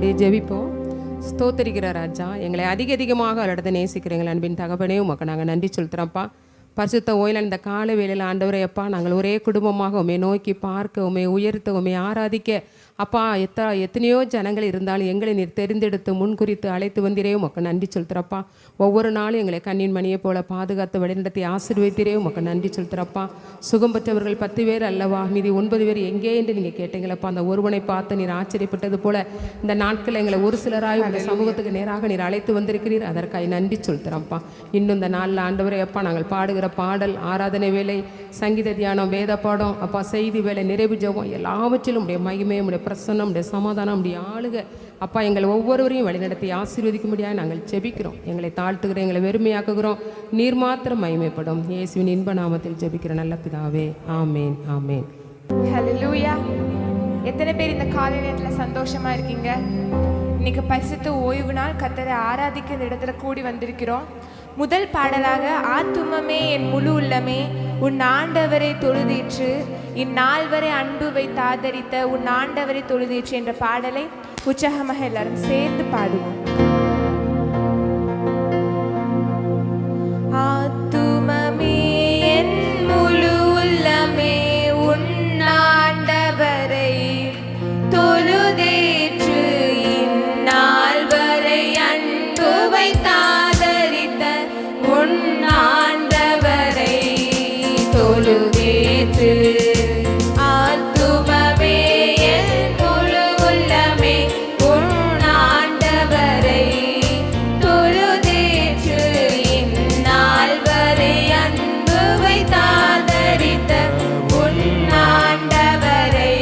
அப்படியே ஜெபிப்போம். ஸ்தோத்திரிக்கிற ராஜா, எங்களை அதிகமாக அவரிடத்தை நேசிக்கிறீங்களா அன்பின் தகப்பனே, உமக்கு நாங்கள் நன்றி சொல்கிறோம்ப்பா. பரிசுத்த ஓயில இந்த கால வேளையில் ஆண்டவரே அப்பா, நாங்கள் ஒரே குடும்பமாக உண்மை நோக்கி பார்க்க, உண்மை உயர்த்த, உண்மை ஆராதிக்க அப்பா எத்தனையோ ஜனங்கள் இருந்தாலும் எங்களை நீர் தெரிந்தெடுத்து முன்குறித்து அழைத்து வந்திரே, உமக்கு நன்றி சொல்கிறப்பா. ஒவ்வொரு நாளும் எங்களை கண்ணின் மணியை போல பாதுகாத்து வழிநடத்தி ஆசீர்வதித்திரே, உமக்கு நன்றி சொல்கிறப்பா. சுகம் பெற்றவர்கள் 10 பேர் அல்லவா, மீதி 9 பேர் எங்கே என்று நீங்கள் கேட்டீங்களப்பா. அந்த ஒருவனை பார்த்து நீர் ஆச்சரியப்பட்டது போல இந்த நாட்களில் எங்களை ஒரு சிலராய் உங்கள் சமூகத்துக்கு நேராக நீர் அழைத்து வந்திருக்கிறீர். அதற்காக நன்றி சொல்கிறோம்ப்பா. இன்னும் இந்த நாளில் ஆண்டவரே அப்பா, நாங்கள் பாடுகிற பாடல், ஆராதனை வேலை, சங்கீத தியானம், வேத பாடம் அப்பா, செய்தி வேலை, நிறைவு ஜெபம் எல்லாவற்றிலும் உடைய மகிமை, உடைய பிரசன்னம், உடைய சமாதானம், உடைய ஆளுக அப்பா எங்களை ஒவ்வொருவரையும் வழிநடத்தி ஆசீர்வதிக்கும்படியாக நாங்கள் ஜெபிக்கிறோம். எங்களை தாழ்த்துகிறோம், எங்களை வெறுமையாக்குகிறோம். நீர் மாத்திரம் மகிமைப்படும். இயேசுவின் இன்ப நாமத்தில் ஜெபிக்கிற நல்ல பிதாவே, ஆமேன் ஆமேன். ஹல்லேலூயா. எத்தனை பேர் இந்த காலை நேரத்தில் சந்தோஷமா இருக்கீங்க? இன்னைக்கு பரிசுத்த ஓய்வு நாள், கர்த்தரை ஆராதிக்க இந்த இடத்துல கூடி வந்திருக்கிறோம். முதல் பாடலாக ஆத்துமமே என் முழு உள்ளமே உன் ஆண்டவரை தொழுதேற்று, இந்நாள் வரை அன்பு வைத்து ஆதரித்த உன் ஆண்டவரை தொழுதேற்று என்ற பாடலை உற்சாகமாக எல்லாரும் சேர்ந்து பாடுவோம். ஆத்துமமே என் முழு உள்ளமே உன் ஆண்டவரை தொழுதேற்று, இந்நாள் வரை அன்பு வைத்தாதரித்த உன் ஆண்டவரை தொழுதேற்று. ஆத்துமமே என் முழு உள்ளமே உன் ஆண்டவரை தொழுதேற்று, இந்நாள் வரை அன்பு வைத்தாதரித்த உன் ஆண்டவரை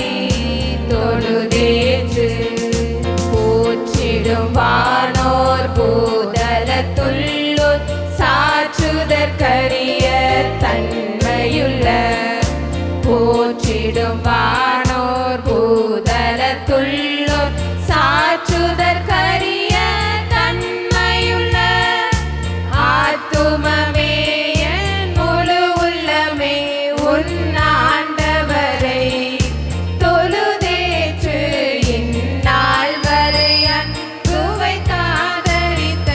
தொழுதேற்று. போற்றிடும் வானோர் பூதலத்துள்ளோர் சாற்றுதற்கரிய தன்மையுள்ள, போற்றிடும் வானோர் பூதலத்துள்ளோர் சாற்றுதற்கரிய தன்மையுள்ள, ஆத்துமமே என் முழு உள்ளமே உன் ஆண்டவரை தொழுதேற்று, இந்நாள் வரை அன்பு வைத்தாதரித்த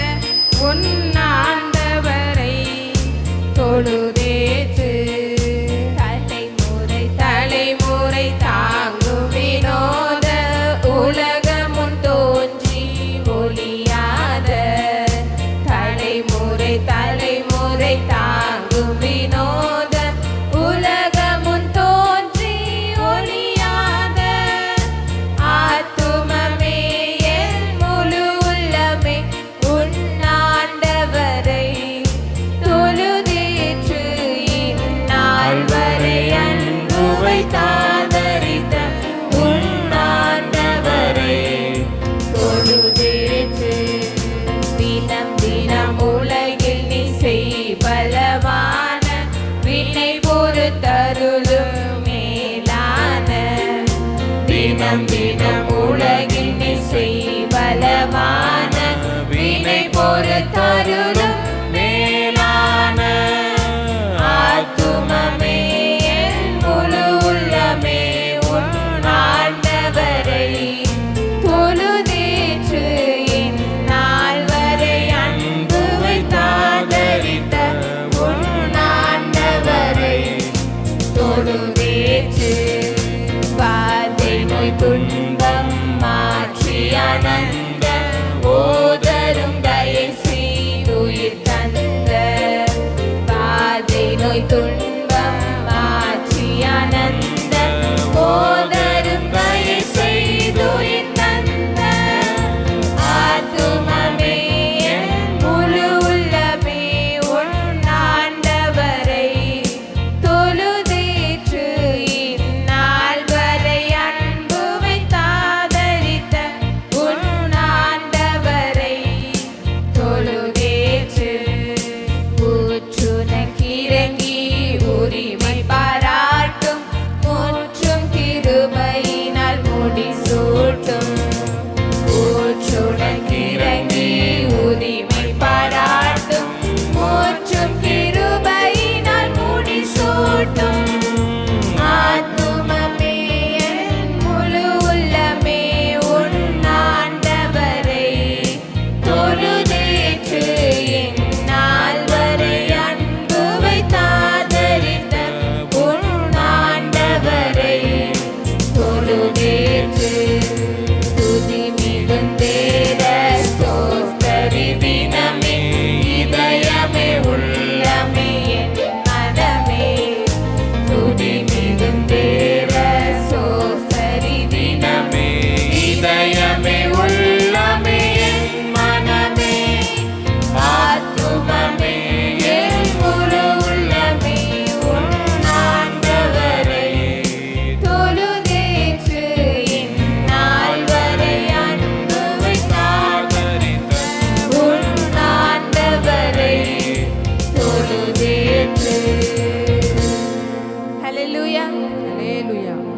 உன் ஆண்டவரை தொழுதேற்று. தலைமுறை தலைமுறை தாங்கும் வினோத உலகமுன் தோன்றி ஒளியாத, தலைமுறை தலைமுறை தாங்கும் வினோத உலகமுன் தோன்றி ஒளியாத, ஆத்துமமே என் முழு உள்ளமே உன் ஆண்டவரை தொழுதேற்று, இந்நாள் வரை அன்பு வைத்தாதரித்த உன் ஆண்டவரை தொழுதேற்று. தினம் தினம் உலகில் நீ செய்பலவான வினை பொறுத்தருளும் மேலான, தினம் தினம் உலகில் நீ செய்பலவான வினை பொறுத்தருளும் மேலான, ஆத்துமமே என் முழு உள்ளமே உன் ஆண்டவரை தொழுதேற்று, இந்நாள் வரை அன்பு வைத்தாதரித்த உன் ஆண்டவரை தொழுதேற்று. வாதை நோய் துன்பம் மாற்றி அனந்த ஓதரும் தயை செய்துயிர் தந்த, வாதை நோய் துன்பம் மாற்றி அனந்த ஓதரும் தயை செய்துயிர் தந்த, ஆத்துமமே என் முழு உள்ளமே உன் ஆண்டவரை தொழுதேற்று, இந்நாள் வரை அன்பு வைத்தாதரித்த உன்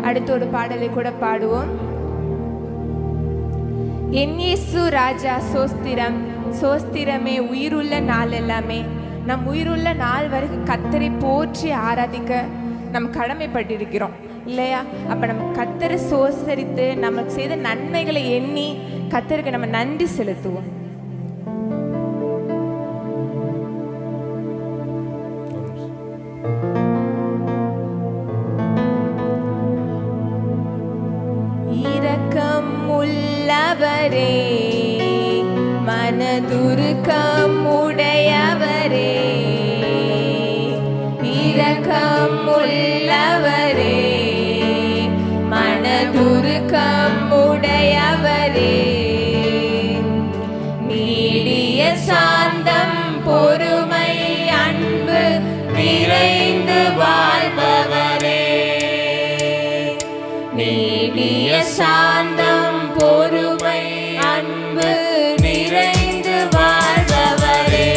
அடுத்த ஒரு பாடலை கூட பாடுவோம். என் இயேசு ராஜா சோஸ்திரம், சோஸ்திரமே உயிருள்ள நாள் எல்லாமே. நம் உயிருள்ள நாள் வரைக்கும் கர்த்தரை போற்றி ஆராதிக்க நம்ம கடமைப்பட்டிருக்கிறோம் இல்லையா? அப்ப நம்ம கர்த்தரை சோஸ்தரித்து நமக்கு செய்த நன்மைகளை எண்ணி கர்த்தருக்கு நம்ம நன்றி செலுத்துவோம். இரக்கம் உள்ளவரே, மனதுருக்கம் உடையவரே, இரக்கம் உள்ளவரே, மனதுருக்கம் உடையவரே, நீடிய சாந்தம் பொறுமை அன்பு நிறைந்து வாழ்பவரே, நீடிய சாந்தம் பொறுமை அன்பு நிறைந்து வாழ்பவரே,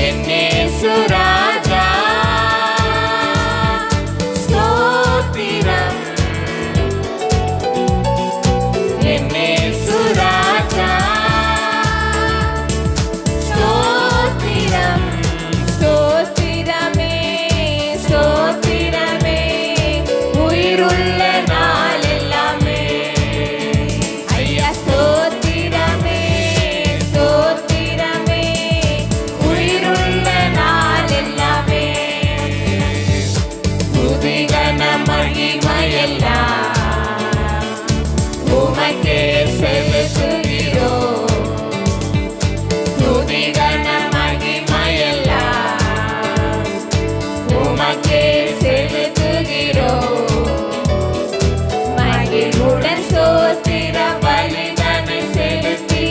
என் இயேசு ராஜா ஸ்தோத்திரம், என் இயேசு ராஜா ஸ்தோத்திரம், ஸ்தோத்திரமே ஸ்தோத்திரமே உயிருள்ள நாள் எல்லாமே. ஐயா ஸ்தோத்திரமே ஸ்தோத்திரமே உயிருள்ள நாள் எல்லாமே. துதிகன மகிமையெல்லாம் உமக்கே செலுத்துகிறோம், துதிகன மகிமையெல்லாம் உமக்கே செலுத்துகிறோம். மகிழ்வுடன் ஸ்தோத்திர பலிதனை செலுத்தி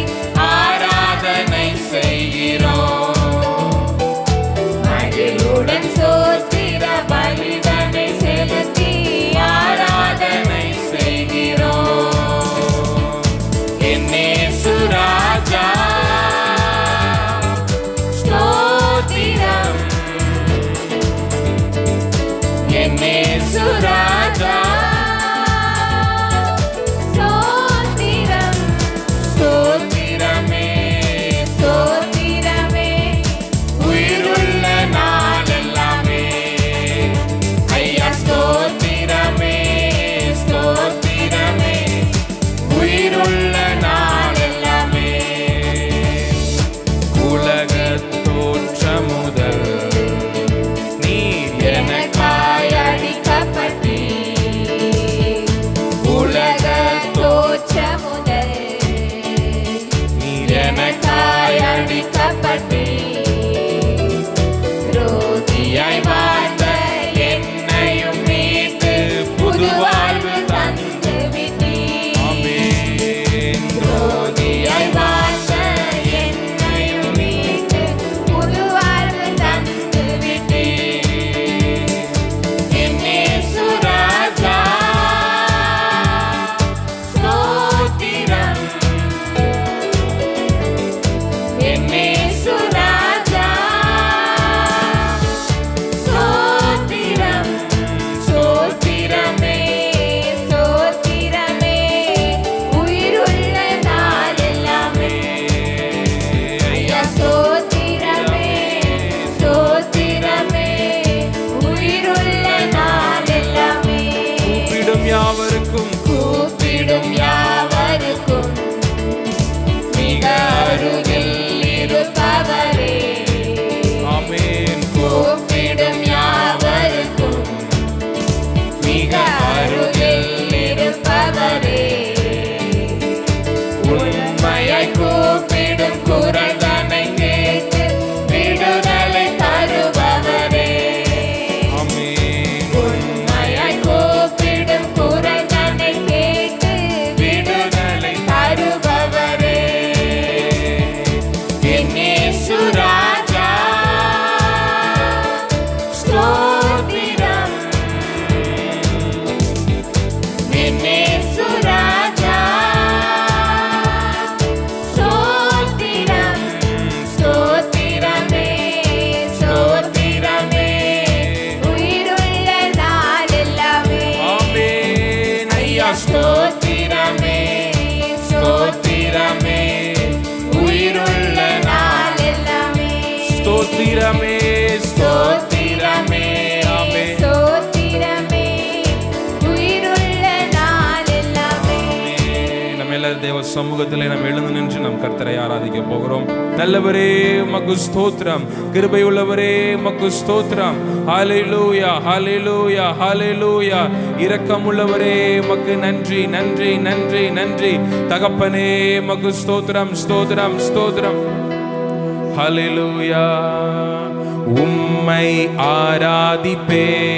ஆராதனை செய்கிறோம், மகிழ்வுடன் ஸ்தோத்திர பலிதனை செலுத்தி ஆராதனை செய்கிறோம். என் ஸ்தோத்திரமே ஸ்தோத்திரமே ஆமே ஸ்தோத்திரமே உயிருள்ள நாள் எல்லாமே. நம்ம எல்லாரும் தேவ சமூகத்திலே நாம் எழுந்து நின்று நம் கர்த்தரை ஆராதிக்க போகிறோம். நல்லவரே உமக்கு ஸ்தோத்திரம், கிருபை உள்ளவரே உமக்கு ஸ்தோத்திரம். ஹல்லேலூயா ஹல்லேலூயா ஹல்லேலூயா. இரக்கம் உள்ளவரே உமக்கு நன்றி நன்றி நன்றி நன்றி. தகப்பனே உமக்கு ஸ்தோத்திரம் ஸ்தோத்திரம் ஸ்தோத்திரம். ஹல்லேலூயா. உம்மை ஆராதிப்பேன்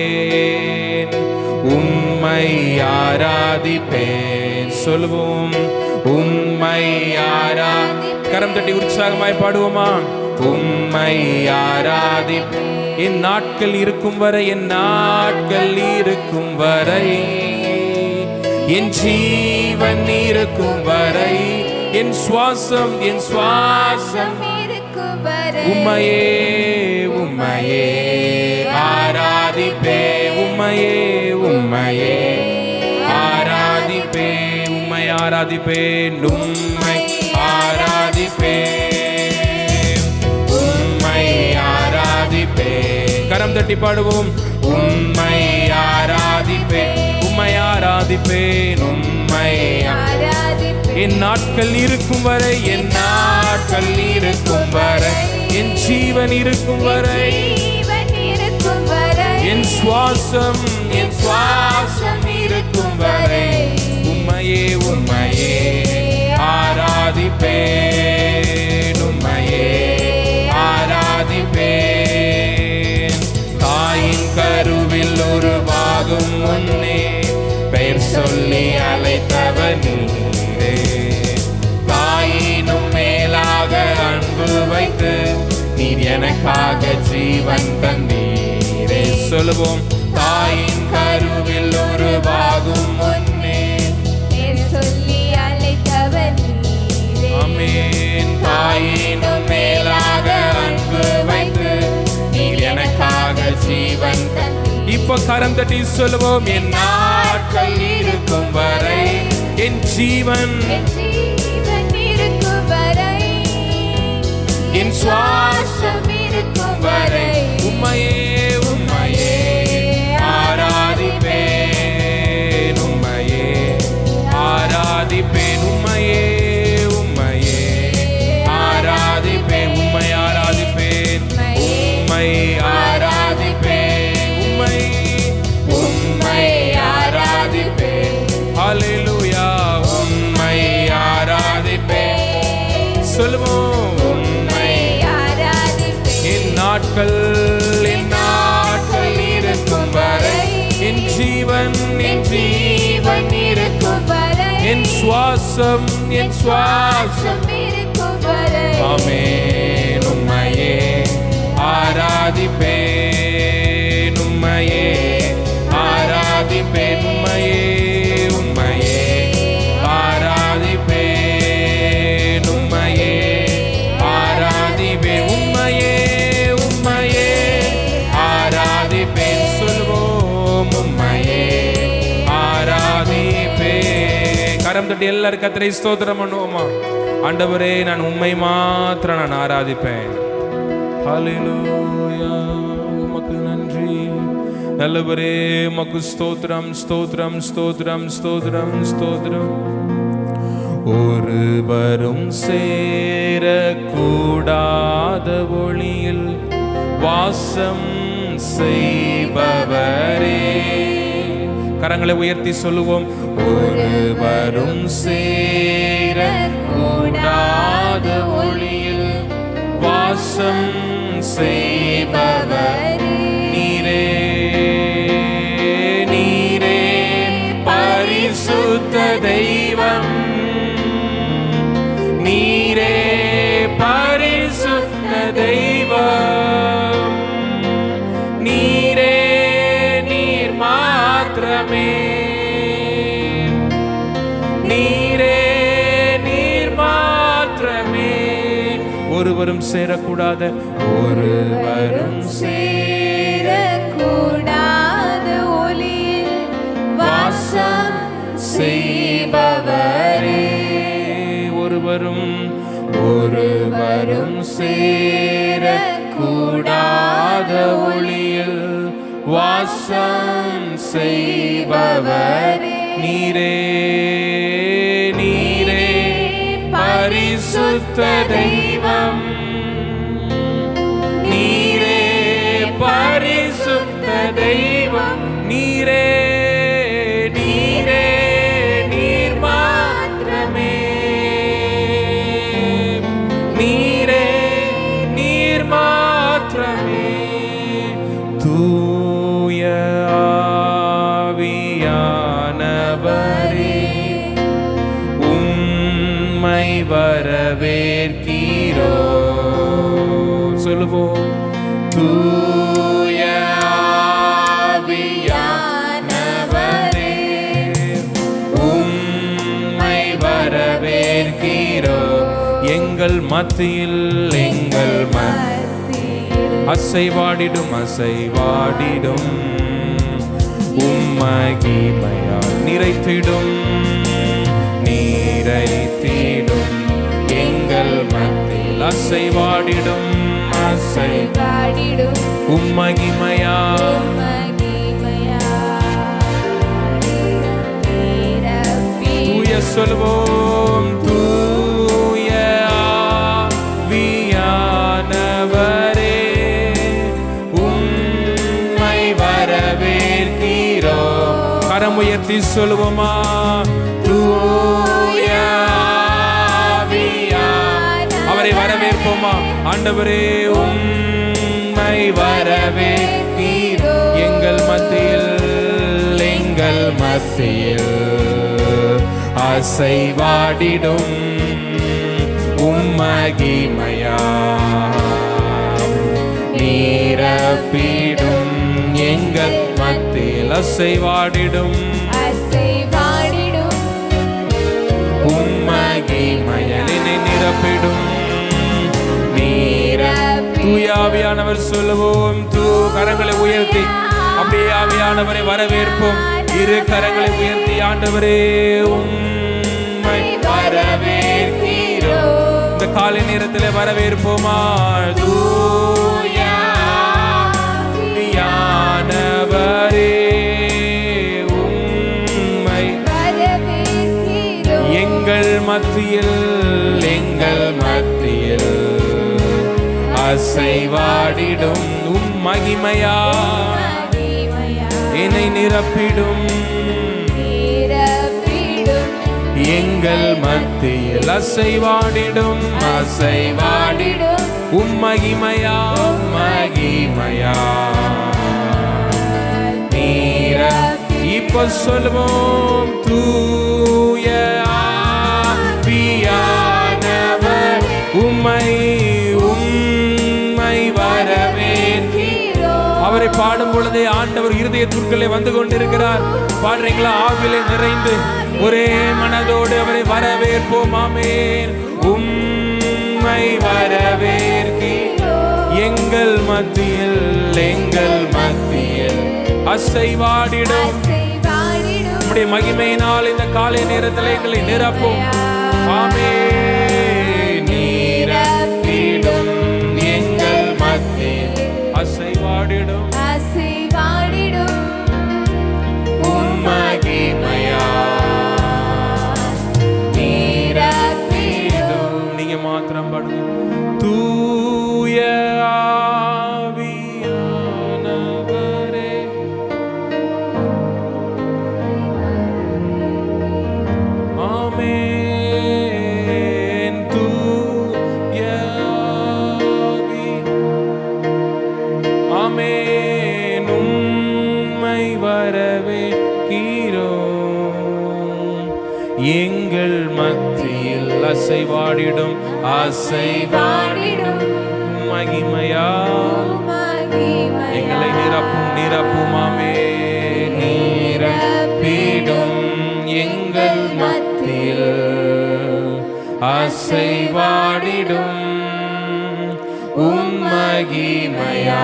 உம்மை ஆராதிப்பேன். சொல்லுவோம் உம்மை கரம் தட்டி உற்சாகமாய் பாடுவோமா? உம்மை ஆராதிப்பேன் என் நாட்கள் இருக்கும் வரை, என் நாட்கள் இருக்கும் வரை, என் ஜீவன் இருக்கும் வரை, என் சுவாசம் இருக்கும் வரை உம்மையே உம்மையே ஆராதிப்பே உம்மையே உம்மையே ஆராதிப்பே உம்மை ஆராதிப்பேன் உம்மை ஆராதிப்பேன் உம்மை ஆராதிப்பேன். கரம் தட்டி பாடுவோம். உம்மை ஆராதிப்பேன் உம்மை ஆராதிப்பேன் உம்மை என் நாட்கள் இருக்கும் வரை, என் நாட்கள் இருக்கும் வரை, என் ஜீவன் இருக்கும் வரை, என் சுவாசம் இருக்கும் வரை உம்மையே உம்மையே ஆராதிப்பேன் உம்மையே ஆராதிப்பேன். தாயின் கருவில் உருவாகும் முன்னே பெயர் சொல்லி அழைத்தவர் நீரே. தாயினும் மேலாக அன்பு வைத்து நீர் எனக்காக ஜீவன் தந்தீரே. சொல்லுவோம். தாயின் கருவில் உருவாகும் முன்னே பெயர் சொல்லி அழைத்தவர் நீரே. ஆமென். தாயினும் மேலாக அன்பு வைத்து நீர் எனக்காக ஜீவன். இப்ப கரம் தட்டி சொல்லுவோம். என் நாட்கள் இருக்கும் வரை, என் ஜீவன் இருக்கும் வரை, என் சுவாசம் இருக்கும் வரை உம்மையே உம்மையே ஆராதிப்பேன் உம்மையே ஆராதிப்பேன் உம்மையே உம்மையே ஆராதிப்பேன் உம்மை ஆராதிப்பேன் உம்மை ஆராதிப்பேன் உம்மை உம்மை ஆராதிப்பேன். ஹல்லேலூயா. உம்மை ஆராதிப்பேன். சொல்லுவோம். உம்மை என் நாட்கள் இருக்கும் வரை, என் ஜீவன் இருக்கும் வரை, என் சுவாசம் இருக்கும் வரை ஆமென். உம்மையே ஆராதிப்பேன் உம்மையே ஆராதிப்பேன் உம்மையே உம்மையே ஆராதிப்பேன் உம்மையே ஆராதிப்பேன் உம்மையே உம்மையே ஆராதிப்பேன். சொல்வோம். உம்மையே ஆராதிப்பேன். கரம் தட்டி எல்லாரும் கர்த்தரை ஸ்தோத்திரம் பண்ணுவோமா? ஆண்டவரே, நான் உம்மை மாத்திரம் நான் ஆராதிப்பேன். ஹல்லேலூயா. உமக்கு நன்றி. நல்லவரே, உமக்கு ஸ்தோத்திரம் ஸ்தோத்திரம் ஸ்தோத்திரம் ஸ்தோத்திரம் ஸ்தோத்திரம். ஒருவரும் சேரக்கூடாத ஒளியில் வாசம் செய்பவரே. கரங்களை உயர்த்தி சொல்லுவோம். ஒருவரும் சேரக்கூடாத ஒளியில் வாசம் செய்பவர் நீரே. நீரே பரிசுத்த தெய்வம், நீரே பரிசுத்த தெய்வம், நீரே நீர் மாத்திரமே, நீரே நீர் மாத்திரமே. ஒருவரும் சேரக்கூடாத, ஒருவரும் சேரக்கூடாத ஒளியில் வாசம் செய்பவரே. ஒருவரும் ஒருவரும் சேரக்கூடாத வாசம் செய்பவரே நீரே நீரே பரிசுத்த தெய்வம் நீரே பரிசுத்த தெய்வம் நீரே நீரே நீர் மாத்திரமே நீரே நீர் மாத்திரமே தூய ஆவியானவரே உம்மை வரவேற்கிறோ சொல்லுவோம் தூய ஆவியானவரே உம்மை வரவேற்கிறோ எங்கள் மத்தியில் அசைவாடிடும் அசைவாடிடும் உம்மகிமையால் நிறைத்திடும் நீரைத்திடும் எங்கள் மத்தியில் அசைவாடிடும் அசைவாடிடும் உம்மகிமையால் தூய சொல்வோம் தூய ஆவியானவரே உம்மை வரவேற்கிறோ கரம் உயர்த்தி சொல்வோமா தூய ஆவியானவரே அவரை வரவேற்போமா ஆண்டவரே உம்மை வரவேற்கிறோ எங்கள் மத்தியில் அசைவாடிடும் உம்மகிமையா நீரப்பிடும் எங்கள் மத்தியில் அசைவாடிடும் உம்மகிமையலினை நிரப்பிடும் தூயாவியானவர் சொல்லுவோம் கரங்களை உயர்த்தி அப்படியே ஆவியானவரை வரவேற்போம் இரு கரங்களை உயர்த்தி ஆண்டவரே உம்மை வரவேற்கிறோ இந்த காலை நேரத்தில் வரவேற்போமா தூயாவியானவரே உம்மை எங்கள் மத்தியில் அசைவாடிடும் மகிமையா என்னை நிரப்பிடும் எங்கள் மத்தியில் அசைவாடிடும் மகிமையா நீர இப்ப சொல்வோம் தூய ஆவியானவர் உம்மை அவரை பாடும் பொழுதே ஆண்டவர் இருதய துர்க்களே வந்து கொண்டிருக்கிறார். பாடுறீங்களா? ஆவிலே நிறைந்து ஒரே மனதோடு அவரை வரவேற்போம். ஆமென். உம்மை வரவேற்கிறோம் எங்கள் மத்தியில் அசைவாடிடும் உம்முடைய மகிமையினால் இந்த காலை நேரத்தில் எங்களை நிரப்பும். ஆமென். நீரப்பிடும் எங்கள் மத்தியில் அசைவாடிடும் உம்மகிமையா நீரப்பிடும். நீங்க மாத்திரம் பாடுங்க. தூய ஆவியானவரே ஆமென். தூய ஆவி ஆமென். உம்மை வரவேற்கிறோம் எங்கள் மத்தியில் அசைவாடிடும் மகிமையா எங்களை நிரப்பும். ஆமென். நீரப்பிடும் எங்கள் மத்தியில் அசைவாடிடும் உம்மகிமையா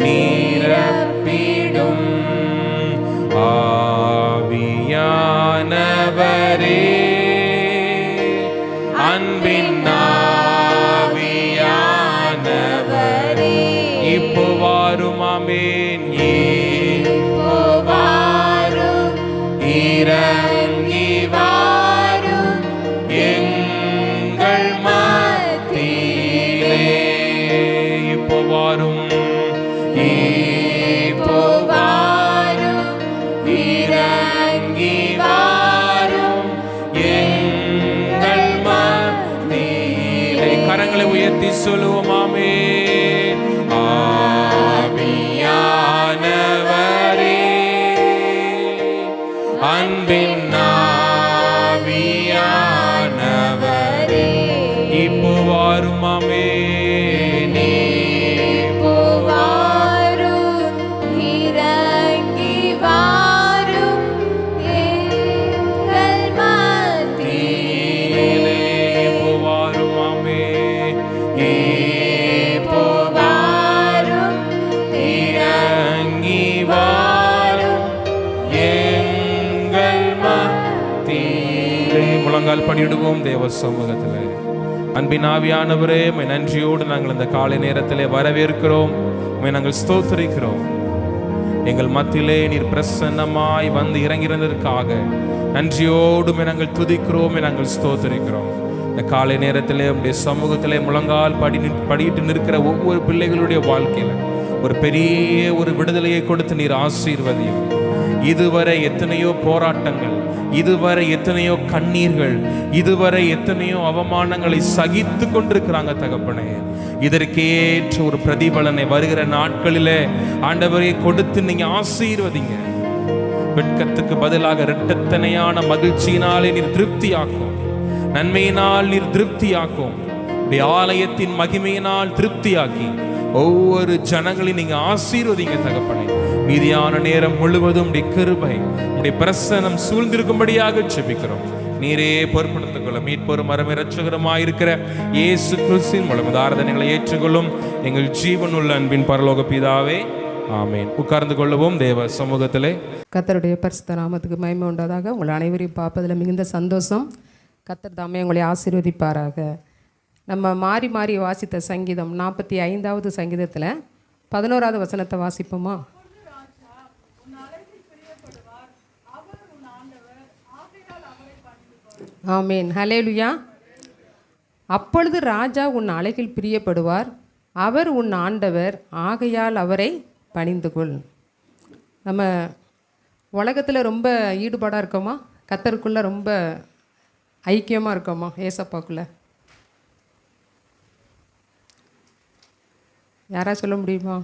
நீரப்பிடும். ஆவியானவரே அன்பின் ஆவியானவரே இப்போ வாரும். ஆமென். சொல்லுவோம். ஆமென். ஆவியானவரே, அன்பின் ஆவியானவரே, இப்போ வாரும். ஆமென். இப்போ வாரும், இறங்கி வாரும் எங்கள் மத்தியிலே. இப்போ வாரும். ஆமென். இப்போ வாரும், இறங்கி வாரும் எங்கள் மத்தியிலே. முழங்கால் படியிடுவோம் தேவ சமூகத்தில். அன்பின் ஆவியானவரே, உம்மை நன்றியோடு நாங்கள் இந்த காலை நேரத்திலே வரவேற்கிறோம். உம்மை நாங்கள் ஸ்தோத்திரிக்கிறோம். எங்கள் மத்தியிலே நீர் பிரசன்னமாய் வந்து இறங்கிறதற்காக நன்றியோடு நாங்கள் துதிக்கிறோம், நாங்கள் ஸ்தோத்திரிக்கிறோம். இந்த காலை நேரத்திலே உம்முடைய சமூகத்திலே முழங்கால் படியிட்டு நிற்கிற ஒவ்வொரு பிள்ளைகளுடைய வாழ்க்கையில ஒரு பெரிய ஒரு விடுதலையை கொடுத்து நீர் ஆசீர்வதியும். இதுவரை எத்தனையோ போராட்டங்கள், இதுவரை எத்தனையோ கண்ணீர்கள், இதுவரை எத்தனையோ அவமானங்களை சகித்து கொண்டிருக்கிறாங்க தகப்பனே. இதற்கேற்ற ஒரு பிரதிபலனை வருகிற நாட்களிலே ஆண்டவரை கொடுத்து நீங்க ஆசீர்வதிங்க. வெட்கத்துக்கு பதிலாக இரட்டத்தனையான மகிழ்ச்சியினாலே நீர் திருப்தியாக்கும். நன்மையினால் நீர் திருப்தியாக்கும். ஆலயத்தின் மகிமையினால் திருப்தியாக்கி ஒவ்வொரு ஜனங்களையும் நீங்க ஆசீர்வதிங்க தகப்பனே. மீதியான நேரம் முழுவதும் உடைய கிருபை, உடைய பிரசன்னம் சூழ்ந்திருக்கும்படியாக ஜெபிக்கிறோம். நீரே பொறுப்படுத்திக் கொள்ள மீட்பொரு மரமே இரட்சகருமாயிருக்கிற இயேசு கிறிஸ்துவின் மூலம் ஆராதனைகளை ஏற்றுக்கொள்ளும் எங்கள் ஜீவனுள்ள அன்பின் பரலோக பிதாவே, ஆமேன். உட்கார்ந்து கொள்ளுவோம் தேவ சமூகத்திலே. கர்த்தருடைய பரிசுத்த நாமத்துக்கு மகிமை உண்டாதாக. உங்கள் அனைவரையும் பார்ப்பதில் மிகுந்த சந்தோஷம். கர்த்தர் தாமே உங்களை ஆசீர்வதிப்பாராக. நம்ம மாறி மாறி வாசித்த சங்கீதம் 45வது சங்கீதத்தில் 11வது வசனத்தை வாசிப்போமா? ஆமேன். ஹல்லேலூயா. அப்பொழுது ராஜா உன் அழகில் பிரியப்படுவார், அவர் உன் ஆண்டவர், ஆகையால் அவரை பணிந்து கொள். நம்ம உலகத்தில் ரொம்ப ஈடுபாடாக இருக்கோமா? கர்த்தருக்குள்ளே ரொம்ப ஐக்கியமாக இருக்கோமா? ஏசப்பாக்குள்ளே யாராவது சொல்ல முடியுமா?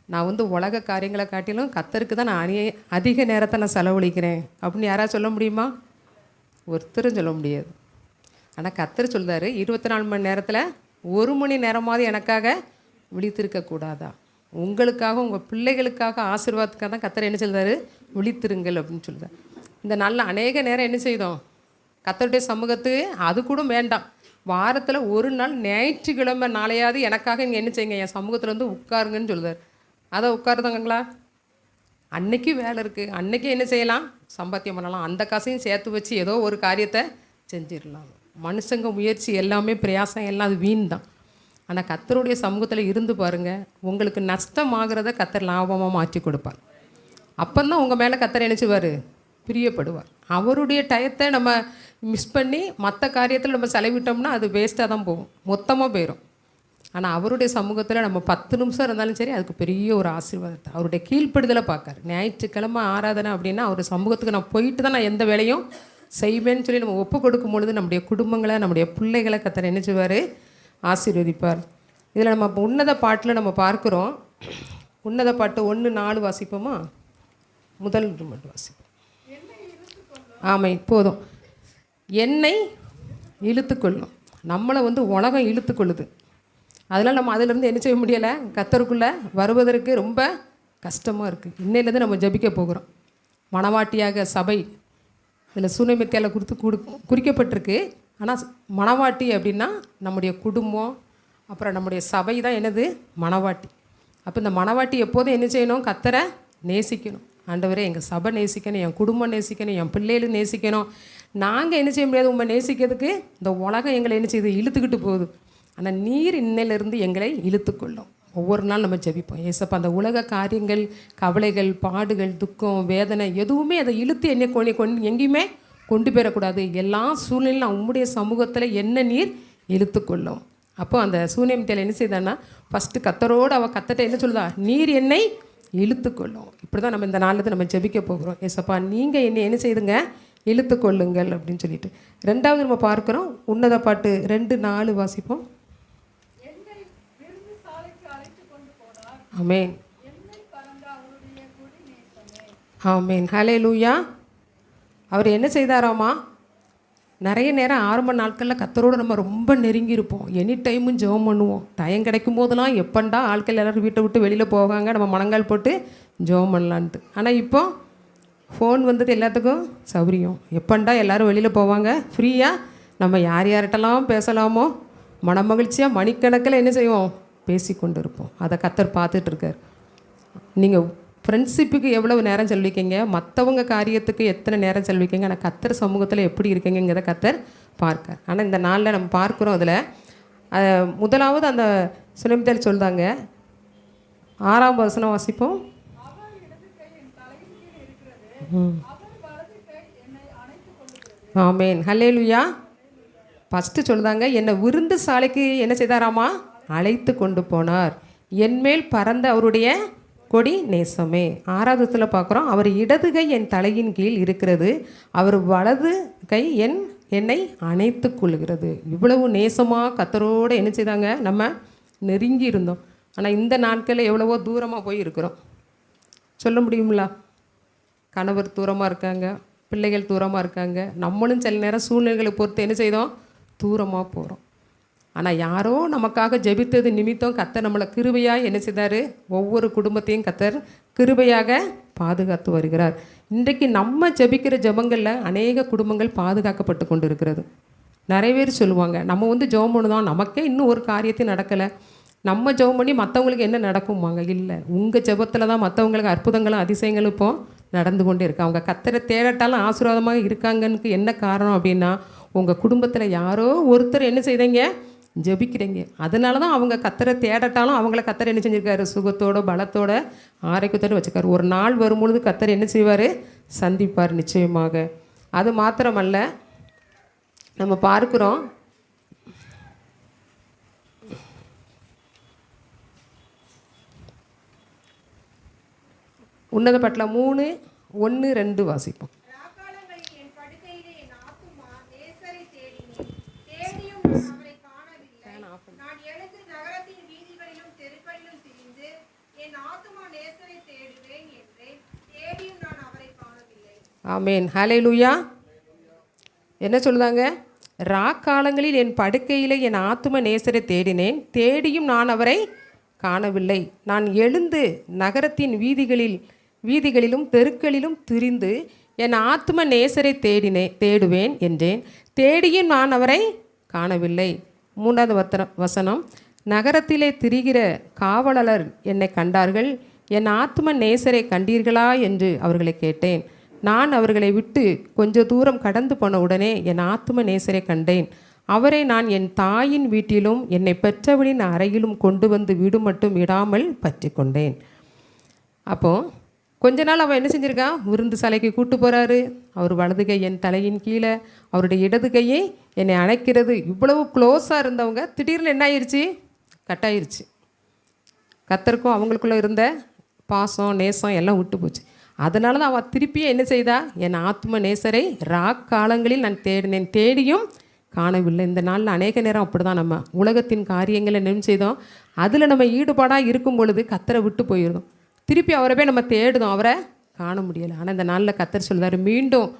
நான் உலக காரியங்களை காட்டிலும் கர்த்தருக்கு தான் நான் அதிக நேரத்தை நான் செலவழிக்கிறேன் அப்படின்னு யாராவது சொல்ல முடியுமா? ஒருத்தரும் சொல்ல முடியாது. ஆனால் கர்த்தர் சொல்கிறாரு, 24 மணி நேரத்தில் 1 மணி நேரமாவது எனக்காக விழித்திருக்கக்கூடாதா? உங்களுக்காக, உங்கள் பிள்ளைகளுக்காக, ஆசீர்வாதத்துக்காக தான் கர்த்தர் என்ன சொல்கிறாரு? விழித்திருங்கள் அப்படின்னு சொல்கிறார். இந்த நல்ல அநேக நேரம் என்ன செய்தோம்? கர்த்தருடைய சமூகத்துக்கு அது கூட வேண்டாம், வாரத்தில் ஒரு நாள் ஞாயிற்றுக்கிழமை நாளையாவது எனக்காக இங்கே என்ன செய்யுங்க, என் சமூகத்தில் உட்காருங்கன்னு சொல்கிறார். அதை உட்காருதாங்களா? அன்னைக்கு வேலை இருக்குது, அன்னைக்கு என்ன செய்யலாம்? சம்பாத்தியம் பண்ணலாம். அந்த காசையும் சேர்த்து வச்சு ஏதோ ஒரு காரியத்தை செஞ்சிடலாம். மனுஷங்க முயற்சி எல்லாமே பிரயாசம் எல்லாம் அது வீண் தான். ஆனால் கர்த்தருடைய சமூகத்தில் இருந்து பாருங்கள், உங்களுக்கு நஷ்டமாகிறத கர்த்தர் லாபமாக மாற்றி கொடுப்பார். அப்போதான் உங்கள் மேலே கர்த்தர் நினச்சிவார், பிரியப்படுவார். அவருடைய டயத்தை நம்ம மிஸ் பண்ணி மற்ற காரியத்தில் நம்ம செலவிட்டோம்னா அது வேஸ்ட்டாக தான் போகும், மொத்தமாக போயிடும். ஆனால் அவருடைய சமூகத்தில் நம்ம 10 நிமிஷம் இருந்தாலும் சரி, அதுக்கு பெரிய ஒரு ஆசீர்வாதத்தை, அவருடைய கீழ்ப்படுதலை பார்க்காரு. ஞாயிற்றுக்கிழமை ஆராதனை அப்படின்னா அவர் சமூகத்துக்கு நான் போயிட்டு தான் நான் எந்த வேலையும் செய்வேன்னு சொல்லி நம்ம ஒப்பு கொடுக்கும் பொழுது நம்முடைய குடும்பங்களை, நம்முடைய பிள்ளைகளை கர்த்தர் என்ன செய்வார்? ஆசீர்வதிப்பார். இதில் நம்ம உன்னத பாட்டில் நம்ம பார்க்குறோம். உன்னத பாட்டு 1:4 வாசிப்போமா? முதல் மட்டும் வாசிப்போம். ஆமாம், போதும். என்னை இழுத்துக்கொள்ளும். நம்மளை உலகம் இழுத்துக்கொள்ளுது. அதனால் நம்ம அதிலேருந்து என்ன செய்ய முடியலை? கர்த்தருக்குள்ளே வருவதற்கு ரொம்ப கஷ்டமாக இருக்குது. இன்னையிலேருந்து நம்ம ஜெபிக்க போகிறோம். மணவாட்டியாக சபை இதில் சூனமித்தியால் குறிக்கப்பட்டிருக்கு. ஆனால் மணவாட்டி அப்படின்னா நம்முடைய குடும்பம், அப்புறம் நம்முடைய சபை தான் என்னது? மணவாட்டி. அப்போ இந்த மணவாட்டி எப்போதும் என்ன செய்யணும்? கர்த்தரை நேசிக்கணும். ஆண்டவரே, எங்கள் சபை நேசிக்கணும், என் குடும்பம் நேசிக்கணும், என் பிள்ளைகளும் நேசிக்கணும். நாங்கள் என்ன செய்ய முடியாது? உண்மை நேசிக்கிறதுக்கு இந்த உலகம் எங்களை என்ன செய்யுது? இழுத்துக்கிட்டு போகுது. ஆனால் நீர் இன்னையிலிருந்து எங்களை இழுத்துக்கொள்ளும். ஒவ்வொரு நாள் நம்ம ஜெபிப்போம், ஏசப்பா அந்த உலக காரியங்கள், கவலைகள், பாடுகள், துக்கம், வேதனை எதுவுமே அதை இழுத்து என்னை எங்கேயுமே கொண்டு போயிடக்கூடாது. எல்லா சூழ்நிலையும் உம்முடைய சமூகத்தில் என்ன நீர் இழுத்துக்கொள்ளும். அப்போ அந்த சூனியமித்தியால் என்ன செய்தான்னா, ஃபஸ்ட்டு கர்த்தரோடு அவள் கர்த்தர்ட்ட என்ன சொல்லுதா? நீர் என்னை இழுத்துக்கொள்ளும். இப்படி தான் நம்ம இந்த நாளில் நம்ம ஜெபிக்க போகிறோம். ஏசப்பா நீங்கள் என்னை என்ன செய்துங்க? இழுத்துக்கொள்ளுங்கள் அப்படின்னு சொல்லிட்டு. ரெண்டாவது நம்ம பார்க்குறோம் உன்னத பாட்டு 2:4 வாசிப்போம். ஆமென். ஆமென். ஹல்லேலூயா. அவர் என்ன செய்தாராமா, நிறைய நேரம் ஆரம்ப நாட்களில் கர்த்தரோடு நம்ம ரொம்ப நெருங்கி இருப்போம். எனி டைமும் ஜெபம் பண்ணுவோம். டைம் கிடைக்கும் போதெல்லாம் எப்பண்டா ஆட்கள் எல்லோரும் வீட்டை விட்டு வெளியில் போவாங்க, நம்ம முழங்கால் போட்டு ஜெபம் பண்ணலான்ட்டு. ஆனால் இப்போ ஃபோன் வந்தது எல்லாத்துக்கும் சௌகரியம். எப்பண்டா எல்லோரும் வெளியில் போவாங்க, ஃப்ரீயாக நம்ம யார் யார்கிட்டலாம் பேசலாமோ மனமகிழ்ச்சியாக மணிக்கணக்கில் என்ன செய்வோம், பேசி கொண்டு இருப்போம். அதை கர்த்தர் பார்த்துட்ருக்கார். நீங்கள் ஃப்ரெண்ட்ஷிப்புக்கு எவ்வளவு நேரம் செலவிக்கீங்க, மற்றவங்க காரியத்துக்கு எத்தனை நேரம் செலவிக்கீங்க, ஆனால் கர்த்தர் சமூகத்தில் எப்படி இருக்கீங்கிறத கர்த்தர் பார்க்க. ஆனால் இந்த நாளில் நம்ம பார்க்குறோம். அதில் முதலாவது அந்த சுனமிதல் சொல்கிறாங்க, 6ஆம் வசனம் வாசிப்போம். ஆமென். ஹல்லேலூயா. ஃபஸ்ட்டு சொல்லுதாங்க, என்னை விருந்து சாலைக்கு என்ன செய்தாராமா, அழைத்து கொண்டு போனார். என்மேல் பறந்த அவருடைய கொடி நேசமே. 6வதுல பார்க்குறோம், அவர் இடது கை என் தலையின் கீழ் இருக்கிறது, அவர் வலது கை என்னை அணைத்து கொள்கிறது. இவ்வளவு நேசமாக கர்த்தரோடு என்ன செய்தாங்க, நம்ம நெருங்கி இருந்தோம். ஆனால் இந்த நாட்களில் எவ்வளவோ தூரமாக போய் இருக்கிறோம். சொல்ல முடியுங்களா? கணவர் தூரமாக இருக்காங்க, பிள்ளைகள் தூரமாக இருக்காங்க. நம்மளும் சில நேரம் சூழ்நிலைகளை பொறுத்து என்ன செய்தோம், தூரமாக போகிறோம். ஆனால் யாரோ நமக்காக ஜெபித்தது நிமித்தம் கர்த்தர் நம்மளை கிருபையாக என்ன செய்தார், ஒவ்வொரு குடும்பத்தையும் கர்த்தர் கிருபையாக பாதுகாத்து வருகிறார். இன்றைக்கு நம்ம ஜெபிக்கிற ஜெபங்களில் அநேக குடும்பங்கள் பாதுகாக்கப்பட்டு கொண்டு இருக்கிறது. நிறைய பேர் சொல்லுவாங்க, நம்ம ஜெபம் பண்ணுதான், நமக்கே இன்னும் ஒரு காரியத்தையும் நடக்கலை, நம்ம ஜெபம் பண்ணி மற்றவங்களுக்கு என்ன நடக்குமாங்க? இல்லை, உங்கள் ஜெபத்தில் தான் மற்றவங்களுக்கு அற்புதங்களும் அதிசயங்களும் இப்போ நடந்து கொண்டே இருக்கு. அவங்க கர்த்தரை தேடட்டாலும் ஆசீர்வாதமாக இருக்காங்கன்னு என்ன காரணம் அப்படின்னா, உங்கள் குடும்பத்தில் யாரோ ஒருத்தர் என்ன செய்தீங்க, ஜெபிக்கிறீங்க. அதனால தான் அவங்க கர்த்தரை தேடட்டாலும் அவங்கள கர்த்தர் என்ன செஞ்சுருக்காரு, சுகத்தோட பலத்தோட ஆரோக்கியத்தோடு வச்சுருக்காரு. ஒரு நாள் வரும்பொழுது கர்த்தர் என்ன செய்வார், சந்திப்பார் நிச்சயமாக. அது மாத்திரமல்ல, நம்ம பார்க்குறோம், உன்னத பட்டில் 3:1-2 வாசிப்போம். ஆமென். ஹல்லேலூயா. என்ன சொல்லுதாங்க, ராக்காலங்களில் என் படுக்கையில் என் ஆத்தும நேசரை தேடினேன், தேடியும் நான் அவரை காணவில்லை. நான் எழுந்து நகரத்தின் வீதிகளிலும் தெருக்களிலும் திரிந்து என் ஆத்தும நேசரை தேடுவேன் என்றேன், தேடியும் நான் அவரை காணவில்லை. 3வது வசனம், நகரத்திலே திரிகிற காவலர் என்னை கண்டார்கள், என் ஆத்தும நேசரை கண்டீர்களா என்று அவர்களை கேட்டேன். நான் அவர்களை விட்டு கொஞ்ச தூரம் கடந்து போன உடனே என் ஆத்தும நேசரை கண்டேன். அவரை நான் என் தாயின் வீட்டிலும் என்னை பெற்றவளின் அறையிலும் கொண்டு வந்து வீடு மட்டும் விடாமல் பற்றி கொண்டேன். அப்போது கொஞ்ச நாள் அவன் என்ன செஞ்சுருக்கான், விருந்து சாலைக்கு கூட்டு போகிறாரு. அவர் வலது கை என் தலையின் கீழே, அவருடைய இடது கையை என்னை அணைக்கிறது. இவ்வளவு க்ளோஸாக இருந்தவங்க திடீர்னு என்ன ஆயிடுச்சு, கட்டாயிருச்சு. கர்த்தருக்கும் அவங்களுக்குள்ளே இருந்த பாசம் நேசம் எல்லாம் விட்டு போச்சு. அதனால தான் அவள் திருப்பியும் என்ன செய்தா, என் ஆத்ம நேசரை ராக்காலங்களில் நான் தேடினேன், தேடியும் காணவில்லை. இந்த நாளில் அநேக நேரம் அப்படி தான் நம்ம உலகத்தின் காரியங்களை என்ன செய்தோம், அதில் நம்ம ஈடுபாடாக இருக்கும் பொழுது கர்த்தரை விட்டு போயிடுதோம். திருப்பி அவரை போய் நம்ம தேடுதோம், அவரை காண முடியலை. ஆனால் இந்த நாளில் கர்த்தர் சொல்கிறார், மீண்டும்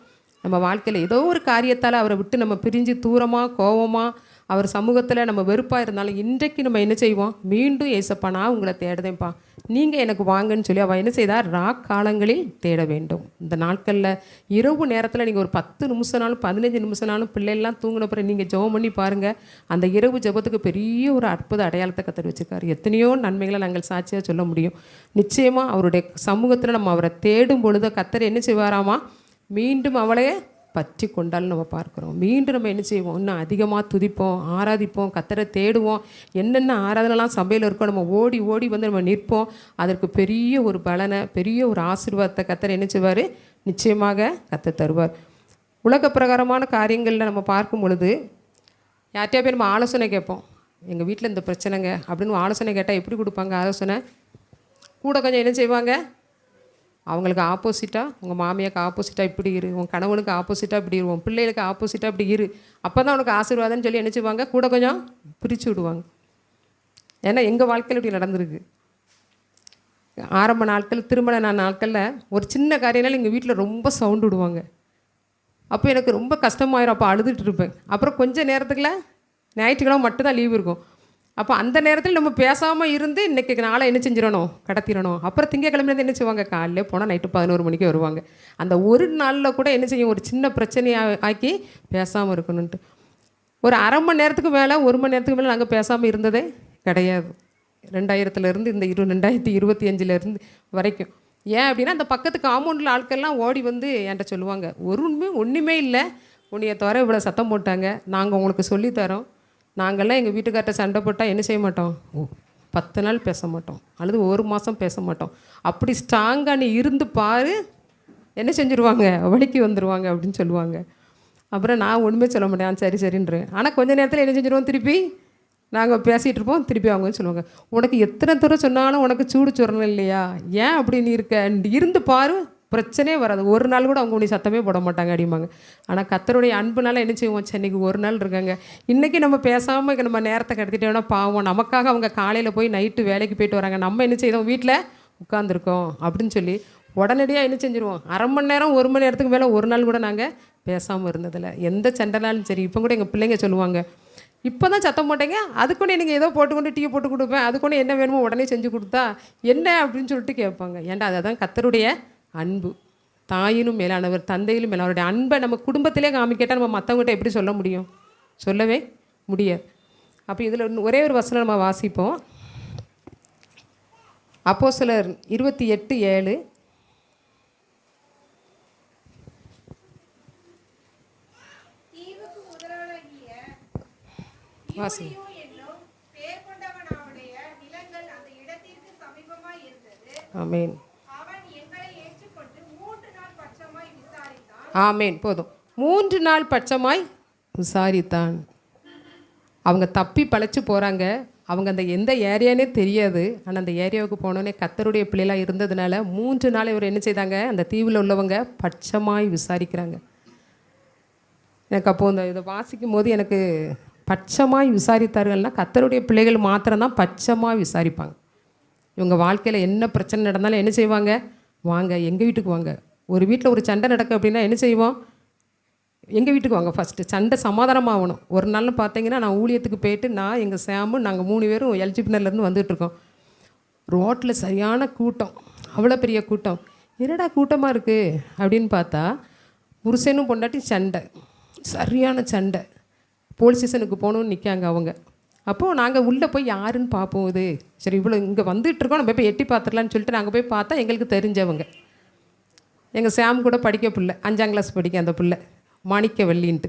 நம்ம வாழ்க்கையில் ஏதோ ஒரு காரியத்தால் அவரை விட்டு நம்ம பிரிஞ்சு தூரமாக கோவமாக அவர் சமூகத்தில் நம்ம வெறுப்பாக இருந்தாலும் இன்றைக்கு நம்ம என்ன செய்வோம், மீண்டும் ஏசப்பா நான் உங்களை தேடுதேன்ப்பா, நீங்கள் எனக்கு வாங்கன்னு சொல்லி அவள் என்ன செய்தார், காலங்களில் தேட வேண்டும். இந்த நாட்களில் இரவு நேரத்தில் நீங்கள் ஒரு 10 நிமிஷம்னாலும் 15 நிமிஷம்னாலும் பிள்ளைகள்லாம் தூங்கின பிறகு நீங்கள் ஜெபம் பண்ணி பாருங்கள். அந்த இரவு ஜெபத்துக்கு பெரிய ஒரு அற்புத அடையாளத்தை கர்த்தர் வச்சுருக்காரு. எத்தனையோ நன்மைகளை நாங்கள் சாட்சியாக சொல்ல முடியும். நிச்சயமாக அவருடைய சமூகத்தில் நம்ம அவரை தேடும் பொழுது கர்த்தர் என்ன செய்வாராமா, மீண்டும் அவளை பற்றி கொண்டாலும் நம்ம பார்க்குறோம். மீண்டும் நம்ம என்ன செய்வோம், இன்னும் அதிகமாக துதிப்போம், ஆராதிப்போம், கர்த்தரை தேடுவோம். என்னென்ன ஆராதனைலாம் சபையில் இருக்கோ நம்ம ஓடி ஓடி வந்து நம்ம நிற்போம். அதற்கு பெரிய ஒரு பலனை, பெரிய ஒரு ஆசீர்வாதத்தை கர்த்தர் என்ன செய்வார், நிச்சயமாக கர்த்தர் தருவார். உலக பிரகாரமான காரியங்களில் நம்ம பார்க்கும் பொழுது யார்கிட்டயா போய் நம்ம ஆலோசனை கேட்போம். எங்கள் வீட்டில் இந்த பிரச்சனைங்க அப்படின்னு ஆலோசனை கேட்டால் எப்படி கொடுப்பாங்க ஆலோசனை? கூட கொஞ்சம் என்ன செய்வாங்க, அவங்களுக்கு ஆப்போசிட்டாக, உங்கள் மாமியாருக்கு ஆப்போசிட்டாக இப்படி இரு, உங்கள் கணவனுக்கு ஆப்போசிட்டாக இப்படி இரு, உன் பிள்ளைகளுக்கு ஆப்போசிட்டாக இப்படி இரு, அப்போ தான் உனக்கு ஆசீர்வாதம்னு சொல்லி என்ன செய்வாங்க, கூட கொஞ்சம் பிரித்து விடுவாங்க. ஏன்னா எங்கள் வாழ்க்கையில் இப்படி நடந்திருக்கு. ஆரம்ப நாட்கள் திருமண நாட்களில் ஒரு சின்ன காரியனால எங்கள் வீட்டில் ரொம்ப சவுண்டு விடுவாங்க. அப்போ எனக்கு ரொம்ப கஷ்டமாயிரும். அப்போ அழுதுட்டு இருப்பேன். அப்புறம் கொஞ்சம் நேரத்துக்குள்ள ஞாயிற்றுக்கிழமை மட்டும்தான் லீவு இருக்கும். அப்போ அந்த நேரத்தில் நம்ம பேசாமல் இருந்து இன்றைக்கி நாளை என்ன செஞ்சிடணும், கடத்திடணும். அப்புறம் திங்கக்கிழமையிலேருந்து என்ன செய்வாங்க, காலையிலே போனால் நைட்டு 11 மணிக்கு வருவாங்க. அந்த ஒரு நாளில் கூட என்ன செய்யும், ஒரு சின்ன பிரச்சனையாக ஆக்கி பேசாமல் இருக்கணுன்ட்டு. ஒரு அரை மணி நேரத்துக்கு மேலே 1 மணி நேரத்துக்கு மேலே நாங்கள் பேசாமல் இருந்ததே கிடையாது. 2000 இந்த 2025 வரைக்கும். ஏன் அப்படின்னா, அந்த பக்கத்து காம்பவுண்டில் ஆட்கள்லாம் ஓடி வந்து என்கிட்ட சொல்லுவாங்க, ஒன்றுமே இல்லை, உன்னைய தவிர இவ்வளோ சத்தம் போட்டாங்க, நாங்கள் உங்களுக்கு சொல்லித்தரோம். நாங்கள்லாம் எங்கள் வீட்டுக்கார்ட்ட சண்டை போட்டால் என்ன செய்ய மாட்டோம், 10 நாள் பேச மாட்டோம், அல்லது 1 மாதம் பேச மாட்டோம். அப்படி ஸ்ட்ராங்காக நீ இருந்து பாரு, என்ன செஞ்சுருவாங்க, வலிக்கு வந்துடுவாங்க அப்படின்னு சொல்லுவாங்க. அப்புறம் நான் ஒன்றுமே சொல்ல மாட்டேன், சரி சரின்றேன். ஆனால் கொஞ்சம் நேரத்தில் என்ன செஞ்சுருவோம், திருப்பி நாங்கள் பேசிகிட்டு இருப்போம். திருப்பி அவங்க சொல்லுவாங்க, உனக்கு எத்தனை தூரம் சொன்னாலும் உனக்கு சூடு சொரணம் இல்லையா, ஏன் அப்படி நீ இருந்து பாரு, பிரச்சனையே வராது, ஒரு நாள் கூட அவங்க உனி சத்தமே போட மாட்டாங்க அப்படிம்பாங்க. ஆனால் கர்த்தருடைய அன்புனால என்ன செய்வோம், சென்னைக்கு ஒரு நாள் இருக்காங்க, இன்றைக்கி நம்ம பேசாமல் நம்ம நேரத்தை கடத்திட்டோம்னா பாவம், நமக்காக அவங்க காலையில் போய் நைட்டு வேலைக்கு போயிட்டு வராங்க, நம்ம என்ன செய்தோம், வீட்டில் உட்காந்துருக்கோம் அப்படின்னு சொல்லி உடனடியாக என்ன செஞ்சுருவோம். அரை மணி நேரம் 1 மணி நேரத்துக்கு மேலே ஒரு நாள் கூட நாங்கள் பேசாமல் இருந்ததில்லை. எந்த சண்டைனாலும் சரி. இப்போ கூட எங்கள் பிள்ளைங்க சொல்லுவாங்க, இப்போ தான் சத்தம் போட்டேங்க, அதுக்கு நீங்கள் ஏதோ போட்டுக்கொண்டு டீயை போட்டு கொடுப்பேன், அதுக்கு என்ன வேணுமோ உடனே செஞ்சு கொடுத்தா என்ன அப்படின்னு சொல்லிட்டு கேட்பாங்க. ஏன்டா அதுதான் கர்த்தருடைய அன்பு. தாயினும் மேலானவர், தந்தையிலும் மேலானவருடைய அன்பை நம்ம குடும்பத்திலே காமிக்கிட்டால் நம்ம மற்றவங்ககிட்ட எப்படி சொல்ல முடியும், சொல்லவே முடியாது. அப்போ இதில் ஒரே ஒரு வசனம் நம்ம வாசிப்போம். அப்போஸ்தலர் 28:7. வாசி. ஆமேன் ஆமேன். போதும். 3 நாள் பட்சமாய் விசாரித்தான். அவங்க தப்பி பழைச்சு போகிறாங்க. அவங்க அந்த எந்த ஏரியானே தெரியாது. ஆனால் அந்த ஏரியாவுக்கு போனோடனே கர்த்தருடைய பிள்ளைலாம் இருந்ததுனால 3 நாள் இவர் என்ன செய்தாங்க, அந்த தீவில் உள்ளவங்க பட்சமாய் விசாரிக்கிறாங்க. எனக்கு அப்போது இதை வாசிக்கும் போது எனக்கு பட்சமாய் விசாரித்தார்கள்னா கர்த்தருடைய பிள்ளைகள் மாத்திரம்தான் பட்சமாக விசாரிப்பாங்க. இவங்க வாழ்க்கையில் என்ன பிரச்சனை நடந்தாலும் என்ன செய்வாங்க, வாங்க எங்கள் வீட்டுக்கு வாங்க. ஒரு வீட்டில் ஒரு சண்டை நடக்கு அப்படின்னா என்ன செய்வோம், எங்கள் வீட்டுக்கு வாங்க, ஃபஸ்ட்டு சண்டை சமாதானமாகணும். ஒரு நாள்னு பார்த்தீங்கன்னா நான் ஊழியத்துக்கு போயிட்டு நான் எங்கள் சாமு நாங்கள் 3 பேரும் எல்ஜிபினர்லேருந்து வந்துகிட்ருக்கோம். ரோட்டில் சரியான கூட்டம், அவ்வளோ பெரிய கூட்டம். என்னடா கூட்டமாக இருக்குது அப்படின்னு பார்த்தா புருஷனும் பொண்டாட்டி சண்டை, சரியான சண்டை. போலீஸ் ஸ்டேஷனுக்கு போகணுன்னு நிற்காங்க அவங்க. அப்போது நாங்கள் உள்ளே போய் யாருன்னு பார்ப்போம், இது சரி இவ்வளோ இங்கே வந்துட்டுருக்கோம், நம்ம போய் எட்டி பார்த்துடலான்னு சொல்லிட்டு நாங்கள் போய் பார்த்தா எங்களுக்கு தெரிஞ்சவங்க. எங்கள் சாம் கூட படிக்க பிள்ளை, 5ஆம் கிளாஸ் படிக்க அந்த பிள்ளை மாணிக்கவல்லின்ட்டு.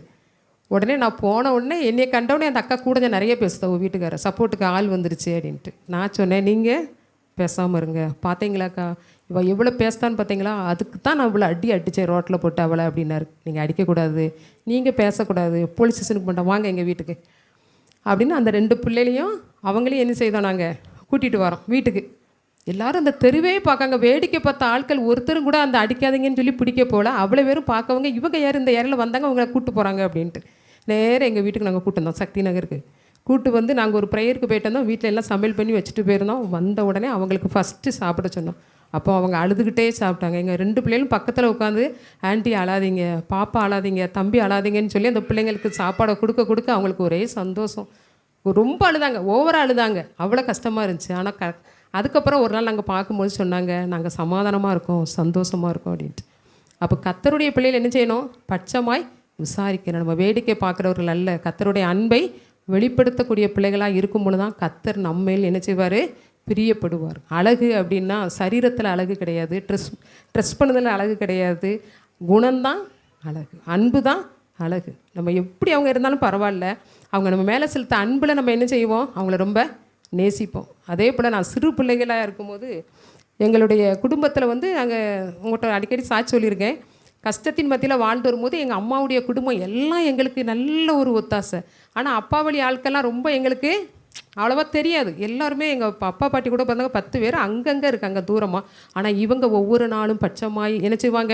உடனே நான் போன உடனே என்னையை கண்டவுடனே அந்த அக்கா கூட நிறைய பேசுதவங்க வீட்டுக்காரர், சப்போர்ட்டுக்கு ஆள் வந்துருச்சு அப்படின்ட்டு. நான் சொன்னேன், நீங்கள் பேசாமல் இருங்க, பார்த்தீங்களாக்கா இவள் எவ்வளோ பேசுதான்னு பார்த்தீங்களா, அதுக்கு தான் நான் இவ்வளோ அடித்தேன் ரோட்டில் போட்டு அவளை அப்படின்னாரு. நீங்கள் அடிக்கக்கூடாது, நீங்கள் பேசக்கூடாது, போலீஸ் ஸ்டேஷனுக்கு போட்டோம், வாங்க எங்கள் வீட்டுக்கு அப்படின்னு அந்த 2 பிள்ளைகளையும் அவங்களையும் என்ன செய்தோம், நாங்கள் கூட்டிகிட்டு வரோம் வீட்டுக்கு. எல்லோரும் அந்த தெருவே பார்க்காங்க. வேடிக்கை பார்த்த ஆட்கள் ஒருத்தரும் கூட அந்த அடிக்காதீங்கன்னு சொல்லி பிடிக்க போகல. அவ்வளோ பேரும் பார்க்கவங்க, இவங்க யார் இந்த ஏரியில் வந்தாங்க, அவங்கள கூப்பிட்டு போகிறாங்க அப்படின்ட்டு நேராக எங்கள் வீட்டுக்கு நாங்கள் கூட்டு வந்தோம். சக்தி நகருக்கு கூட்டு வந்து நாங்கள் ஒரு ப்ரேயருக்கு போயிட்டு வந்தோம். வீட்டில் எல்லாம் சமையல் பண்ணி வச்சுட்டு போயிருந்தோம். வந்த உடனே அவங்களுக்கு ஃபஸ்ட்டு சாப்பிட சொன்னோம். அப்போ அவங்க அழுதுகிட்டே சாப்பிட்டாங்க. எங்கள் 2 பிள்ளைகளும் பக்கத்தில் உட்காந்து, ஆண்டி அழாதீங்க, பாப்பா அழாதீங்க, தம்பி அழாதீங்கன்னு சொல்லி அந்த பிள்ளைங்களுக்கு சாப்பாடை கொடுக்க அவங்களுக்கு ஒரே சந்தோஷம். ரொம்ப அழுதாங்க, ஓவராக அழுதாங்க, அவ்வளோ கஷ்டமாக இருந்துச்சு. ஆனால் அதுக்கப்புறம் ஒரு நாள் நாங்கள் பார்க்கும்போது சொன்னாங்க, நாங்கள் சமாதானமாக இருக்கோம், சந்தோஷமாக இருக்கோம் அப்படின்ட்டு. அப்போ கர்த்தருடைய பிள்ளைகள் என்ன செய்யணும், பட்சமாய் விசாரிக்கணும். நம்ம வேடிக்கை பார்க்குறவர்கள் அல்ல, கர்த்தருடைய அன்பை வெளிப்படுத்தக்கூடிய பிள்ளைகளாக இருக்கும் பொழுது தான் கர்த்தர் நம்மையில் என்ன செய்வார், பிரியப்படுவார். அழகு அப்படின்னா சரீரத்தில் அழகு கிடையாது, ட்ரெஸ் பண்ணுறதுல அழகு கிடையாது, குணம்தான் அழகு, அன்பு தான் அழகு. நம்ம எப்படி அவங்க இருந்தாலும் பரவாயில்ல, அவங்க நம்ம மேலே செலுத்த அன்பில் நம்ம என்ன செய்வோம், அவங்கள ரொம்ப நேசிப்போம். அதே போல் நான் சிறு பிள்ளைகளாக இருக்கும்போது எங்களுடைய குடும்பத்தில் வந்து நாங்கள் உங்கள்கிட்ட அடிக்கடி சாட்சி சொல்லியிருக்கேன், கஷ்டத்தின் மத்தியில் வாழ்ந்து வரும்போது எங்கள் அம்மாவுடைய குடும்பம் எல்லாம் எங்களுக்கு நல்ல ஒரு ஒத்தாசை. ஆனால் அப்பா வழி ஆட்கள்லாம் ரொம்ப எங்களுக்கு அவ்வளோவா தெரியாது. எல்லாருமே எங்கள் அப்பா பாட்டி கூட பிறந்தாங்க 10 பேர் அங்கங்கே இருக்காங்க தூரமாக. ஆனால் இவங்க ஒவ்வொரு நாளும் பட்சமாய் என்ன செய்வாங்க,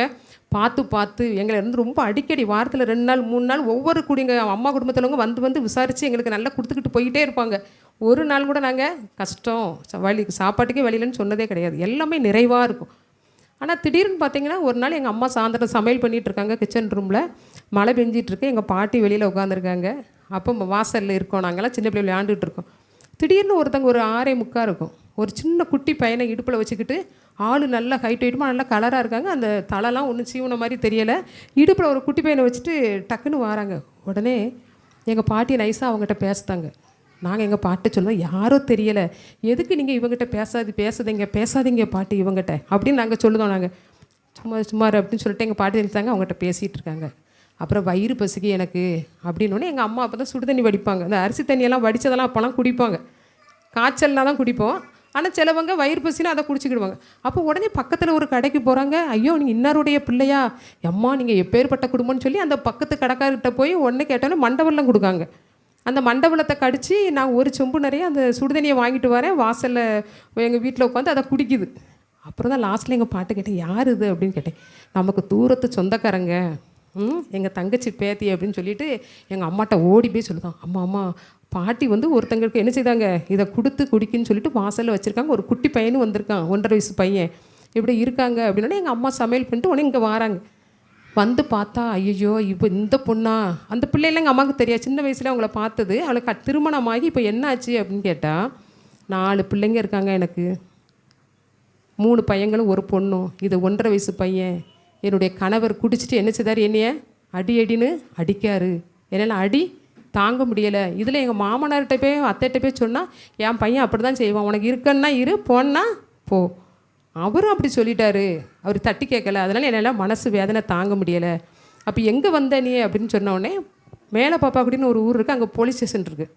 பார்த்து எங்களை இருந்து ரொம்ப அடிக்கடி வாரத்தில் 2 நாள் 3 நாள் ஒவ்வொரு குடிங்க அம்மா குடும்பத்திலவங்க வந்து விசாரித்து எங்களுக்கு நல்லா கொடுத்துக்கிட்டு போயிட்டே இருப்பாங்க. ஒரு நாள் கூட நாங்கள் கஷ்டம் சாப்பாட்டுக்கே வழியிலன்னு சொன்னதே கிடையாது. எல்லாமே நிறைவாக இருக்கும். ஆனால் திடீர்னு பார்த்தீங்கன்னா ஒரு நாள் எங்கள் அம்மா சாயந்தரம் சமையல் பண்ணிகிட்டு இருக்காங்க கிச்சன் ரூமில். மழை பெஞ்சிட்ருக்கு. எங்கள் பாட்டி வெளியில் உட்காந்துருக்காங்க. அப்போ வாசலில் இருக்கோம், நாங்கள்லாம் சின்ன பிள்ளை விளையாண்டுட்டு இருக்கோம். திடீர்னு ஒருத்தங்க ஒரு 6:45 இருக்கும், ஒரு சின்ன குட்டி பையனை இடுப்பில் வச்சுக்கிட்டு, ஆள் நல்லா ஹைட் ஹைட்டுமா நல்லா கலராக இருக்காங்க. அந்த தலைலாம் ஒன்றும் சீவன மாதிரி தெரியலை. இடுப்பில் ஒரு குட்டி பையனை வச்சுட்டு டக்குன்னு வராங்க. உடனே எங்கள் பாட்டி நைஸாக அவங்ககிட்ட பேசுதாங்க. நாங்கள் எங்கள் பாட்டு சொல்லுவோம், யாரோ தெரியலை, எதுக்கு நீங்கள் இவங்ககிட்ட பேசாதீங்க பாட்டி இவங்ககிட்ட அப்படின்னு நாங்கள் சொல்லுதோம். நாங்கள் சும்மாரு அப்படின்னு சொல்லிட்டு எங்கள் பாட்டி நினைச்சாங்க அவங்ககிட்ட பேசிகிட்டு இருக்காங்க. அப்புறம் வயிறு பசிக்கு எனக்கு அப்படின்னோடனே எங்கள் அம்மா அப்போ தான் சுடு தண்ணி வடிப்பாங்க. அந்த அரிசி தண்ணியெல்லாம் வடித்ததெல்லாம் அப்போலாம் குடிப்பாங்க. காய்ச்சல்னா தான் குடிப்போம். ஆனால் சிலவங்க வயிறு பசினா அதை குடிச்சிக்கிடுவாங்க. அப்போ உடனே பக்கத்தில் ஒரு கடைக்கு போகிறாங்க. ஐயோ நீங்கள் இன்னாருடைய பிள்ளையா, அம்மா நீங்கள் எப்பேற்பட்ட குடும்பம்னு சொல்லி அந்த பக்கத்து கடைக்கார்கிட்ட போய் ஒன்று கேட்டோன்னே மண்டவெல்லம் கொடுக்காங்க. அந்த மண்டவெல்லத்தை கடித்து நான் ஒரு சொம்பு நிறைய அந்த சுடுதண்ணியை வாங்கிட்டு வரேன். வாசலில் எங்கள் வீட்டில் உட்காந்து அதை குடிக்குது. அப்புறம் தான் லாஸ்ட்டில் எங்கள் பாட்டு கேட்டேன், யார் இது அப்படின்னு கேட்டேன். நமக்கு தூரத்து சொந்தக்காரங்க, எங்கள் தங்கச்சி பேத்தி அப்படின்னு சொல்லிட்டு எங்கள் அம்மாட்ட ஓடி போய் சொல்லுதான். அம்மா பாட்டி ஒருத்தங்களுக்கு என்ன செய்தாங்க, இதை கொடுத்து குடிக்குன்னு சொல்லிட்டு வாசலில் வச்சுருக்காங்க. ஒரு குட்டி பையனும் வந்திருக்கான், 1.5 வயசு பையன் இப்படி இருக்காங்க அப்படின்னா எங்கள் அம்மா சமையல் பண்ணிட்டு உடனே இங்கே வராங்க. பார்த்தா ஐயோ இப்போ இந்த பொண்ணா, அந்த பிள்ளைலாம் எங்கள் அம்மாவுக்கு தெரியாது. சின்ன வயசில் அவங்கள பார்த்தது. அவளுக்கு திருமணமாகி இப்போ என்னாச்சு அப்படின்னு கேட்டால், 4 பிள்ளைங்க இருக்காங்க எனக்கு, 3 பையங்களும் ஒரு பொண்ணும். இது 1.5 வயசு பையன். என்னுடைய கணவர் குடிச்சிட்டு என்ன செய்தார், என்னைய அடின்னு அடிக்காரு. என்னால் அடி தாங்க முடியலை. இதில் எங்கள் மாமனார்கிட்ட போய் அத்தைகிட்ட போய் சொன்னால், என் பையன் அப்படி தான் செய்வான், உனக்கு இருக்கன்னா இரு, போன்னா போ. அவரும் அப்படி சொல்லிட்டாரு. அவர் தட்டி கேட்கல. அதனால் என்னால் மனசு வேதனை தாங்க முடியலை. அப்போ எங்கே வந்த நீ அப்படின்னு சொன்னோடனே, மேலே பாப்பாக்குடின்னு ஒரு ஊர் இருக்குது, அங்கே போலீஸ் ஸ்டேஷன் இருக்குது.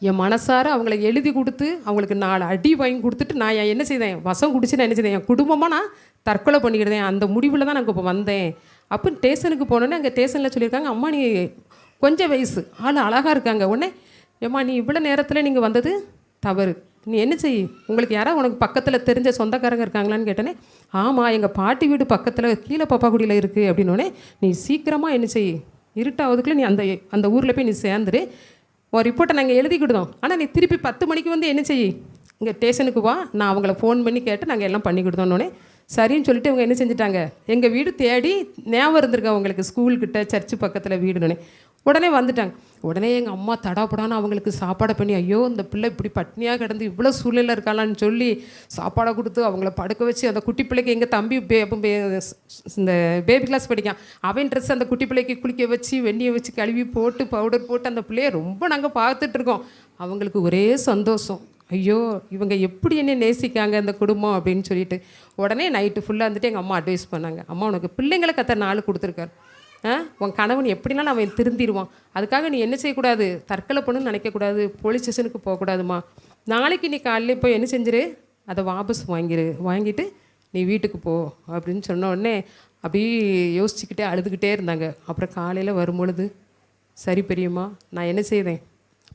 என் மனசார அவங்கள எழுதி கொடுத்து அவங்களுக்கு 4 அடி வாங்கி கொடுத்துட்டு நான் என்ன செய்தேன், வசம் குடிச்சு நான் என்ன செய்தேன், என் குடும்பமாக நான் தற்கொலை பண்ணிக்கிட்டேன். அந்த முடிவில் தான் நாங்கள் இப்போ வந்தேன். அப்போ ஸ்டேஷனுக்கு போனோன்னே அங்கே ஸ்டேஷனில் சொல்லியிருக்காங்க, அம்மா நீ கொஞ்சம் வயசு ஆள் அழகாக இருக்காங்க. உடனே ஏம்மா நீ இவ்வளோ நேரத்தில் நீங்கள் வந்தது தவறு, நீ என்ன செய், உங்களுக்கு யாராவது உனக்கு பக்கத்தில் தெரிஞ்ச சொந்தக்காரங்க இருக்காங்களான்னு கேட்டோன்னே, ஆமாம் எங்கள் பாட்டி வீடு பக்கத்தில் கீழே பாப்பாக்குடியில் இருக்குது அப்படின்னோடனே, நீ சீக்கிரமாக என்ன செய், இருட்டாவதுக்குள்ளே நீ அந்த ஊரில் போய் நீ சேர்ந்துரு, ஒரு ரிப்போர்ட்டை நாங்கள் எழுதிக்கிடுதோம். ஆனால் நீ திருப்பி 10 மணிக்கு என்ன செய், இங்கே ஸ்டேஷனுக்கு வா, நான் அவங்கள ஃபோன் பண்ணி கேட்டு நாங்கள் எல்லாம் பண்ணி கொடுத்தோன்னே சரின்னு சொல்லிட்டு இவங்க என்ன செஞ்சுட்டாங்க, எங்கள் வீடு தேடி ஞாபகம் இருந்திருக்கேன் அவங்களுக்கு, ஸ்கூல்கிட்ட சர்ச்சு பக்கத்தில் வீடுனே. உடனே வந்துட்டாங்க. உடனே எங்கள் அம்மா தடாப்படான்னு அவங்களுக்கு சாப்பாடை பண்ணி, ஐயோ இந்த பிள்ளை இப்படி பட்னியாக கிடந்து இவ்வளோ சூழ்நிலை இருக்காளான்னு சொல்லி சாப்பாடை கொடுத்து அவங்கள படுக்க வச்சு, அந்த குட்டி பிள்ளைக்கு எங்கள் தம்பி இந்த பேபி கிளாஸ் படிக்கான், அவன் ட்ரெஸ் அந்த குட்டி பிள்ளைக்கு குளிக்க வச்சு வெந்நியை வச்சு கழுவி போட்டு பவுடர் போட்டு அந்த பிள்ளைய ரொம்ப நாங்கள் பார்த்துட்ருக்கோம். அவங்களுக்கு ஒரே சந்தோஷம், ஐயோ இவங்க எப்படி என்ன நேசிக்காங்க இந்த குடும்பம் அப்படின்னு சொல்லிட்டு. உடனே நைட்டு ஃபுல்லாக எங்கள் அம்மா அட்வைஸ் பண்ணாங்க, அம்மா உனக்கு பிள்ளைங்களை கத்த 4 கொடுத்துருக்காரு, உன் கணவன் எப்படினாலும் அவன் திருந்திடுவான், அதுக்காக நீ என்ன செய்யக்கூடாது, தற்கொலை பண்ணுன்னு நினைக்கக்கூடாது, போலீஸ் ஸ்டேஷனுக்கு போகக்கூடாதுமா, நாளைக்கு நீ காலையிலே போய் என்ன செஞ்சிரு, அதை வாபஸ் வாங்கிட்டு நீ வீட்டுக்கு போ அப்படின்னு சொன்ன உடனே அப்படி யோசிச்சுக்கிட்டே அழுதுகிட்டே இருந்தாங்க. அப்புறம் காலையில் வரும்பொழுது, சரி பெரியம்மா நான் என்ன செய்தேன்,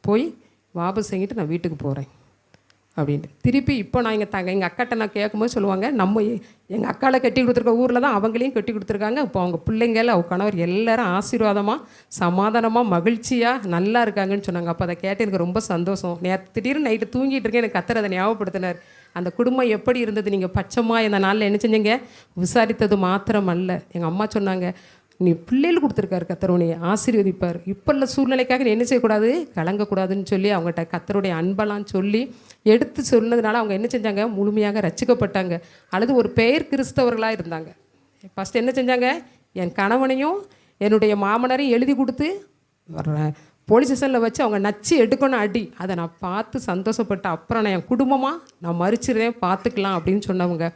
போய் வாபஸ் வாங்கிட்டு நான் வீட்டுக்கு போகிறேன் அப்படின்ட்டு. திருப்பி இப்போ நான் எங்கள் அக்காட்ட நான் கேட்கும்போது சொல்லுவாங்க, நம்ம எங்கள் அக்காவில் கட்டி கொடுத்துருக்க ஊரில் தான் அவங்களையும் கட்டி கொடுத்துருக்காங்க. இப்போ அவங்க பிள்ளைங்கள் அவங்க கணவர் எல்லாரும் ஆசீர்வாதமாக சமாதானமாக மகிழ்ச்சியாக நல்லா இருக்காங்கன்னு சொன்னாங்க. அப்போ அதை கேட்டு எனக்கு ரொம்ப சந்தோஷம். திடீர்னு நைட்டு தூங்கிட்டு இருக்கேன், எனக்கு கத்தர் அதை ஞாபகப்படுத்தினார். அந்த குடும்பம் எப்படி இருந்தது, நீங்கள் பச்சைமாக இந்த நாளில் என்ன செஞ்சீங்க விசாரித்தது மாத்திரம் அல்ல. எங்கள் அம்மா சொன்னாங்க, நீ பிள்ளைகள் கொடுத்துருக்காரு கத்தர், உன்னை ஆசீர்வதிப்பார், இப்போ உள்ள சூழ்நிலைக்காக நீ என்ன செய்யக்கூடாது, கலங்கக்கூடாதுன்னு சொல்லி அவங்ககிட்ட கத்தருடைய அன்பெல்லாம் சொல்லி எடுத்து சொன்னதுனால அவங்க என்ன செஞ்சாங்க, முழுமையாக ரட்சிக்கப்பட்டாங்க. அல்லது ஒரு பெயர் கிறிஸ்தவர்களாக இருந்தாங்க. ஃபஸ்ட்டு என்ன செஞ்சாங்க, என் கணவனையும் என்னுடைய மாமனாரையும் எழுதி கொடுத்து போலீஸ் ஸ்டேஷனில் வச்சு அவங்க நச்சு எடுக்கணும் அடி, அதை நான் பார்த்து சந்தோஷப்பட்ட அப்புறம் நான் என் குடும்பமாக நான் மறிச்சிருந்தேன் பார்த்துக்கலாம் அப்படின்னு சொன்னவங்க.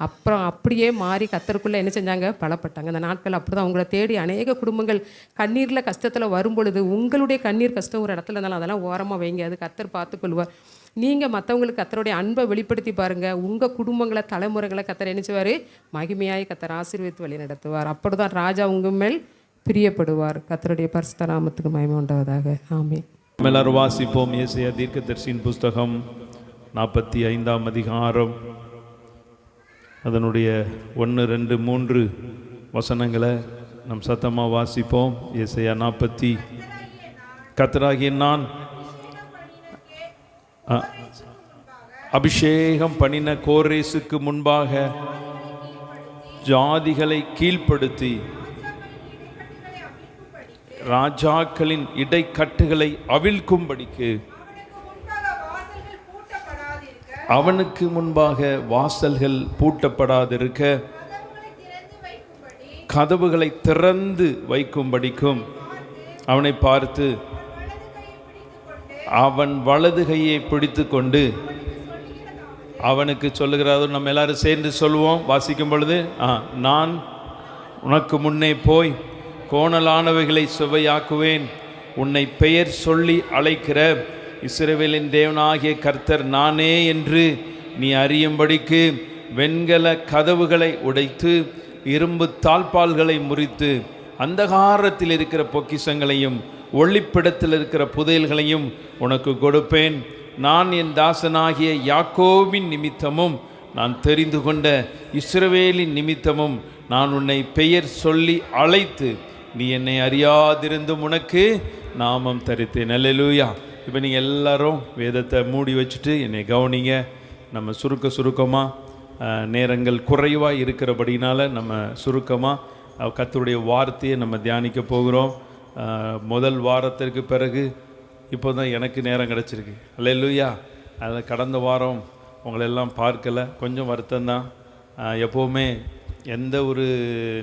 அப்புறம் அப்படியே மாறி கத்தருக்குள்ளே என்ன செஞ்சாங்க, பலப்பட்டாங்க. அந்த நாட்கள் அப்படி தான் அவங்கள தேடி அநேக குடும்பங்கள் கண்ணீரில் கஷ்டத்தில் வரும்பொழுது, உங்களுடைய கண்ணீர் கஷ்டம் ஒரு இடத்துல இருந்தாலும் அதெல்லாம் ஓரமாக வைங்க, அது கத்தர் பார்த்துக்கொள்வார். நீங்கள் மற்றவங்களுக்கு கத்தருடைய அன்பை வெளிப்படுத்தி பாருங்கள், உங்கள் குடும்பங்களை தலைமுறைகளை கத்தர் நினைச்சுவார், மகிமையாய் கத்தர் ஆசீர்வதித்து வழி நடத்துவார். அப்படி தான் ராஜா உங்கள் மேல் பிரியப்படுவார். கத்தருடைய பரிசுத்த நாமத்துக்கு மகிமை உண்டாவதாக. ஆமென். எல்லாரும் வாசிப்போம். ஏசாயா தீர்க்கதரிசியின் புஸ்தகம் 45ஆம் அதிகாரம் அதனுடைய 1, 2, 3 வசனங்களை நம் சத்தமாக வாசிப்போம். ஏசாயா 40. கர்த்தராகிய நான் அபிஷேகம் பண்ணின கோரேசுக்கு முன்பாக ஜாதிகளை கீழ்ப்படுத்தி ராஜாக்களின் இடைக்கட்டுகளை அவிழ்க்கும்படிக்கு அவனுக்கு முன்பாக வாசல்கள் பூட்டப்படாதிருக்க கதவுகளை திறந்து வைக்கும்படிக்கும் அவனை பார்த்து அவன் வலது கையை பிடித்து கொண்டு அவனுக்கு சொல்லுகிறாரோ நம்ம எல்லாரும் சேர்ந்து சொல்லுவோம் வாசிக்கும் பொழுது, நான் உனக்கு முன்னே போய் கோணலானவைகளை சுவையாக்குவேன், உன்னை பெயர் சொல்லி அழைக்கிற இஸ்ரவேலின் தேவனாகிய கர்த்தர் நானே என்று நீ அறியும்படிக்கு வெண்கல கதவுகளை உடைத்து இரும்பு தாழ்பால்களை முறித்து அந்தகாரத்தில் இருக்கிற பொக்கிஷங்களையும் ஒளிப்பிடத்தில் இருக்கிற புதையல்களையும் உனக்கு கொடுப்பேன். நான் என் தாசனாகிய யாக்கோபின் நிமித்தமும் நான் தெரிந்து கொண்ட இஸ்ரவேலின் நிமித்தமும் நான் உன்னை பெயர் சொல்லி அழைத்து நீ என்னை அறியாதிருந்தும் உனக்கு நாமம் தரித்தேன். அல்லேலூயா. இப்போ நீங்கள் எல்லாரும் வேதத்தை மூடி வச்சுட்டு என்னை கவனிங்க. நம்ம சுருக்கமாக நேரங்கள் குறைவாக இருக்கிறபடினால நம்ம சுருக்கமாக கர்த்தருடைய வார்த்தையை நம்ம தியானிக்க போகிறோம். முதல் வாரத்திற்கு பிறகு இப்போ தான் எனக்கு நேரம் கிடச்சிருக்கு. அல்லேலூயா. அதில் கடந்த வாரம் உங்களெல்லாம் பார்க்கலை, கொஞ்சம் வருத்தம்தான். எப்போவுமே எந்த ஒரு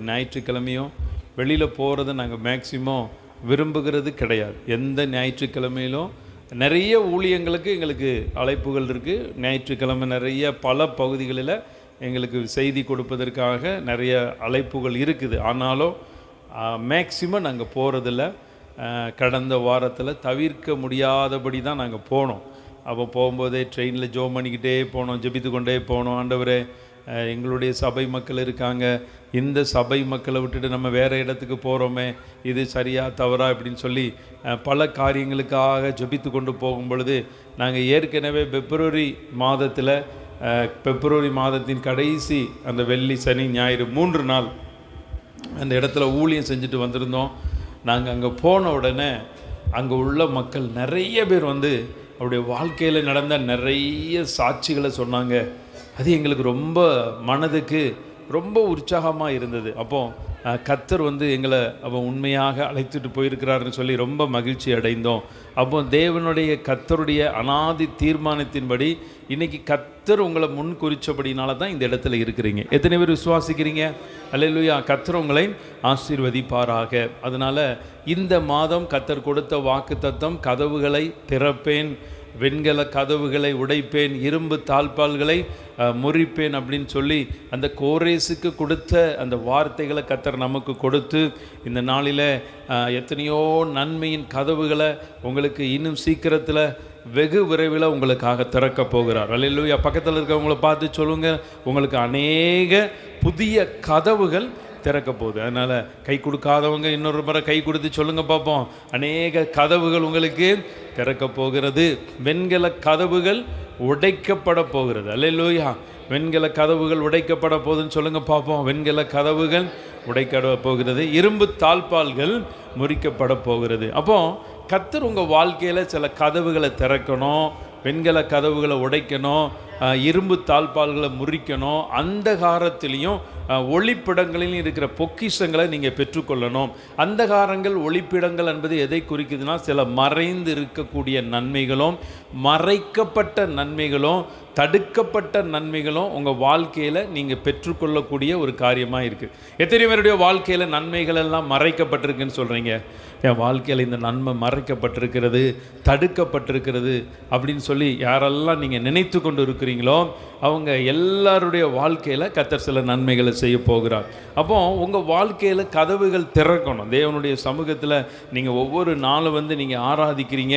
ஞாயிற்றுக்கிழமையும் வெளியில் போகிறத நாங்கள் மேக்சிமம் விரும்புகிறது கிடையாது. எந்த ஞாயிற்றுக்கிழமையிலும் நிறைய ஊழியங்களுக்கு எங்களுக்கு அழைப்புகள் இருக்குது. ஞாயிற்றுக்கிழமை நிறைய பல பகுதிகளில் எங்களுக்கு செய்தி கொடுப்பதற்காக நிறைய அழைப்புகள் இருக்குது. ஆனாலும் மேக்சிமம் நாங்கள் போகிறதில்ல. கடந்த வாரத்தில் தவிர்க்க முடியாதபடி தான் நாங்கள் போனோம். அப்போ போகும்போதே ட்ரெயினில் ஜோம் பண்ணிக்கிட்டே போனோம், ஜெபித்து கொண்டே போனோம். ஆண்டவரே, எங்களுடைய சபை மக்கள் இருக்காங்க, இந்த சபை மக்களை விட்டுட்டு நம்ம வேறு இடத்துக்கு போகிறோமே, இது சரியா தவறா இப்படின்னு சொல்லி பல காரியங்களுக்காக ஜெபித்து கொண்டு போகும் பொழுது நாங்கள் ஏற்கனவே பிப்ரவரி மாதத்தின் கடைசி அந்த வெள்ளி சனி ஞாயிறு 3 நாள் அந்த இடத்துல ஊழியம் செஞ்சுட்டு வந்திருந்தோம். நாங்கள் அங்கே போன உடனே அங்கே உள்ள மக்கள் நிறைய பேர் வந்து அவருடைய வாழ்க்கையில் நடந்த நிறைய சாட்சிகளை சொன்னாங்க. அது எங்களுக்கு ரொம்ப மனதுக்கு ரொம்ப உற்சாகமாக இருந்தது. அப்போது கர்த்தர் வந்து எங்களை அவன் உண்மையாக அழைத்துட்டு போயிருக்கிறாருன்னு சொல்லி ரொம்ப மகிழ்ச்சி அடைந்தோம். அப்போ தேவனுடைய கர்த்தருடைய அனாதி தீர்மானத்தின்படி இன்றைக்கி கர்த்தர் உங்களை முன் குறித்தபடினால தான் இந்த இடத்துல இருக்கிறீங்க. எத்தனை பேர் விசுவாசிக்கிறீங்க? அல்லேலூயா. கர்த்தர் உங்களை ஆசீர்வதிப்பாராக. அதனால் இந்த மாதம் கர்த்தர் கொடுத்த வாக்குத்தத்தம், கதவுகளை திறப்பேன், வெண்கல கதவுகளை உடைப்பேன், இரும்பு தாழ்பால்களை முறிப்பேன் அப்படின்னு சொல்லி அந்த கோரேசுக்கு கொடுத்த அந்த வார்த்தைகளை கர்த்தர் நமக்கு கொடுத்து இந்த நாளில் எத்தனையோ நன்மையின் கதவுகளை உங்களுக்கு இன்னும் சீக்கிரத்தில் வெகு விரைவில் உங்களுக்காக திறக்க போகிறார். அல்லேலூயா. பக்கத்தில் இருக்கவங்களை பார்த்து சொல்லுங்கள், உங்களுக்கு அநேக புதிய கதவுகள் திறக்க போகுது. அதனால் கை கொடுக்காதவங்க இன்னொரு முறை கை கொடுத்து சொல்லுங்கள் பார்ப்போம். அநேக கதவுகள் உங்களுக்கு திறக்க போகிறது. வெண்கல கதவுகள் உடைக்கப்பட போகிறது. அல்லேலூயா. வெண்கல கதவுகள் உடைக்கப்பட போகுதுன்னு சொல்லுங்கள் பார்ப்போம். வெண்கல கதவுகள் உடைக்கப்பட போகிறது. இரும்பு தாழ்பால்கள் முறிக்கப்பட போகிறது. அப்போ கர்த்தர் உங்கள் வாழ்க்கையில் சில கதவுகளை திறக்கணும், வெண்கல கதவுகளை உடைக்கணும், இரும்பு தாழ்பால்களை முறிக்கணும். அந்தகாரத்திலையும் ஒளிப்பிடங்களிலும் இருக்கிற பொக்கிஷங்களை நீங்கள் பெற்றுக்கொள்ளணும். அந்தகாரங்கள் ஒளிப்பிடங்கள் என்பது எதை குறிக்குதுன்னா, சில மறைந்து இருக்கக்கூடிய நன்மைகளும் மறைக்கப்பட்ட நன்மைகளும் தடுக்கப்பட்ட நன்மைகளும் உங்கள் வாழ்க்கையில் நீங்கள் பெற்றுக்கொள்ளக்கூடிய ஒரு காரியமாக இருக்குது. எத்தனை பேருடைய வாழ்க்கையில் நன்மைகள் எல்லாம் மறைக்கப்பட்டிருக்குன்னு சொல்கிறீங்க? என் வாழ்க்கையில் இந்த நன்மை மறைக்கப்பட்டிருக்கிறது, தடுக்கப்பட்டிருக்கிறது அப்படின்னு சொல்லி யாரெல்லாம் நீங்கள் நினைத்து கொண்டு இருக்கிறீங்களோ அவங்க எல்லாருடைய வாழ்க்கையில் கர்த்தர் சில நன்மைகளை செய்ய போகிறார். அப்போ உங்கள் வாழ்க்கையில் கதவுகள் திறக்கணும். தேவனுடைய சமூகத்தில் நீங்கள் ஒவ்வொரு நாளும் வந்து நீங்கள் ஆராதிக்கிறீங்க,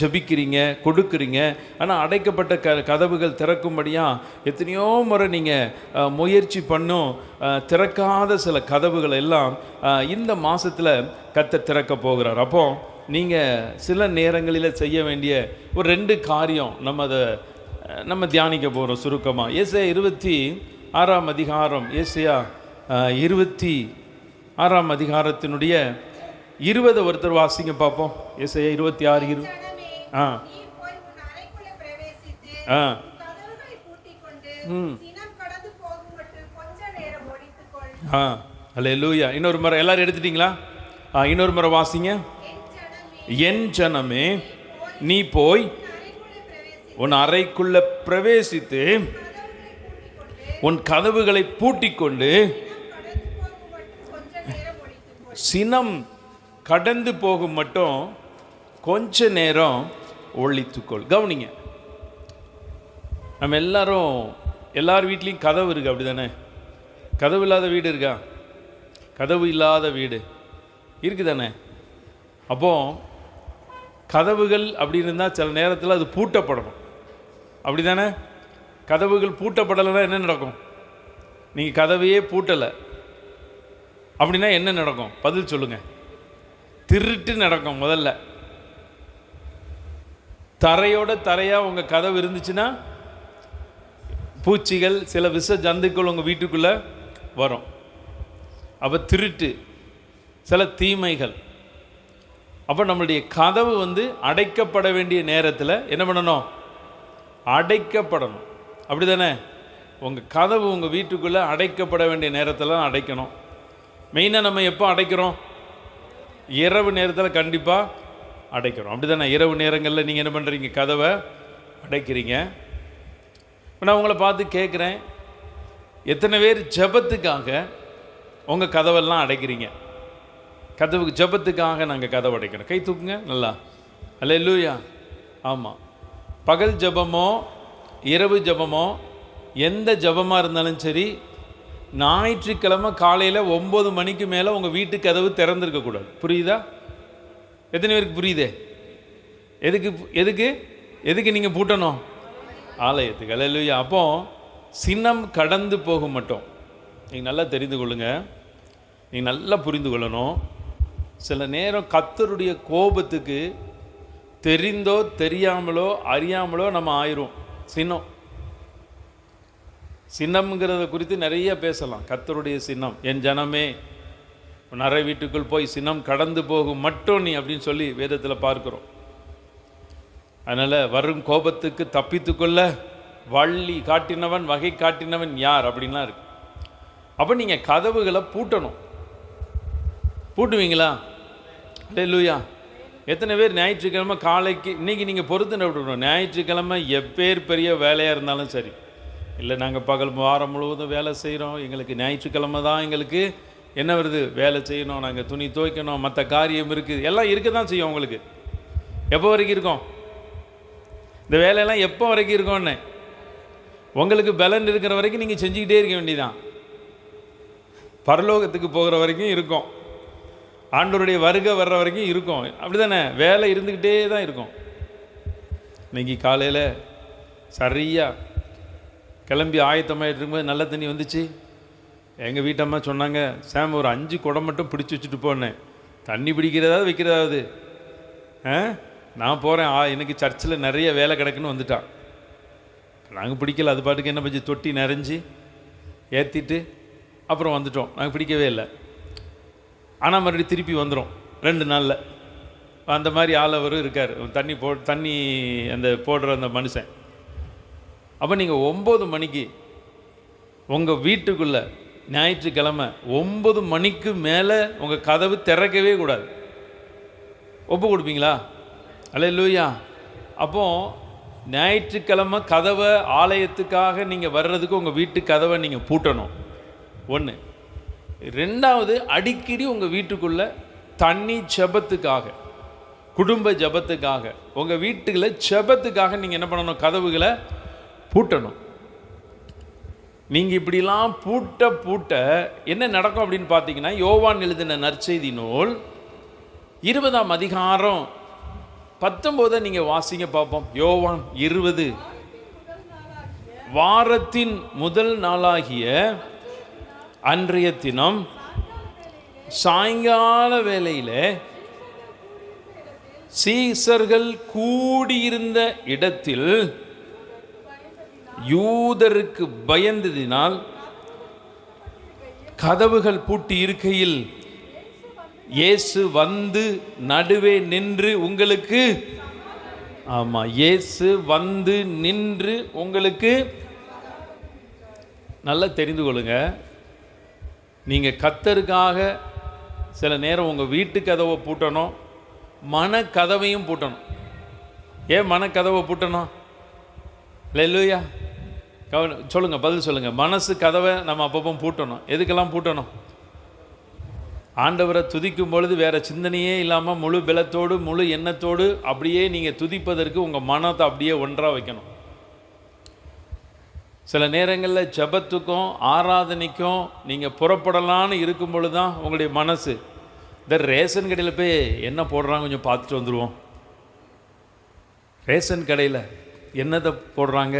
ஜெபிக்கிறீங்க, கொடுக்குறீங்க. ஆனால் அடைக்கப்பட்ட கதவுகள் திறக்கும்படியாக எத்தனையோ முறை நீங்கள் முயற்சி பண்ணும் திறக்காத சில கதவுகள் எல்லாம் இந்த மாதத்தில் கர்த்தர் திறக்க போகிறார். அப்போ நீங்கள் சில நேரங்களில் செய்ய வேண்டிய ஒரு 2 காரியம் நம்ம தியானிக்க போகிறோம் சுருக்கமாக. ஏசாயா 26ஆம் அதிகாரம், ஏசாயா 26ஆம் அதிகாரத்தினுடைய 20 ஒருத்தர் வாசிங்க பார்ப்போம். ஏசாயா 26:20. ஆ ஆ அல்லேலூயா. இன்னொரு முறை எல்லாரும் எடுத்துட்டீங்களா? இன்னொரு முறை வாசிங்க. என் ஜனமே நீ போய் உன் அறைக்குள்ள பிரவேசித்து உன் கதவுகளை பூட்டிக்கொண்டு சினம் கடந்து போகும் மட்டும் கொஞ்ச நேரம் ஒழித்துக்கொள். கவனிங்க, நம்ம எல்லார் வீட்லேயும் கதவு இருக்கு, அப்படிதானே? கதவு இல்லாத வீடு இருக்கா? கதவு இல்லாத வீடு இருக்குதானே? அப்போ கதவுகள் அப்படின்னு இருந்தால் சில நேரத்தில் அது பூட்டப்படணும், அப்படி தானே? கதவுகள் பூட்டப்படலைன்னா என்ன நடக்கும்? நீங்கள் கதவையே பூட்டலை அப்படின்னா என்ன நடக்கும்? பதில் சொல்லுங்க. திருட்டு நடக்கும். முதல்ல தரையோட தரையாக உங்கள் கதவு இருந்துச்சுன்னா பூச்சிகள், சில விஷ ஜந்துக்கள் உங்கள் வீட்டுக்குள்ளே வரும். அப்போ திருட்டு, சில தீமைகள். அப்போ நம்மளுடைய கதவு அடைக்கப்பட வேண்டிய நேரத்தில் என்ன பண்ணணும்? அடைக்கப்படணும், அப்படி தானே? உங்கள் கதவு உங்கள் வீட்டுக்குள்ளே அடைக்கப்பட வேண்டிய நேரத்தில் அடைக்கணும். மெயினாக நம்ம எப்போ அடைக்கிறோம்? இரவு நேரத்தில் கண்டிப்பாக அடைக்கிறோம், அப்படி தானே? இரவு நேரங்களில் நீங்கள் என்ன பண்ணுறீங்க? கதவை அடைக்கிறீங்க. இப்போ நான் உங்களை பார்த்து கேட்குறேன், எத்தனை பேர் ஜெபத்துக்காக உங்கள் கதவெல்லாம் அடைக்கிறீங்க? கதவுக்கு ஜெபத்துக்காக நாங்கள் கதவை அடைக்கிறோம். கை தூக்குங்க நல்லா. அல்லேலூயா. ஆமாம், பகல் ஜெபமோ இரவு ஜெபமோ எந்த ஜெபமாக இருந்தாலும் சரி, ஞாயிற்றுக்கிழமை காலையில் 9 மணிக்கு மேலே உங்கள் வீட்டு கதவு திறந்துருக்கக்கூடாது. புரியுதா? எத்தனை பேருக்கு புரியுதே? எதுக்கு எதுக்கு எதுக்கு நீங்கள் பூட்டணும்? ஆலயத்துக்கு. அல்லேலூயா. அப்போ சினம் கடந்து போக மாட்டோம். நீங்கள் நல்லா தெரிந்து கொள்ளுங்க, நீங்கள் நல்லா புரிந்து கொள்ளணும். சில நேரம் கர்த்தருடைய கோபத்துக்கு தெரிந்தோ தெரியாமலோ அறியாமலோ நம்ம ஆயிரும். சின்னம்ங்கிறத குறித்து நிறைய பேசலாம். கர்த்தருடைய சின்னம், என் ஜனமே நிறைய வீட்டுக்குள் போய் சினம் கடந்து போகும் மட்டும் நீ அப்படின்னு சொல்லி வேதத்தில் பார்க்கிறோம். அதனால் வரும் கோபத்துக்கு தப்பித்துக்கொள்ள வள்ளி காட்டினவன் வகை காட்டினவன் யார் அப்படின்லாம் இருக்கு. அப்போ நீங்கள் கதவுகளை பூட்டணும். பூட்டுவீங்களா? அல்லேலூயா. எத்தனை பேர் ஞாயிற்றுக்கிழமை காலைக்கு இன்றைக்கி நீங்கள் பொறுத்து விட்டுக்கணும். ஞாயிற்றுக்கிழமை எப்பேர் பெரிய வேலையாக இருந்தாலும் சரி, இல்லை நாங்கள் பகல் வாரம் முழுவதும் வேலை செய்கிறோம், எங்களுக்கு ஞாயிற்றுக்கிழமை தான் எங்களுக்கு என்ன வருது? வேலை செய்யணும், நாங்கள் துணி துவைக்கணும், மற்ற காரியம் இருக்குது, எல்லாம் இருக்க தான் செய்யும். உங்களுக்கு எப்போ வரைக்கும் இருக்கும் இந்த வேலையெல்லாம்? எப்போ வரைக்கும் இருக்கும்னு உங்களுக்கு பலன் இருக்கிற வரைக்கும் நீங்கள் செஞ்சுக்கிட்டே இருக்க வேண்டியதான். பரலோகத்துக்கு போகிற வரைக்கும் இருக்கும், ஆண்டவருடைய வருகை வர்ற வரைக்கும் இருக்கும், அப்படி தானே? வேலை இருந்துக்கிட்டே தான் இருக்கும். இன்னைக்கு காலையில் சரியாக கிளம்பி ஆயத்தமாகிட்டு இருக்கும்போது நல்ல தண்ணி வந்துச்சு. எங்கள் வீட்டம்மா சொன்னாங்க, சாம் ஒரு 5 குடம் மட்டும் பிடிச்சி வச்சுட்டு போனேன். தண்ணி பிடிக்கிறதாவது வைக்கிறதாவது. நான் போகிறேன், எனக்கு சர்ச்சில் நிறைய வேலை கிடக்குன்னு வந்துட்டான். நாங்கள் பிடிக்கல, அது பாட்டுக்கு என்ன பண்ணி தொட்டி நிறைஞ்சி ஏற்றிட்டு அப்புறம் வந்துட்டோம். நாங்கள் பிடிக்கவே இல்லை. ஆனால் மறுபடியும் திருப்பி வந்துடும் 2 நாளில். அந்த மாதிரி ஆள் அவரும் இருக்கார், தண்ணி அந்த போடுற அந்த மனுஷன். அப்போ நீங்கள் 9 மணிக்கு உங்கள் வீட்டுக்குள்ளே ஞாயிற்றுக்கிழமை 9 மணிக்கு மேலே உங்கள் கதவு திறக்கவே கூடாது. ஒப்பு கொடுப்பீங்களா? அல்லேலூயா. அப்போ ஞாயிற்றுக்கிழமை கதவை ஆலயத்துக்காக நீங்கள் வர்றதுக்கு உங்கள் வீட்டு கதவை நீங்கள் பூட்டணும். 1. 2வது, அடிக்கடி உங்கள் வீட்டுக்குள்ளே தண்ணி ஜெபத்துக்காக, குடும்ப ஜெபத்துக்காக, உங்கள் வீட்டுக்குள்ள ஜெபத்துக்காக நீங்கள் என்ன பண்ணணும்? கதவுகளை பூட்டணும். நீங்கள் இப்படிலாம் பூட்ட என்ன நடக்கும் அப்படின்னு பார்த்தீங்கன்னா, யோவான் எழுதின நற்செய்தி நூல் 20ஆம் அதிகாரம் 19 நீங்கள் வாசிங்க பார்ப்போம். யோவான் 20. வாரத்தின் முதல் நாளாகிய அன்றைய தினம் சாயங்கால வேளையில் சீசர்கள் கூடியிருந்த இடத்தில் யூதருக்கு பயந்ததினால் கதவுகள் பூட்டி இருக்கையில் இயேசு வந்து நடுவே நின்று உங்களுக்கு ஆமாம், இயேசு வந்து நின்று உங்களுக்கு, நல்லா தெரிந்து கொள்ளுங்க, நீங்கள் கர்த்தருக்காக சில நேரம் உங்கள் வீட்டு கதவை பூட்டணும், மனக்கதவையும் பூட்டணும். ஏன் மனக்கதவை பூட்டணும்? அல்லேலூயா. சொல்லுங்கள், பதில் சொல்லுங்கள். மனசு கதவை நம்ம அப்பப்போ பூட்டணும். எதுக்கெல்லாம் பூட்டணும்? ஆண்டவரை துதிக்கும் பொழுது வேறு சிந்தனையே இல்லாமல் முழு பலத்தோடு முழு எண்ணத்தோடு அப்படியே நீங்கள் துதிப்பதற்கு உங்கள் மனத்தை அப்படியே ஒன்றாக வைக்கணும். சில நேரங்களில் ஜெபத்துக்கும் ஆராதனைக்கும் நீங்கள் புறப்படலான்னு இருக்கும் பொழுது தான் உங்களுடைய மனசு இந்த ரேஷன் கடையில் போய் என்ன போடுறாங்க கொஞ்சம் பார்த்துட்டு வந்துடுவோம், ரேஷன் கடையில் என்னத்தை போடுறாங்க,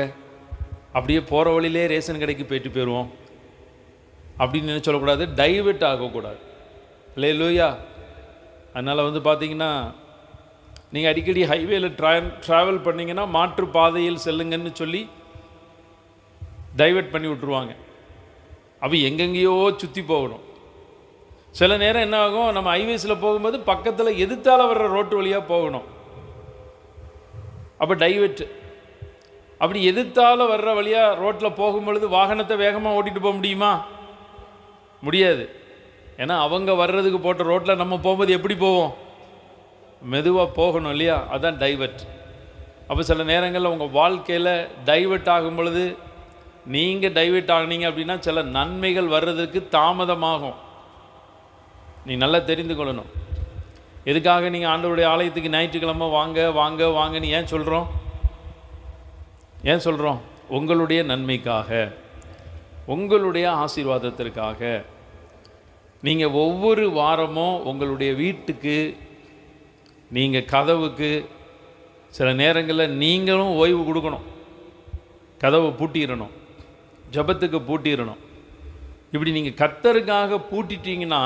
அப்படியே போகிற வழியிலே ரேஷன் கடைக்கு போயிட்டு போயிடுவோம் அப்படின்னு என்ன சொல்லக்கூடாது, டைவர்ட் ஆகக்கூடாது. அல்லேலூயா. அதனால் வந்து பார்த்தீங்கன்னா நீங்கள் அடிக்கடி ஹைவேல ட்ராவல் பண்ணிங்கன்னா மாற்று பாதையில் செல்லுங்கன்னு சொல்லி டைவர்ட் பண்ணி விட்ருவாங்க. அப்போ எங்கெங்கேயோ சுற்றி போகணும். சில நேரம் என்ன ஆகும், நம்ம ஹைவேஸில் போகும்போது பக்கத்தில் எதிர்த்தால வர்ற ரோட்டு வழியாக போகணும். அப்போ டைவர்ட். அப்படி எதிர்த்தால வர்ற வழியாக ரோட்டில் போகும்பொழுது வாகனத்தை வேகமாக ஓட்டிகிட்டு போக முடியுமா? முடியாது. ஏன்னா அவங்க வர்றதுக்கு போட்ட ரோட்டில் நம்ம போகும்போது எப்படி போவோம்? மெதுவாக போகணும் இல்லையா? அதுதான் டைவர்ட். அப்போ சில நேரங்களில் உங்கள் வாழ்க்கையில் டைவர்ட் ஆகும் பொழுது, நீங்கள் டைவர்ட் ஆகினீங்க அப்படின்னா சில நன்மைகள் வர்றதுக்கு தாமதமாகும். நீ நல்லா தெரிந்து கொள்ளணும். எதுக்காக நீங்கள் ஆண்டவருடைய ஆலயத்துக்கு ஞாயிற்றுக்கிழமை வாங்க வாங்க வாங்கன்னு ஏன் சொல்கிறோம்? ஏன் சொல்கிறோம்? உங்களுடைய நன்மைக்காக, உங்களுடைய ஆசீர்வாதத்திற்காக. நீங்கள் ஒவ்வொரு வாரமும் உங்களுடைய வீட்டுக்கு, நீங்கள் கதவுக்கு சில நேரங்களில் நீங்களும் ஓய்வு கொடுக்கணும். கதவை பூட்டிடணும், ஜெபத்துக்கு பூட்டிடணும். இப்படி நீங்கள் கர்த்தருக்காக பூட்டிட்டீங்கன்னா,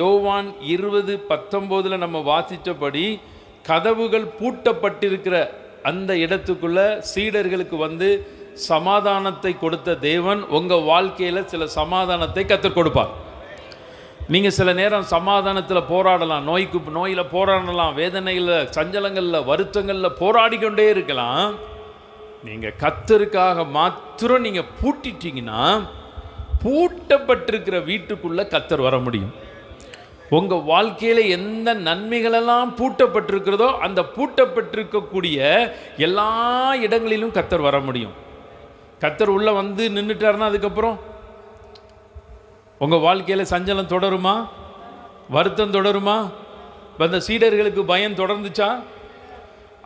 யோவான் 20:19 நம்ம வாசித்தபடி கதவுகள் பூட்டப்பட்டிருக்கிற அந்த இடத்துக்குள்ள சீடர்களுக்கு வந்து சமாதானத்தை கொடுத்த தேவன் உங்கள் வாழ்க்கையில் சில சமாதானத்தை கர்த்தர் கொடுப்பார். நீங்கள் சில நேரம் சமாதானத்தில் போராடலாம், நோயில் போராடலாம், வேதனைகளில், சஞ்சலங்களில், வருத்தங்களில் போராடிக்கொண்டே இருக்கலாம். நீங்கள் கர்த்தருக்காக மாத்திரம் நீங்கள் பூட்டிட்டீங்கன்னா, பூட்டப்பட்டிருக்கிற வீட்டுக்குள்ளே கர்த்தர் வர முடியும். உங்கள் வாழ்க்கையில் எந்த நன்மைகளெல்லாம் பூட்டப்பட்டிருக்கிறதோ அந்த பூட்டப்பட்டிருக்கக்கூடிய எல்லா இடங்களிலும் கர்த்தர் வர முடியும். கர்த்தர் உள்ளே வந்து நின்றுட்டாருன்னா அதுக்கப்புறம் உங்கள் வாழ்க்கையில் சஞ்சலம் தொடருமா? வருத்தம் தொடருமா? அந்த சீடர்களுக்கு பயம் தொடர்ந்துச்சா?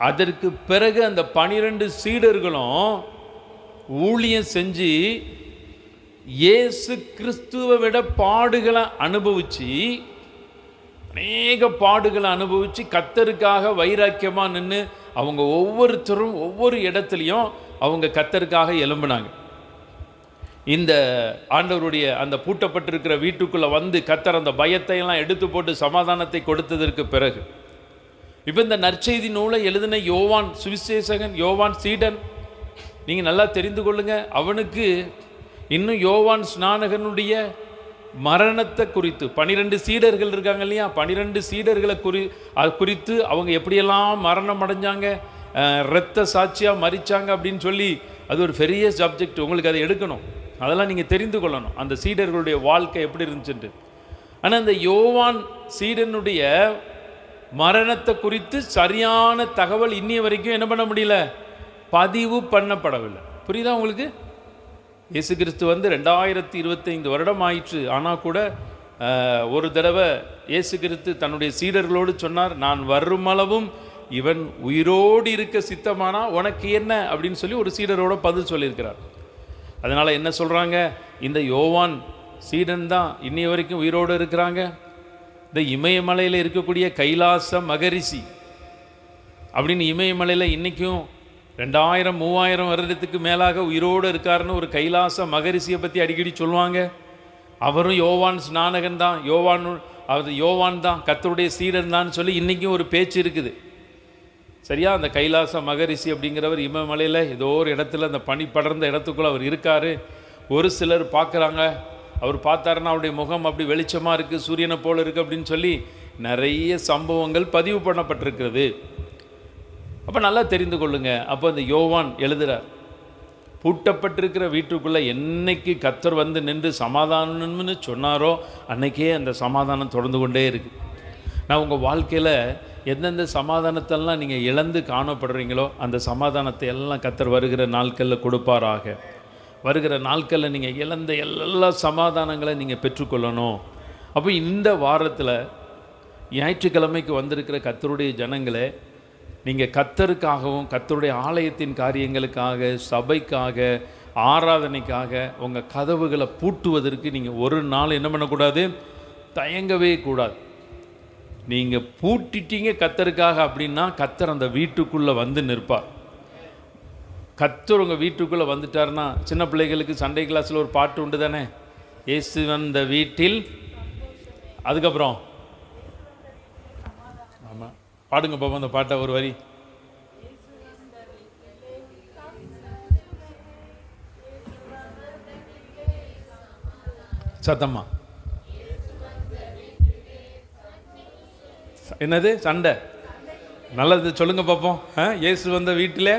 அதற்கு பிறகு அந்த 12 சீடர்களும் ஊழியம் செஞ்சு இயேசு கிறிஸ்துவை விட பாடுகளை அனுபவிச்சு, அநேக பாடுகளை அனுபவித்து கர்த்தருக்காக வைராக்கியமாக நின்று அவங்க ஒவ்வொருத்தரும் ஒவ்வொரு இடத்துலையும் அவங்க கர்த்தருக்காக எழும்பினாங்க. இந்த ஆண்டவருடைய அந்த பூட்டப்பட்டிருக்கிற வீட்டுக்குள்ளே வந்து கர்த்தர் அந்த பயத்தையெல்லாம் எடுத்து போட்டு சமாதானத்தை கொடுத்ததற்கு பிறகு இப்போ இந்த நற்செய்தி நூலை எழுதின யோவான் சுவிசேஷகன், யோவான் சீடன், நீங்கள் நல்லா தெரிந்து கொள்ளுங்க, அவனுக்கு இன்னும் யோவான் ஸ்நானகனுடைய மரணத்தை குறித்து 12 சீடர்கள் இருக்காங்க இல்லையா, 12 சீடர்களை குறித்து அவங்க எப்படியெல்லாம் மரணம் அடைஞ்சாங்க, இரத்த சாட்சியாக மரித்தாங்க அப்படின்னு சொல்லி அது ஒரு பெரிய சப்ஜெக்ட். உங்களுக்கு அதை எடுக்கணும், அதெல்லாம் நீங்கள் தெரிந்து கொள்ளணும், அந்த சீடர்களுடைய வாழ்க்கை எப்படி இருந்துச்சுட்டு. ஆனால் அந்த யோவான் சீடனுடைய மரணத்தை குறித்து சரியான தகவல் இன்னிய வரைக்கும் என்ன பண்ண முடியல, பதிவு பண்ணப்படவில்லை. புரியுதா உங்களுக்கு? இயேசு கிறிஸ்து வந்து 2025 வருடம் ஆயிற்று. ஆனால் கூட ஒரு தடவை இயேசு கிறிஸ்து தன்னுடைய சீடர்களோடு சொன்னார், நான் வருமளவும் இவன் உயிரோடு இருக்க சித்தமானா உனக்கு என்ன அப்படின்னு சொல்லி ஒரு சீடரோட பதில் சொல்லியிருக்கிறார். அதனால் என்ன சொல்கிறாங்க, இந்த யோவான் சீடன் தான் இன்னைய வரைக்கும் உயிரோடு இருக்கிறாங்க. இந்த இமயமலையில் இருக்கக்கூடிய கைலாச மகரிஷி அப்படின்னு இமயமலையில் இன்றைக்கும் 2000-3000 வருடத்துக்கு மேலாக உயிரோடு இருக்காருன்னு ஒரு கைலாச மகரிஷியை பற்றி அடிக்கடி சொல்லுவாங்க. அவரும் யோவான் ஸ்நானகன் தான், யோவான் தான் கர்த்தருடைய சீடன் தான் சொல்லி இன்றைக்கும் ஒரு பேச்சு இருக்குது. சரியா? அந்த கைலாச மகரிஷி அப்படிங்கிறவர் இமயமலையில் ஏதோ ஒரு இடத்துல அந்த பனி படர்ந்த இடத்துக்குள்ளே அவர் இருக்கார். ஒரு சிலர் பார்க்குறாங்க, அவர் பார்த்தாருன்னா அவருடைய முகம் அப்படி வெளிச்சமாக இருக்குது, சூரியனை போல் இருக்குது அப்படின்னு சொல்லி நிறைய சம்பவங்கள் பதிவு பண்ணப்பட்டிருக்கிறது. அப்போ நல்லா தெரிந்து கொள்ளுங்க. அப்போ இந்த யோவான் எழுதுகிறார், பூட்டப்பட்டிருக்கிற வீட்டுக்குள்ளே என்னைக்கு கர்த்தர் வந்து நின்று சமாதானம்னு சொன்னாரோ அன்னைக்கே அந்த சமாதானம் தொடர்ந்து கொண்டே இருக்குது. நான் உங்கள் வாழ்க்கையில் எந்தெந்த சமாதானத்தெல்லாம் நீங்கள் இழந்து காணப்படுறீங்களோ அந்த சமாதானத்தை எல்லாம் கர்த்தர் வருகிற நாட்களில் கொடுப்பாராக. வருகிற நாட்களில் நீங்கள் இழந்த எல்லா சமாதானங்களை நீங்கள் பெற்றுக்கொள்ளணும். அப்போ இந்த வாரத்தில் ஞாயிற்றுக்கிழமைக்கு வந்திருக்கிற கர்த்தருடைய ஜனங்களே, நீங்கள் கர்த்தருக்காகவும் கர்த்தருடைய ஆலயத்தின் காரியங்களுக்காக, சபைக்காக, ஆராதனைக்காக உங்கள் கதவுகளை பூட்டுவதற்கு நீங்கள் ஒரு நாள் என்ன பண்ணக்கூடாது, தயங்கவே கூடாது. நீங்கள் பூட்டிட்டீங்க கர்த்தருக்காக அப்படின்னா கர்த்தர் அந்த வீட்டுக்குள்ளே வந்து நிற்பார். கர்த்தர் உங்கள் வீட்டுக்குள்ளே வந்துட்டார்னா, சின்ன பிள்ளைகளுக்கு சண்டே கிளாஸில் ஒரு பாட்டு உண்டு தானே, இயேசு வந்த வீட்டில், அதுக்கப்புறம் ஆமாம் பாடுங்க பாப்பா அந்த பாட்டை ஒரு வரி. சத்தம்மா என்னது சண்டை? நல்லது சொல்லுங்க பார்ப்போம். இயேசு வந்த வீட்டில்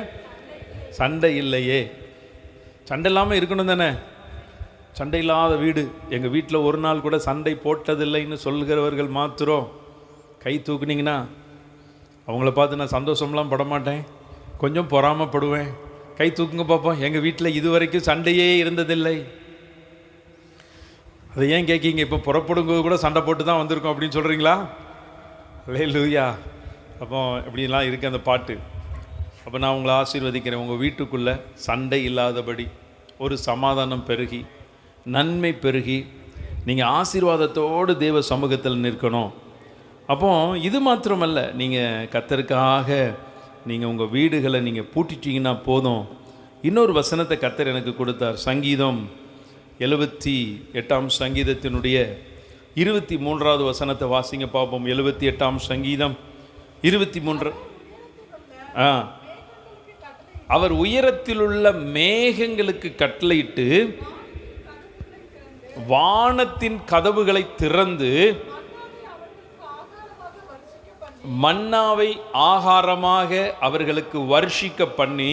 சண்டை இல்லையே. சண்டை இல்லாமல் இருக்கணும் தானே. சண்டை இல்லாத வீடு. எங்கள் வீட்டில் ஒரு நாள் கூட சண்டை போட்டதில்லைன்னு சொல்கிறவர்கள் மாத்திரம் கை தூக்குனீங்கன்னா அவங்கள பார்த்து நான் சந்தோஷம்லாம் பட மாட்டேன், கொஞ்சம் பொறாமப்படுவேன். கை தூக்குங்க பார்ப்போம். எங்கள் வீட்டில் இதுவரைக்கும் சண்டையே இருந்ததில்லை. அதை ஏன் கேட்கீங்க? இப்போ புறப்படும்போது கூட சண்டை போட்டு தான் வந்திருக்கோம் அப்படின்னு சொல்கிறீங்களா? அல்லேலூயா. அப்போ இப்படிலாம் இருக்குது அந்த பாட்டு. அப்போ நான் உங்களை ஆசீர்வதிக்கிறேன். உங்கள் வீட்டுக்குள்ளே சண்டை இல்லாதபடி ஒரு சமாதானம் பெருகி, நன்மை பெருகி, நீங்கள் ஆசீர்வாதத்தோடு தேவ சமூகத்தில் நிற்கணும். அப்போ இது மாத்திரமல்ல, நீங்கள் கர்த்தருக்காக நீங்கள் உங்கள் வீடுகளை நீங்கள் பூட்டிட்டீங்கன்னா போதும். இன்னொரு வசனத்தை கர்த்தர் எனக்கு கொடுத்தார். சங்கீதம் 78 சங்கீதத்தினுடைய 23வது வசனத்தை வாசிங்க பார்ப்போம். 78 சங்கீதம் 23. அவர் உயரத்திலுள்ள மேகங்களுக்கு கட்டளையிட்டு வானத்தின் கதவுகளை திறந்து மன்னாவை ஆகாரமாக அவர்களுக்கு வர்ஷிக்க பண்ணி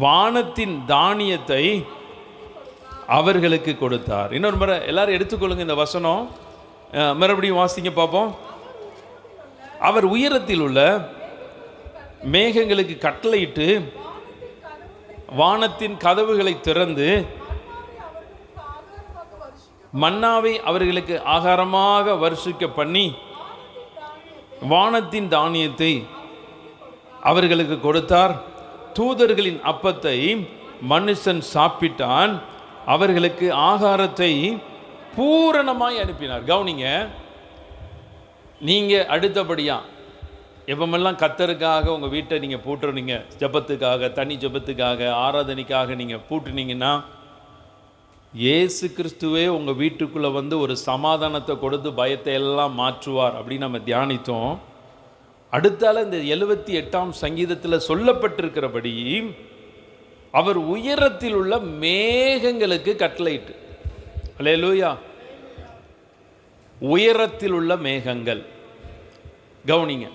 வானத்தின் தானியத்தை அவர்களுக்கு கொடுத்தார். இன்னொரு முறை எல்லாரும் எடுத்துக்கொள்ளுங்க இந்த வசனம், மறுபடியும் வாசிங்க பார்ப்போம். அவர் உயரத்தில் உள்ள மேகங்களுக்கு கட்டளையிட்டு வானத்தின் கதவுகளை திறந்து மன்னாவை அவர்களுக்கு ஆகாரமாக வர்ஷிக்க பண்ணி வானத்தின் தானியத்தை அவர்களுக்கு கொடுத்தார். தூதர்களின் அப்பத்தை மனுஷன் சாப்பிட்டான், அவர்களுக்கு ஆகாரத்தை பூரணமாய் அனுப்பினார். கவனிங்க, நீங்கள் அடுத்தபடியாக எப்பமெல்லாம் கர்த்தருக்காக உங்கள் வீட்டை நீங்கள் பூட்டுறீங்க, ஜபத்துக்காக, தனி ஜபத்துக்காக, ஆராதனைக்காக நீங்கள் பூட்டுனீங்கன்னா இயேசு கிறிஸ்துவே உங்கள் வீட்டுக்குள்ளே வந்து ஒரு சமாதானத்தை கொடுத்து பயத்தை எல்லாம் மாற்றுவார் அப்படின்னு நம்ம தியானித்தோம். அடுத்தால இந்த 78 சங்கீதத்தில் சொல்லப்பட்டிருக்கிறபடி அவர் உயரத்தில் உள்ள மேகங்களுக்கு கட்டளையிட்டு, அல்லேலூயா, உயரத்தில் உள்ள மேகங்கள். கவனிங்க,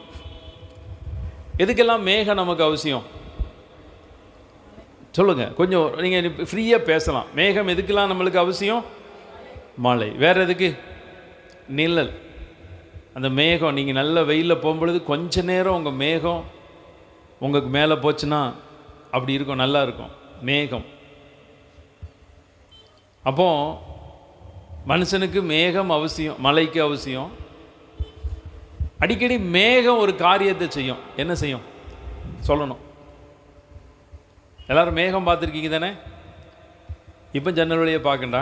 எதுக்கெல்லாம் மேகம் நமக்கு அவசியம் சொல்லுங்க, கொஞ்சம் நீங்கள் ஃப்ரீயாக பேசலாம். மேகம் எதுக்கெல்லாம் நம்மளுக்கு அவசியம்? மழை. வேற எதுக்கு? நிழல். அந்த மேகம் நீங்கள் நல்ல வெயிலில் போகும்பொழுது கொஞ்ச நேரம் உங்கள் மேகம் உங்களுக்கு மேலே போச்சுன்னா அப்படி இருக்கும், நல்லா இருக்கும் மேகம். அப்போ மனுஷனுக்கு மேகம் அவசியம், மழைக்கு அவசியம். அடிக்கடி மேகம் ஒரு காரியத்தை செய்யும். என்ன செய்யும் சொல்லணும்? எல்லாரும் மேகம் பார்த்துருக்கீங்க தானே? இப்போ ஜன்னல் வழியை பார்க்கண்டா,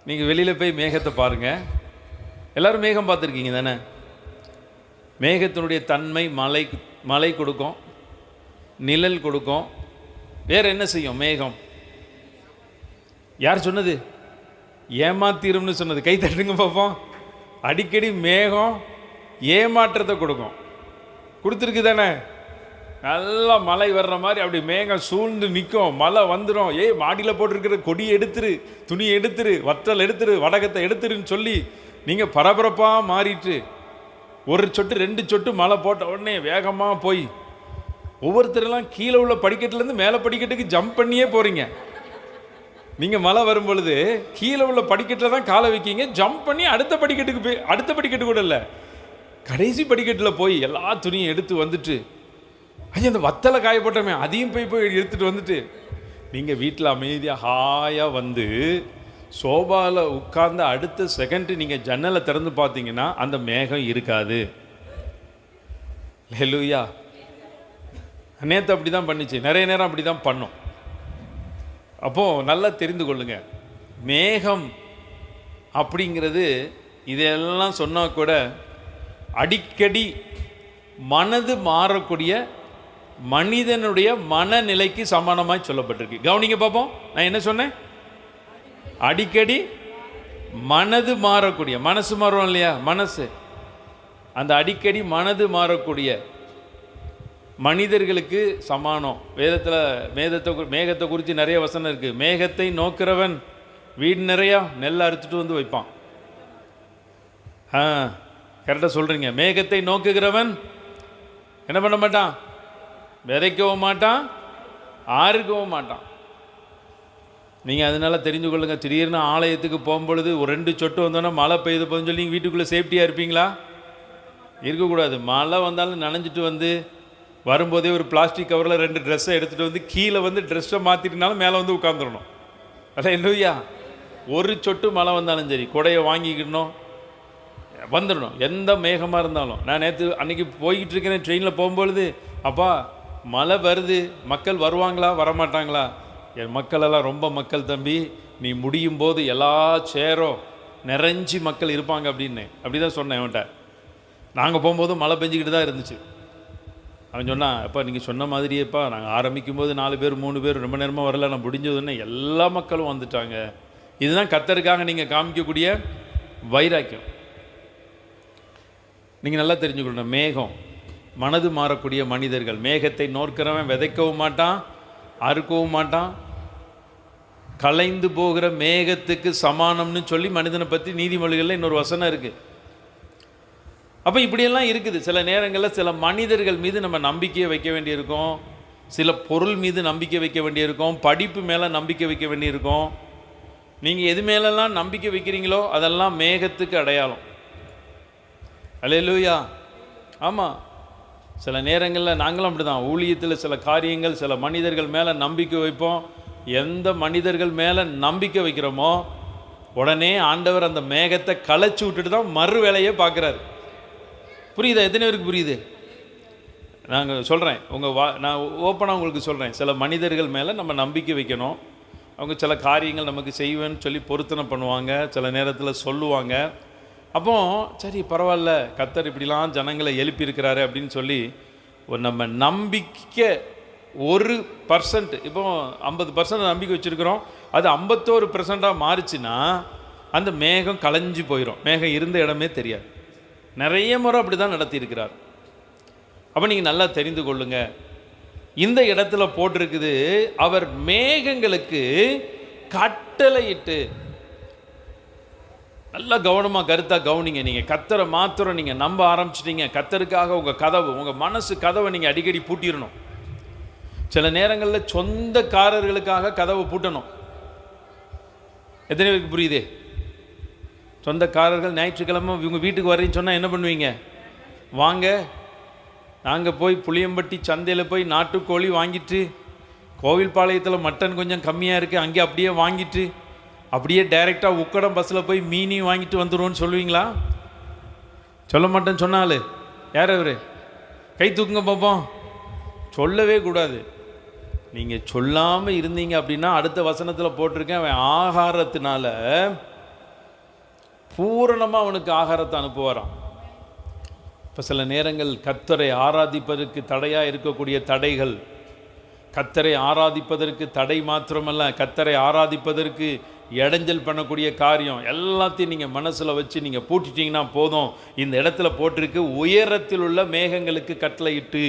நீங்கள் வெளியில் போய் மேகத்தை பாருங்கள். எல்லோரும் மேகம் பார்த்துருக்கீங்க தானே? மேகத்தினுடைய தன்மை மழை கொடுக்கும், நிழல் கொடுக்கும். வேறு என்ன செய்யும் மேகம்? யார் சொன்னது? ஏமாத்திரும்னு சொன்னது. கை தட்டுங்க பார்ப்போம். அடிக்கடி மேகம் ஏமாற்றத்தை கொடுக்கும். கொடுத்துருக்கு தானே? நல்லா மழை வர்ற மாதிரி அப்படி மேகம் சூழ்ந்து நிற்கும், மழை வந்துடும். மாடியில் போட்டிருக்கிற கொடி எடுத்துரு, துணி எடுத்துரு, வற்றல் எடுத்துரு, வடகத்தை எடுத்துருன்னு சொல்லி நீங்கள் பரபரப்பாக மாறிட்டு ஒரு சொட்டு 2 சொட்டு மழை போட்ட உடனே வேகமாக போய் ஒவ்வொருத்தரெல்லாம் கீழே உள்ள படிக்கட்டுலேருந்து மேலே படிக்கட்டுக்கு ஜம்ப் பண்ணியே போகிறீங்க. நீங்கள் மழை வரும் பொழுது கீழே உள்ள படிக்கட்டில் தான் காலை வைக்கிங்க, ஜம்ப் பண்ணி அடுத்த படிக்கட்டுக்கு போய், அடுத்த படிக்கட்டு கூட இல்லை, கடைசி படிக்கட்டில் போய் எல்லா துணியும் எடுத்து வந்துட்டு, ஐயா அந்த வத்தலை காய போட்டோமே அதையும் போய் எடுத்துகிட்டு வந்துட்டு நீங்கள் வீட்டில் அமைதியாக ஹாயாக வந்து சோபாவில் உட்கார்ந்த அடுத்த செகண்டு நீங்கள் ஜன்னலை திறந்து பார்த்தீங்கன்னா அந்த மேகம் இருக்காது. ஹல்லேலூயா. நேற்று அப்படி தான் பண்ணிச்சு, நிறைய நேரம் அப்படி தான் பண்ணோம். அப்போது நல்லா தெரிந்து கொள்ளுங்க, மேகம் அப்படிங்கிறது இதெல்லாம் சொன்னால் கூட அடிக்கடி மனது மாறக்கூடிய மனிதனுடைய மனநிலைக்கு சமானமாய் சொல்லப்பட்டிருக்கு. கவனிங்க பார்ப்போம், நான் என்ன சொன்னேன்? அடிக்கடி மனது மாறக்கூடிய, மனசு மாறும் இல்லையா, மனசு, அந்த அடிக்கடி மனது மாறக்கூடிய மனிதர்களுக்கு சமானம். வேதத்தில் மேகத்தை குறித்து நிறைய வசனம் இருக்குது. மேகத்தை நோக்கிறவன் வீடு நிறையா நெல் அறுத்துட்டு வந்து வைப்பான். கரெக்டாக சொல்கிறீங்க. மேகத்தை நோக்குகிறவன் என்ன பண்ண மாட்டான்? விதைக்கவும் மாட்டான், ஆறுக்கவும் மாட்டான். நீங்கள் அதனால தெரிஞ்சு கொள்ளுங்க, திடீர்னு ஆலயத்துக்கு போகும்பொழுது ஒரு 2 சொட்டு வந்தோன்னா மழை பெய்யுது போதுன்னு சொல்லி நீங்கள் வீட்டுக்குள்ளே சேஃப்டியாக இருப்பீங்களா? இருக்கக்கூடாது. மழை வந்தாலும் நனைஞ்சிட்டு வந்து வரும்போதே ஒரு பிளாஸ்டிக் கவரில் 2 ட்ரெஸ்ஸை எடுத்துகிட்டு வந்து கீழே வந்து ட்ரெஸ்ஸை மாற்றிட்டுனாலும் மேலே வந்து உட்காந்துடணும். அதான் இல்லையா? ஒரு சொட்டு மழை வந்தாலும் சரி கொடையை வாங்கிக்கணும், வந்துடணும், எந்த மேகமாக இருந்தாலும். நான் நேற்று அன்றைக்கி போய்கிட்டு இருக்கிறேன் ட்ரெயினில் போகும்பொழுது, அப்பா மழை வருது, மக்கள் வருவாங்களா வரமாட்டாங்களா? என் மக்களெல்லாம் ரொம்ப மக்கள் தம்பி, நீ முடியும் போது எல்லா சேரும் நிறைஞ்சி மக்கள் இருப்பாங்க அப்படின்னு அப்படி தான் சொன்னேன் அவன்கிட்ட. நாங்கள் போகும்போது மழை பெஞ்சிக்கிட்டு தான் இருந்துச்சு. அவன் சொன்னான், அப்பா நீங்கள் சொன்ன மாதிரியேப்பா நாங்கள் ஆரம்பிக்கும் போது 4 பேர் 3 பேர் ரொம்ப நேரமாக வரல, நான் முடிஞ்சதுன்னு எல்லா மக்களும் வந்துட்டாங்க. இதுதான் கர்த்தருக்காக நீங்கள் காமிக்கக்கூடிய வைராக்கியம். நீங்கள் நல்லா தெரிஞ்சுக்கணும், மேகம் மனது மாறக்கூடிய மனிதர்கள். மேகத்தை நோக்கிறவன் விதைக்கவும் மாட்டான், அறுக்கவும் மாட்டான், கலைந்து போகிற மேகத்துக்கு சமானம்னு சொல்லி மனிதனை பற்றி நீதிமொழிகளில் இன்னொரு வசனம் இருக்குது. அப்போ இப்படியெல்லாம் இருக்குது. சில நேரங்களில் சில மனிதர்கள் மீது நம்ம நம்பிக்கையை வைக்க வேண்டியிருக்கும், சில பொருள் மீது நம்பிக்கை வைக்க வேண்டியிருக்கும், படிப்பு மேலே நம்பிக்கை வைக்க வேண்டியிருக்கும். நீங்கள் எது மேலெல்லாம் நம்பிக்கை வைக்கிறீங்களோ அதெல்லாம் மேகத்துக்கு அடையாளம். அல்லேலூயா. ஆமாம், சில நேரங்களில் நாங்களும் அப்படி தான் ஊழியத்தில் சில காரியங்கள் சில மனிதர்கள் மேலே நம்பிக்கை வைப்போம். எந்த மனிதர்கள் மேலே நம்பிக்கை வைக்கிறோமோ உடனே ஆண்டவர் அந்த மேகத்தை களைச்சி விட்டுட்டு தான் மறு வேலையே பார்க்குறாரு. புரியுதா? எத்தனை பேருக்கு புரியுது? நாங்கள் சொல்கிறேன், நான் ஓப்பனாக உங்களுக்கு சொல்கிறேன், சில மனிதர்கள் மேலே நம்ம நம்பிக்கை வைக்கணும். அவங்க சில காரியங்கள் நமக்கு செய்வேன்னு சொல்லி பொருத்தனை பண்ணுவாங்க, சில நேரத்தில் சொல்லுவாங்க. அப்போ சரி பரவாயில்ல, கர்த்தர் இப்படிலாம் ஜனங்களை எழுப்பியிருக்கிறாரு அப்படின்னு சொல்லி நம்ம நம்பிக்கை 1%, இப்போ 50% நம்பிக்கை வச்சுருக்கிறோம், அது 51% மாறிச்சுன்னா அந்த மேகம் களைஞ்சு போயிடும், மேகம் இருந்த இடமே தெரியாது. நிறைய முறை அப்படி தான் நடத்தியிருக்கிறார். அப்போ நீங்கள் நல்லா தெரிந்து கொள்ளுங்க, இந்த இடத்துல போட்டிருக்குது, அவர் மேகங்களுக்கு கட்டளையிட்டு. நல்லா கவனமாக கருத்தாக கவனிங்க. நீங்கள் கர்த்தரை மாத்திரம் நீங்கள் நம்ப ஆரம்பிச்சிட்டீங்க, கர்த்தருக்காக உங்கள் கதவு, உங்கள் மனசு கதவை நீங்கள் அடிக்கடி பூட்டிடணும். சில நேரங்களில் சொந்தக்காரர்களுக்காக கதவை பூட்டணும். எத்தனை பேருக்கு புரியுது? சொந்தக்காரர்கள் ஞாயிற்றுக்கிழமை இவங்க வீட்டுக்கு வரேன்னு சொன்னால் என்ன பண்ணுவீங்க? வாங்க, நாங்கள் போய் புளியம்பட்டி சந்தையில் போய் நாட்டுக்கோழி வாங்கிட்டு, கோவில்பாளையத்தில் மட்டன் கொஞ்சம் கம்மியாக இருக்குது அங்கே அப்படியே வாங்கிட்டு, அப்படியே டைரெக்டாக உக்கடம் பஸ்ஸில் போய் மீனையும் வாங்கிட்டு வந்துடுவோன்னு சொல்லுவீங்களா? சொல்ல மாட்டேன்னு சொன்னாலே யார் அவர்? கை தூக்குங்க பார்ப்போம். சொல்லவே கூடாது. நீங்கள் சொல்லாமல் இருந்தீங்க அப்படின்னா அடுத்த வசனத்தில் போட்டிருக்கேன், அவன் ஆகாரத்தினால பூரணமாக அவனுக்கு ஆகாரத்தை அனுப்புவாராம். இப்போ சில நேரங்கள் கர்த்தரை ஆராதிப்பதற்கு தடையாக இருக்கக்கூடிய தடைகள், கர்த்தரை ஆராதிப்பதற்கு தடை மாத்திரமல்ல, கர்த்தரை ஆராதிப்பதற்கு இடைஞ்சல் பண்ணக்கூடிய காரியம் எல்லாத்தையும் நீங்கள் மனசில் வச்சு நீங்கள் பூட்டிட்டீங்கன்னா போதும். இந்த இடத்துல போட்டிருக்கு, உயரத்தில் உள்ள மேகங்களுக்கு கட்டளையிட்டு.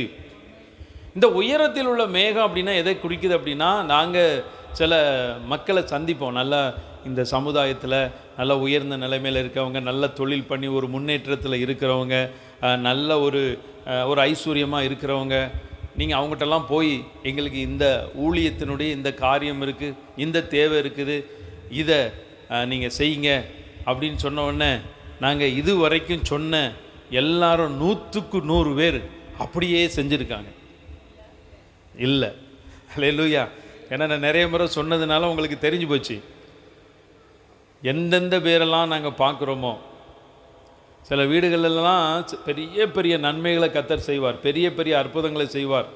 இந்த உயரத்தில் உள்ள மேகம் அப்படின்னா எதை குறிக்குது அப்படின்னா, நாங்கள் சில மக்களை சந்திப்போம், நல்லா இந்த சமுதாயத்தில் நல்ல உயர்ந்த நிலைமையில் இருக்கவங்க, நல்ல தொழில் பண்ணி ஒரு முன்னேற்றத்தில் இருக்கிறவங்க, நல்ல ஒரு ஐஸ்வர்யமாக இருக்கிறவங்க, நீங்கள் அவங்ககிட்டலாம் போய் எங்களுக்கு இந்த ஊழியத்தினுடைய இந்த காரியம் இருக்குது, இந்த தேவை இருக்குது, இதை நீங்கள் செய்யுங்க அப்படின்னு சொன்ன உடனே நாங்கள் இது வரைக்கும் சொன்ன எல்லாரும் 100க்கு 100 பேர் அப்படியே செஞ்சுருக்காங்க. இல்லை, அல்லேலூயா. ஏன்னா நான் நிறைய முறை சொன்னதுனால உங்களுக்கு தெரிஞ்சு போச்சு. எந்தெந்த பேரெல்லாம் நாங்கள் பார்க்குறோமோ, சில வீடுகளெல்லாம் பெரிய பெரிய நன்மைகளை கர்த்தர் செய்வார், பெரிய பெரிய அற்புதங்களை செய்வார்.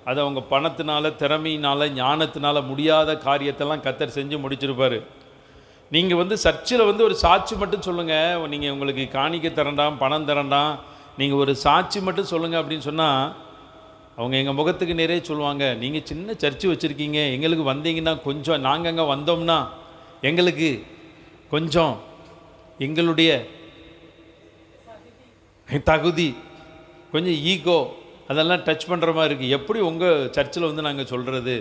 அது அவங்க பணத்தினால, திறமையினால், ஞானத்தினால முடியாத காரியத்தெல்லாம் கர்த்தர் செஞ்சு முடிச்சிருப்பார். நீங்கள் சர்ச்சில் ஒரு சாட்சி மட்டும் சொல்லுங்கள், நீங்கள் உங்களுக்கு காணிக்கை தரண்டாம், பணம் தரண்டாம், நீங்கள் ஒரு சாட்சி மட்டும் சொல்லுங்கள் அப்படின்னு சொன்னால் அவங்க எங்கள் முகத்துக்கு நிறைய சொல்லுவாங்க, நீங்கள் சின்ன சர்ச்சு வச்சுருக்கீங்க, எங்களுக்கு வந்தீங்கன்னா கொஞ்சம், நாங்கள் அங்கே வந்தோம்னா எங்களுக்கு கொஞ்சம் எங்களுடைய தகுதி, கொஞ்சம் ஈகோ அதெல்லாம் டச் பண்ணுற மாதிரி இருக்குது. எப்படி உங்கள் சர்ச்சில் நாங்கள் சொல்கிறது,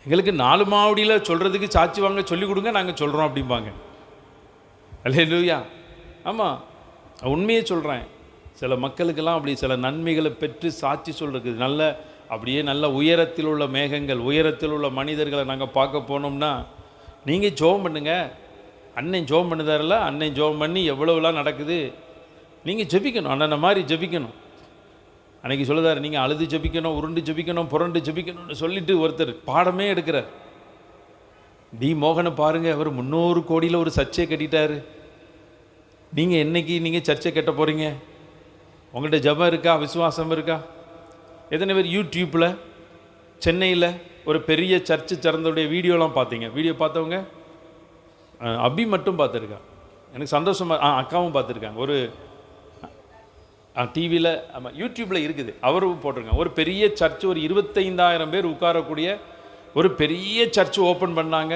எங்களுக்கு 4 மாவடியில் சொல்கிறதுக்கு சாட்சி வாங்க சொல்லிக் கொடுங்க, நாங்கள் சொல்கிறோம் அப்படிம்பாங்க. அல்லேலூயா. ஆமாம், உண்மையே சொல்கிறேன். சில மக்களுக்கெல்லாம் அப்படி சில நன்மைகளை பெற்று சாட்சி சொல்கிறது அப்படியே நல்ல உயரத்தில் உள்ள மேகங்கள், உயரத்தில் உள்ள மனிதர்களை நாங்கள் பார்க்க போனோம்னா, நீங்கள் ஜெபம் பண்ணுங்க, அண்ணன் ஜெபம் பண்ணுதாரில்ல, அண்ணன் ஜெபம் பண்ணி எவ்வளோலாம் நடக்குது, நீங்கள் ஜெபிக்கணும், அண்ணனை மாதிரி ஜெபிக்கணும். அன்றைக்கி சொல்லுதார், நீங்கள் அழுது ஜெபிக்கணும், உருண்டு ஜெபிக்கணும், புரண்டு ஜெபிக்கணும்னு சொல்லிட்டு ஒருத்தர் பாடமே எடுக்கிறார். டி மோகனை பாருங்கள், அவர் 300 கோடியில் ஒரு சர்ச்சை கட்டிட்டார். நீங்கள் என்னைக்கு நீங்கள் சர்ச்சை கட்ட போகிறீங்க? உங்கள்கிட்ட ஜெபம் இருக்கா, விசுவாசம் இருக்கா? எத்தனை பேர் யூடியூப்பில் சென்னையில் ஒரு பெரிய சர்ச்சு திறந்தோடைய வீடியோலாம் பார்த்தீங்க? வீடியோ பார்த்தவங்க அபி மட்டும் பார்த்துருக்கா, எனக்கு சந்தோஷமாக. அக்காவும் பார்த்துருக்காங்க. ஒரு டிவியில், ஆமாம் யூடியூப்பில் இருக்குது, அவரும் போட்டிருக்காங்க. ஒரு பெரிய சர்ச்சு, ஒரு 25,000 பேர் உட்காரக்கூடிய ஒரு பெரிய சர்ச்சு ஓப்பன் பண்ணாங்க.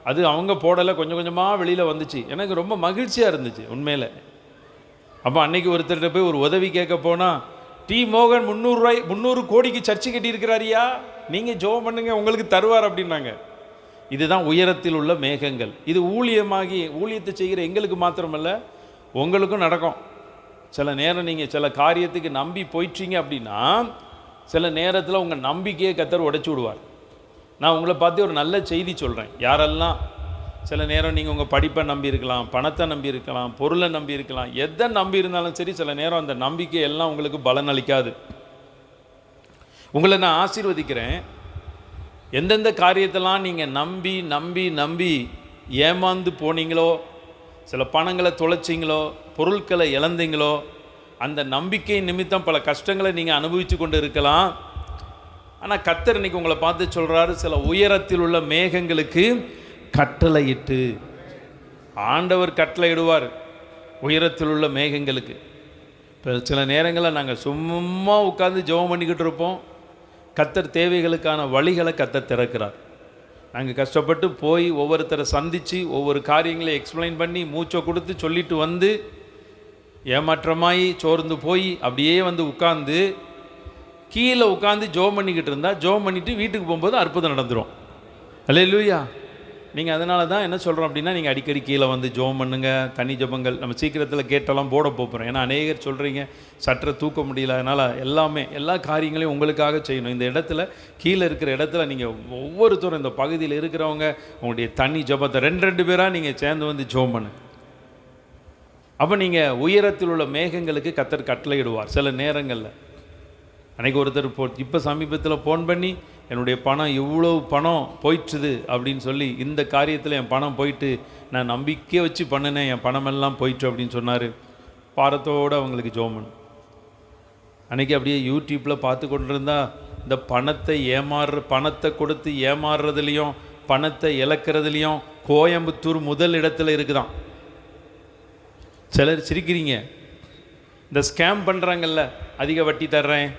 அது அவங்க போடலை, கொஞ்சம் கொஞ்சமாக வெளியில் வந்துச்சு. எனக்கு ரொம்ப மகிழ்ச்சியாக இருந்துச்சு உண்மையில். அப்போ அன்னைக்கு ஒருத்தர்கிட்ட போய் ஒரு உதவி கேட்க போனால், டி மோகன் 300 கோடிக்கு சர்ச்சு கட்டியிருக்கிறாரியா, நீங்கள் ஜெபம் பண்ணுங்க, உங்களுக்கு தருவார் அப்படின்னாங்க. இதுதான் உயரத்தில் உள்ள மேகங்கள். இது ஊழியத்தை செய்கிற எங்களுக்கு மாத்திரமல்ல, உங்களுக்கும் நடக்கும். சில நேரம் நீங்கள் சில காரியத்துக்கு நம்பி போயிட்டீங்க அப்படின்னா, சில நேரத்தில் உங்கள் நம்பிக்கையை கர்த்தர் உடைச்சி விடுவார். நான் உங்களை பார்த்து ஒரு நல்ல செய்தி சொல்கிறேன். யாரெல்லாம் சில நேரம் நீங்கள் உங்கள் படிப்பை நம்பி இருக்கலாம், பணத்தை நம்பி இருக்கலாம், பொருளை நம்பி இருக்கலாம், எதை நம்பி இருந்தாலும் சரி, சில நேரம் அந்த நம்பிக்கை எல்லாம் உங்களுக்கு பலன் அளிக்காது. உங்களை நான் ஆசீர்வதிக்கிறேன். எந்தெந்த காரியத்தெல்லாம் நீங்கள் நம்பி நம்பி நம்பி ஏமாந்து போனீங்களோ, சில பணங்களை தொலைச்சிங்களோ, பொருட்களை இழந்தீங்களோ, அந்த நம்பிக்கை நிமித்தம் பல கஷ்டங்களை நீங்கள் அனுபவித்து கொண்டு இருக்கலாம். ஆனால் கர்த்தர் இன்னைக்கு உங்களை பார்த்து சொல்கிறாரு, சில உயரத்தில் உள்ள மேகங்களுக்கு கட்டளையிட்டு, ஆண்டவர் கட்டளையிடுவார் உயரத்தில் உள்ள மேகங்களுக்கு. இப்போ சில நேரங்களில் நாங்கள் சும்மா உட்காந்து ஜெபம் பண்ணிக்கிட்டு இருப்போம். கர்த்தர் தேவைகளுக்கான வழிகளை கர்த்தர் திறக்கிறார். நாங்கள் கஷ்டப்பட்டு போய் ஒவ்வொருத்தரை சந்தித்து ஒவ்வொரு காரியங்களை எக்ஸ்பிளைன் பண்ணி மூச்சை கொடுத்து சொல்லிட்டு வந்து ஏமாற்றமாயி சோர்ந்து போய் அப்படியே உட்காந்து கீழே உட்காந்து ஜெபம் பண்ணிக்கிட்டு இருந்தால், ஜெபம் பண்ணிவிட்டு வீட்டுக்கு போகும்போது அற்புதம் நடந்துடும். அல்லேலூயா. நீங்கள் அதனால தான் என்ன சொல்கிறோம் அப்படின்னா, நீங்கள் அடிக்கடி கீழே ஜெபம் பண்ணுங்கள். தனி ஜெபங்கள் நம்ம சீக்கிரத்தில் கேட்டெல்லாம் போட போகிறோம். ஏன்னா அநேகர் சொல்கிறீங்க சற்றை தூக்க முடியல, அதனால் எல்லா காரியங்களையும் உங்களுக்காக செய்யணும். இந்த இடத்துல கீழே இருக்கிற இடத்துல நீங்கள் ஒவ்வொருத்தரும் இந்த பகுதியில் இருக்கிறவங்க உங்களுடைய தனி ஜெபத்தை 2 பேராக நீங்கள் சேர்ந்து ஜெபம் பண்ணு. அப்போ நீங்கள் உயரத்தில் உள்ள மேகங்களுக்கு கர்த்தர் கட்டளையிடுவார். சில நேரங்களில் அன்றைக்கி ஒருத்தர் இப்போ சமீபத்தில் ஃபோன் பண்ணி, என்னுடைய பணம் இவ்வளோ பணம் போயிடுச்சுது அப்படின்னு சொல்லி, இந்த காரியத்தில் என் பணம் போயிட்டு, நான் நம்பிக்கை வச்சு பண்ணினேன், என் பணமெல்லாம் போயிட்டு அப்படின்னு சொன்னார். பாரத்தோடு அவங்களுக்கு ஜெபம் பண்ணு. அன்றைக்கி அப்படியே யூடியூப்பில் பார்த்து கொண்டு இருந்தால், இந்த பணத்தை கொடுத்து ஏமாறுறதுலேயும் பணத்தை இழக்கிறதுலையும் கோயம்புத்தூர் முதல் இடத்துல இருக்குதான். சிலர் சிரிக்கிறீங்க, இந்த ஸ்கேம் பண்ணுறாங்கல்ல, அதிக வட்டி தர்றேன்,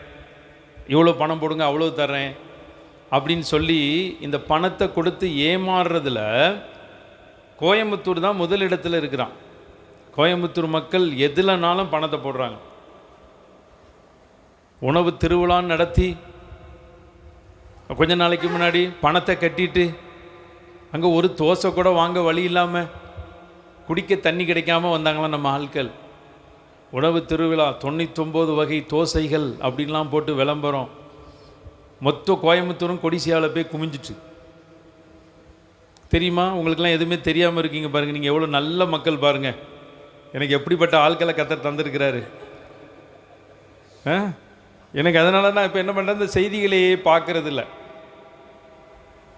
இவ்வளோ பணம் போடுங்க, அவ்வளோ தர்றேன் அப்படின்னு சொல்லி இந்த பணத்தை கொடுத்து ஏமாறுறதுல கோயம்புத்தூர் தான் முதல் இடத்துல இருக்கிறான். கோயம்புத்தூர் மக்கள் எதுலனாலும் பணத்தை போடுறாங்க. உணவு திருவிழான்னு நடத்தி கொஞ்ச நாளைக்கு முன்னாடி பணத்தை கட்டிட்டு அங்கே ஒரு தோசை கூட வாங்க வழி இல்லாமல், குடிக்க தண்ணி கிடைக்காம வந்தாங்களாம் நம்ம ஆட்கள். உணவு திருவிழா 99 வகை தோசைகள் அப்படின்லாம் போட்டு விளம்பரம். மொத்த கோயம்புத்தூரும் கொடிசியாவில் போய் குமிஞ்சிட்டு தெரியுமா? உங்களுக்கெல்லாம் எதுவுமே தெரியாமல் இருக்கீங்க பாருங்கள். நீங்கள் எவ்வளோ நல்ல மக்கள் பாருங்கள். எனக்கு எப்படிப்பட்ட ஆட்களை கர்த்தர் தந்திருக்கிறாரு. எனக்கு அதனால நான் இப்போ என்ன பண்ணுறேன், இந்த செய்திகளையே பார்க்கறது இல்லை.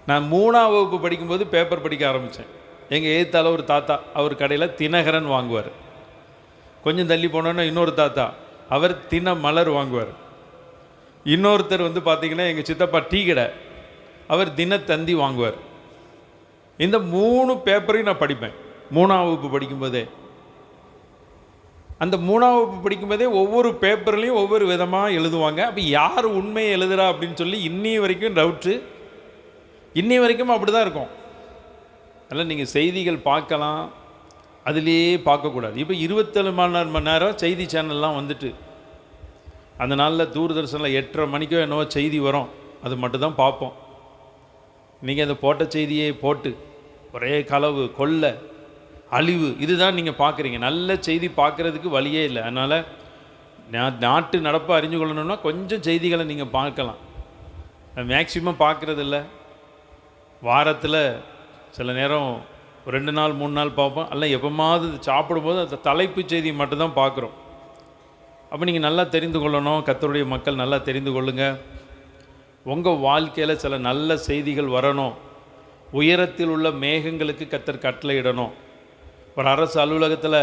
நான் 3ஆம் வகுப்பு படிக்கும்போது பேப்பர் படிக்க ஆரம்பித்தேன். எங்கள் எதிர்த்தால ஒரு தாத்தா, அவர் கடையில் தினகரன் வாங்குவார். கொஞ்சம் தள்ளி போனோன்னா இன்னொரு தாத்தா, அவர் தின மலர் வாங்குவார். இன்னொருத்தர் வந்து பார்த்திங்கன்னா எங்கள் சித்தப்பா டீ கடை, அவர் தினத்தந்தி வாங்குவார். இந்த 3 பேப்பரையும் நான் படிப்பேன் 3ஆம் வகுப்பு படிக்கும்போதே. அந்த 3ஆம் வகுப்பு படிக்கும்போதே ஒவ்வொரு பேப்பர்லேயும் ஒவ்வொரு விதமாக எழுதுவாங்க. அப்போ யார் உண்மையை எழுதுறா அப்படின்னு சொல்லி இன்னி வரைக்கும் டவுட்டு, இன்னி வரைக்கும் அப்படி தான் இருக்கும். அதனால் நீங்கள் செய்திகள் பார்க்கலாம், அதிலேயே பார்க்கக்கூடாது. இப்போ 24 மணி நேரம் செய்தி சேனல்லாம் வந்துட்டு, அந்த நாளில் தூர்தர்ஷனில் 8:30 மணிக்கோ என்னவோ செய்தி வரும், அது மட்டும்தான் பார்ப்போம். நீங்கள் அந்த போட்ட செய்தியே போட்டு ஒரே களவு, கொள்ளை, அழிவு, இதுதான் நீங்கள் பார்க்குறீங்க. நல்ல செய்தி பார்க்குறதுக்கு வழியே இல்லை. அதனால் நாட்டு நடப்பை அறிஞ்சு கொள்ளணும்னா கொஞ்சம் செய்திகளை நீங்கள் பார்க்கலாம். மேக்சிமம் பார்க்குறதில்ல. வாரத்தில் சில நேரம் 2 நாள் 3 நாள் பார்ப்போம். அல்ல எப்போமாவது சாப்பிடும்போது அந்த தலைப்பு செய்தி மட்டும்தான் பார்க்குறோம். அப்போ நீங்கள் நல்லா தெரிந்து கொள்ளணும். கர்த்தருடைய மக்கள் நல்லா தெரிந்து கொள்ளுங்கள். உங்கள் வாழ்க்கையில் சில நல்ல செய்திகள் வரணும். உயரத்தில் உள்ள மேகங்களுக்கு கர்த்தர் கட்டளையிடணும். ஒரு அரசு அலுவலகத்தில்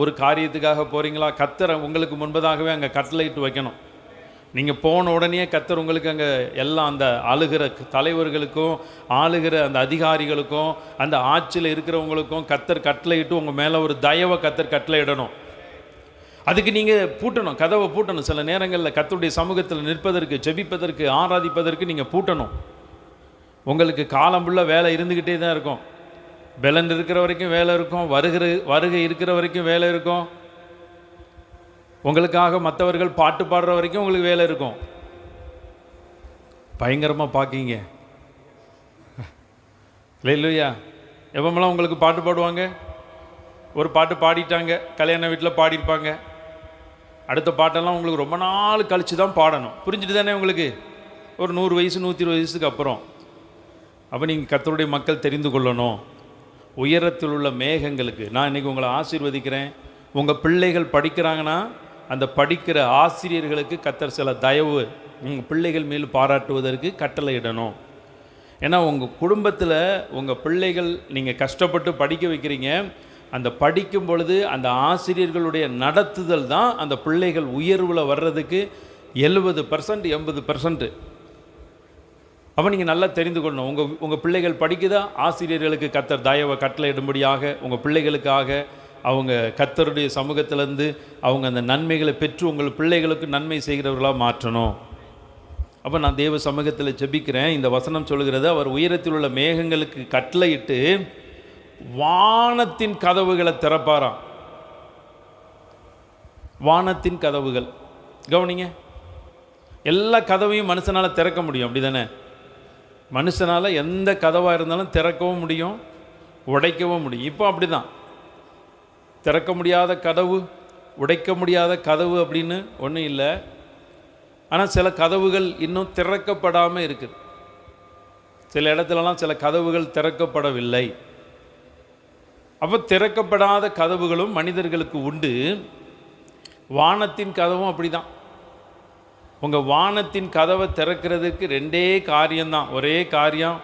ஒரு காரியத்துக்காக போகிறீங்களா, கர்த்தர் உங்களுக்கு முன்பதாகவே அங்கே கட்டளையிட்டு வைக்கணும். நீங்கள் போன உடனே கர்த்தர் உங்களுக்கு அங்கே எல்லாம் அந்த ஆளுகிற தலைவர்களுக்கும் ஆளுகிற அந்த அதிகாரிகளுக்கும் அந்த ஆட்சியில் இருக்கிறவங்களுக்கும் கர்த்தர் கட்டளையிட்டு உங்கள் மேலே ஒரு தயவை கர்த்தர் கட்டளையிடணும். அதுக்கு நீங்கள் பூட்டணும், கதவை பூட்டணும். சில நேரங்களில் கர்த்தருடைய சமூகத்தில் நிற்பதற்கு, ஜெபிப்பதற்கு, ஆராதிப்பதற்கு நீங்கள் பூட்டணும். உங்களுக்கு காலம் ஃபுல்லாக வேலை இருந்துக்கிட்டே தான் இருக்கும். பெலன் இருக்கிற வரைக்கும் வேலை இருக்கும், வருகை இருக்கிற வரைக்கும் வேலை இருக்கும். உங்களுக்காக மற்றவர்கள் பாட்டு பாடுற வரைக்கும் உங்களுக்கு வேலை இருக்கும். பயங்கரமாக பார்க்கிங்க இல்லையா? எப்பமெல்லாம் உங்களுக்கு பாட்டு பாடுவாங்க, ஒரு பாட்டு பாடிட்டாங்க, கல்யாண வீட்டில் பாடியிருப்பாங்க, அடுத்த பாட்டெல்லாம் உங்களுக்கு ரொம்ப நாள் கழித்து தான் பாடணும். புரிஞ்சுட்டு தானே உங்களுக்கு? ஒரு 100 வயசு 120 வயசுக்கு அப்புறம். அப்போ நீங்கள் கர்த்தருடைய மக்கள் தெரிந்து கொள்ளணும். உயரத்தில் உள்ள மேகங்களுக்கு நான் இன்றைக்கி உங்களை ஆசீர்வதிக்கிறேன். உங்கள் பிள்ளைகள் படிக்கிறாங்கன்னா அந்த படிக்கிற ஆசிரியர்களுக்கு கர்த்தர் சில தயவு உங்கள் பிள்ளைகள் மேல் பாராட்டுவதற்கு கட்டளையிடணும். ஏன்னா உங்கள் குடும்பத்தில் உங்கள் பிள்ளைகள் நீங்கள் கஷ்டப்பட்டு படிக்க வைக்கிறீங்க. அந்த படிக்கும் பொழுது அந்த ஆசிரியர்களுடைய நடத்துதல் தான் அந்த பிள்ளைகள் உயர்வில் வர்றதுக்கு 70% 80%. அப்போ நீங்கள் நல்லா தெரிந்து கொள்ளணும். உங்கள் பிள்ளைகள் படிக்குதா, ஆசிரியர்களுக்கு கர்த்தர் தயவை கட்டளையிடும்படியாக உங்கள் பிள்ளைகளுக்காக அவங்க கர்த்தருடைய சமூகத்திலேருந்து அவங்க அந்த நன்மைகளை பெற்று உங்கள் பிள்ளைகளுக்கு நன்மை செய்கிறவர்களாக மாற்றணும். அப்போ நான் தேவ சமூகத்தில் ஜெபிக்கிறேன். இந்த வசனம் சொல்கிறது, அவர் உயரத்தில் உள்ள மேகங்களுக்கு கட்டளையிட்டு வானத்தின் கதவுகளை திறப்பாராம். வானத்தின் கதவுகள், கவனிங்க. எல்லா கதவையும் மனுஷனால் திறக்க முடியும், அப்படி தானே? மனுஷனால் எந்த கதவாக இருந்தாலும் திறக்கவும் முடியும், உடைக்கவும் முடியும். இப்போ அப்படி தான். திறக்க முடியாத கதவு, உடைக்க முடியாத கதவு அப்படின்னு ஒன்றும் இல்லை. ஆனால் சில கதவுகள் இன்னும் திறக்கப்படாமல் இருக்குது. சில இடத்துலலாம் சில கதவுகள் திறக்கப்படவில்லை. அப்போ திறக்கப்படாத கதவுகளும் மனிதர்களுக்கு உண்டு. வானத்தின் கதவும் அப்படி தான். உங்கள் வானத்தின் கதவை திறக்கிறதுக்கு 2 காரியம்தான். ஒரே காரியம்,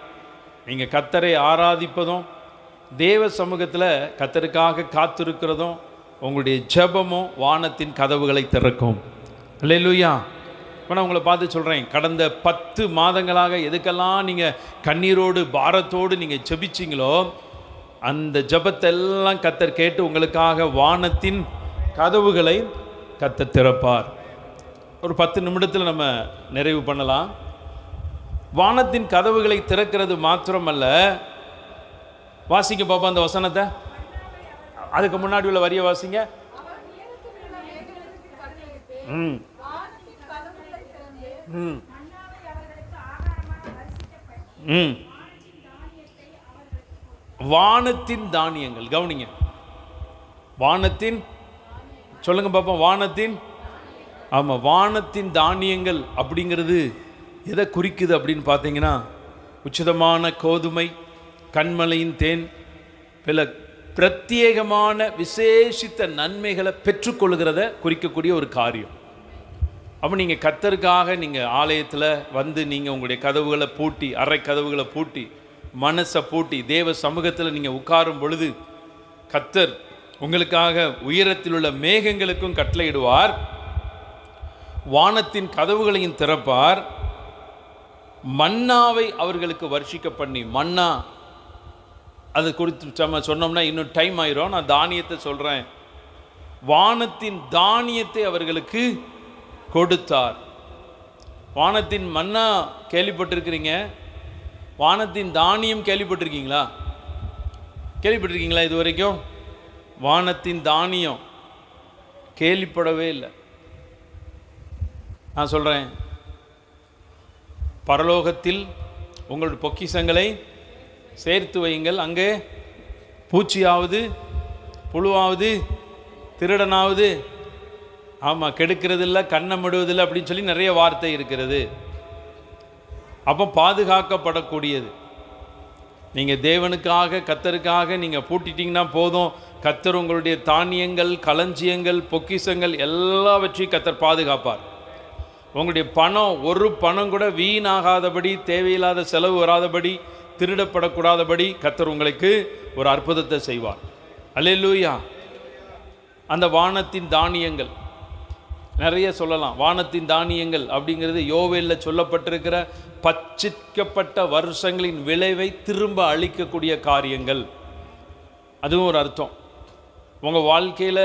நீங்கள் கர்த்தரை ஆராதிப்பதும் தேவ சமூகத்தில் கர்த்தருக்காக காத்திருக்கிறதும் உங்களுடைய ஜெபமும் வானத்தின் கதவுகளை திறக்கும். அல்லேலூயா. இப்போ நான் உங்களை பார்த்து சொல்கிறேன், கடந்த 10 மாதங்களாக எதுக்கெல்லாம் நீங்கள் கண்ணீரோடு பாரத்தோடு நீங்கள் ஜெபிச்சிங்களோ அந்த ஜெபத்தெல்லாம் கர்த்தர் கேட்டு உங்களுக்காக வானத்தின் கதவுகளை கர்த்தர் திறப்பார். ஒரு 10 நிமிடத்தில் நம்ம நிறைவு பண்ணலாம். வானத்தின் கதவுகளை திறக்கிறது மாத்திரமல்ல, வாசிங்க பாப்பா அந்த வசனத்தை. அதுக்கு முன்னாடி உள்ள வரிய வாசிங்க. வானத்தின் தானியங்கள், கவனிங்க. வானத்தின் சொல்லுங்க பார்ப்போம். வானத்தின், ஆமாம், வானத்தின் தானியங்கள் அப்படிங்கிறது எதை குறிக்குது அப்படின்னு பார்த்தீங்கன்னா, உச்சிதமான கோதுமை, கண்மலையின் தேன், பல பிரத்யேகமான விசேஷித்த நன்மைகளை பெற்றுக்கொள்கிறத குறிக்கக்கூடிய ஒரு காரியம். அப்போ நீங்கள் கர்த்தருக்காக நீங்கள் ஆலயத்தில் வந்து நீங்கள் உங்களுடைய கதவுகளை பூட்டி, அறை கதவுகளை பூட்டி, மனசை பூட்டி தேவ சமூகத்தில் நீங்கள் உட்காரும் பொழுது கர்த்தர் உங்களுக்காக உயரத்தில் உள்ள மேகங்களுக்கும் கட்டளையிடுவார், வானத்தின் கதவுகளையும் திறப்பார், மன்னாவை அவர்களுக்கு வர்ஷிக்க பண்ணி. மன்னா அது குறித்து நம்ம சொன்னோம்னா இன்னும் டைம் ஆயிரும். நான் தானியத்தை சொல்கிறேன். வானத்தின் தானியத்தை அவர்களுக்கு கொடுத்தார். வானத்தின் மன்னா கேள்விப்பட்டிருக்கிறீங்க, வானத்தின் தானியம் கேள்விப்பட்டிருக்கீங்களா? கேள்விப்பட்டிருக்கீங்களா இது வரைக்கும்? வானத்தின் தானியம் கேள்விப்படவே இல்லை. நான் சொல்கிறேன், பரலோகத்தில் உங்களுடைய பொக்கிஷங்களை சேர்த்து வையுங்கள், அங்கே பூச்சியாவது புழுவாவது திருடனாவது ஆமாம் கெடுக்கிறது இல்லை, கண்ணம் விடுவதில்லை அப்படின்னு சொல்லி நிறைய வார்த்தை இருக்கிறது. அப்போ பாதுகாக்கப்படக்கூடியது. நீங்கள் தேவனுக்காக கர்த்தருக்காக நீங்கள் பூட்டிட்டீங்கன்னா போதும், கர்த்தர் உங்களுடைய தானியங்கள், களஞ்சியங்கள், பொக்கிஷங்கள் எல்லாவற்றையும் கர்த்தர் பாதுகாப்பார். உங்களுடைய பணம், ஒரு பணம் கூட வீணாகாதபடி, தேவையில்லாத செலவு வராதபடி, திருடப்படக்கூடாதபடி கர்த்தர் உங்களுக்கு ஒரு அற்புதத்தை செய்வார். அல்லேலூயா. அந்த வானத்தின் தானியங்கள் நிறைய சொல்லலாம். வானத்தின் தானியங்கள் அப்படிங்கிறது யோவேலில் சொல்லப்பட்டிருக்கிற பச்சிக்கப்பட்ட வருஷங்களின் விளைவை திரும்ப அளிக்கக்கூடிய காரியங்கள். அதுவும் ஒரு அர்த்தம். உங்கள் வாழ்க்கையில்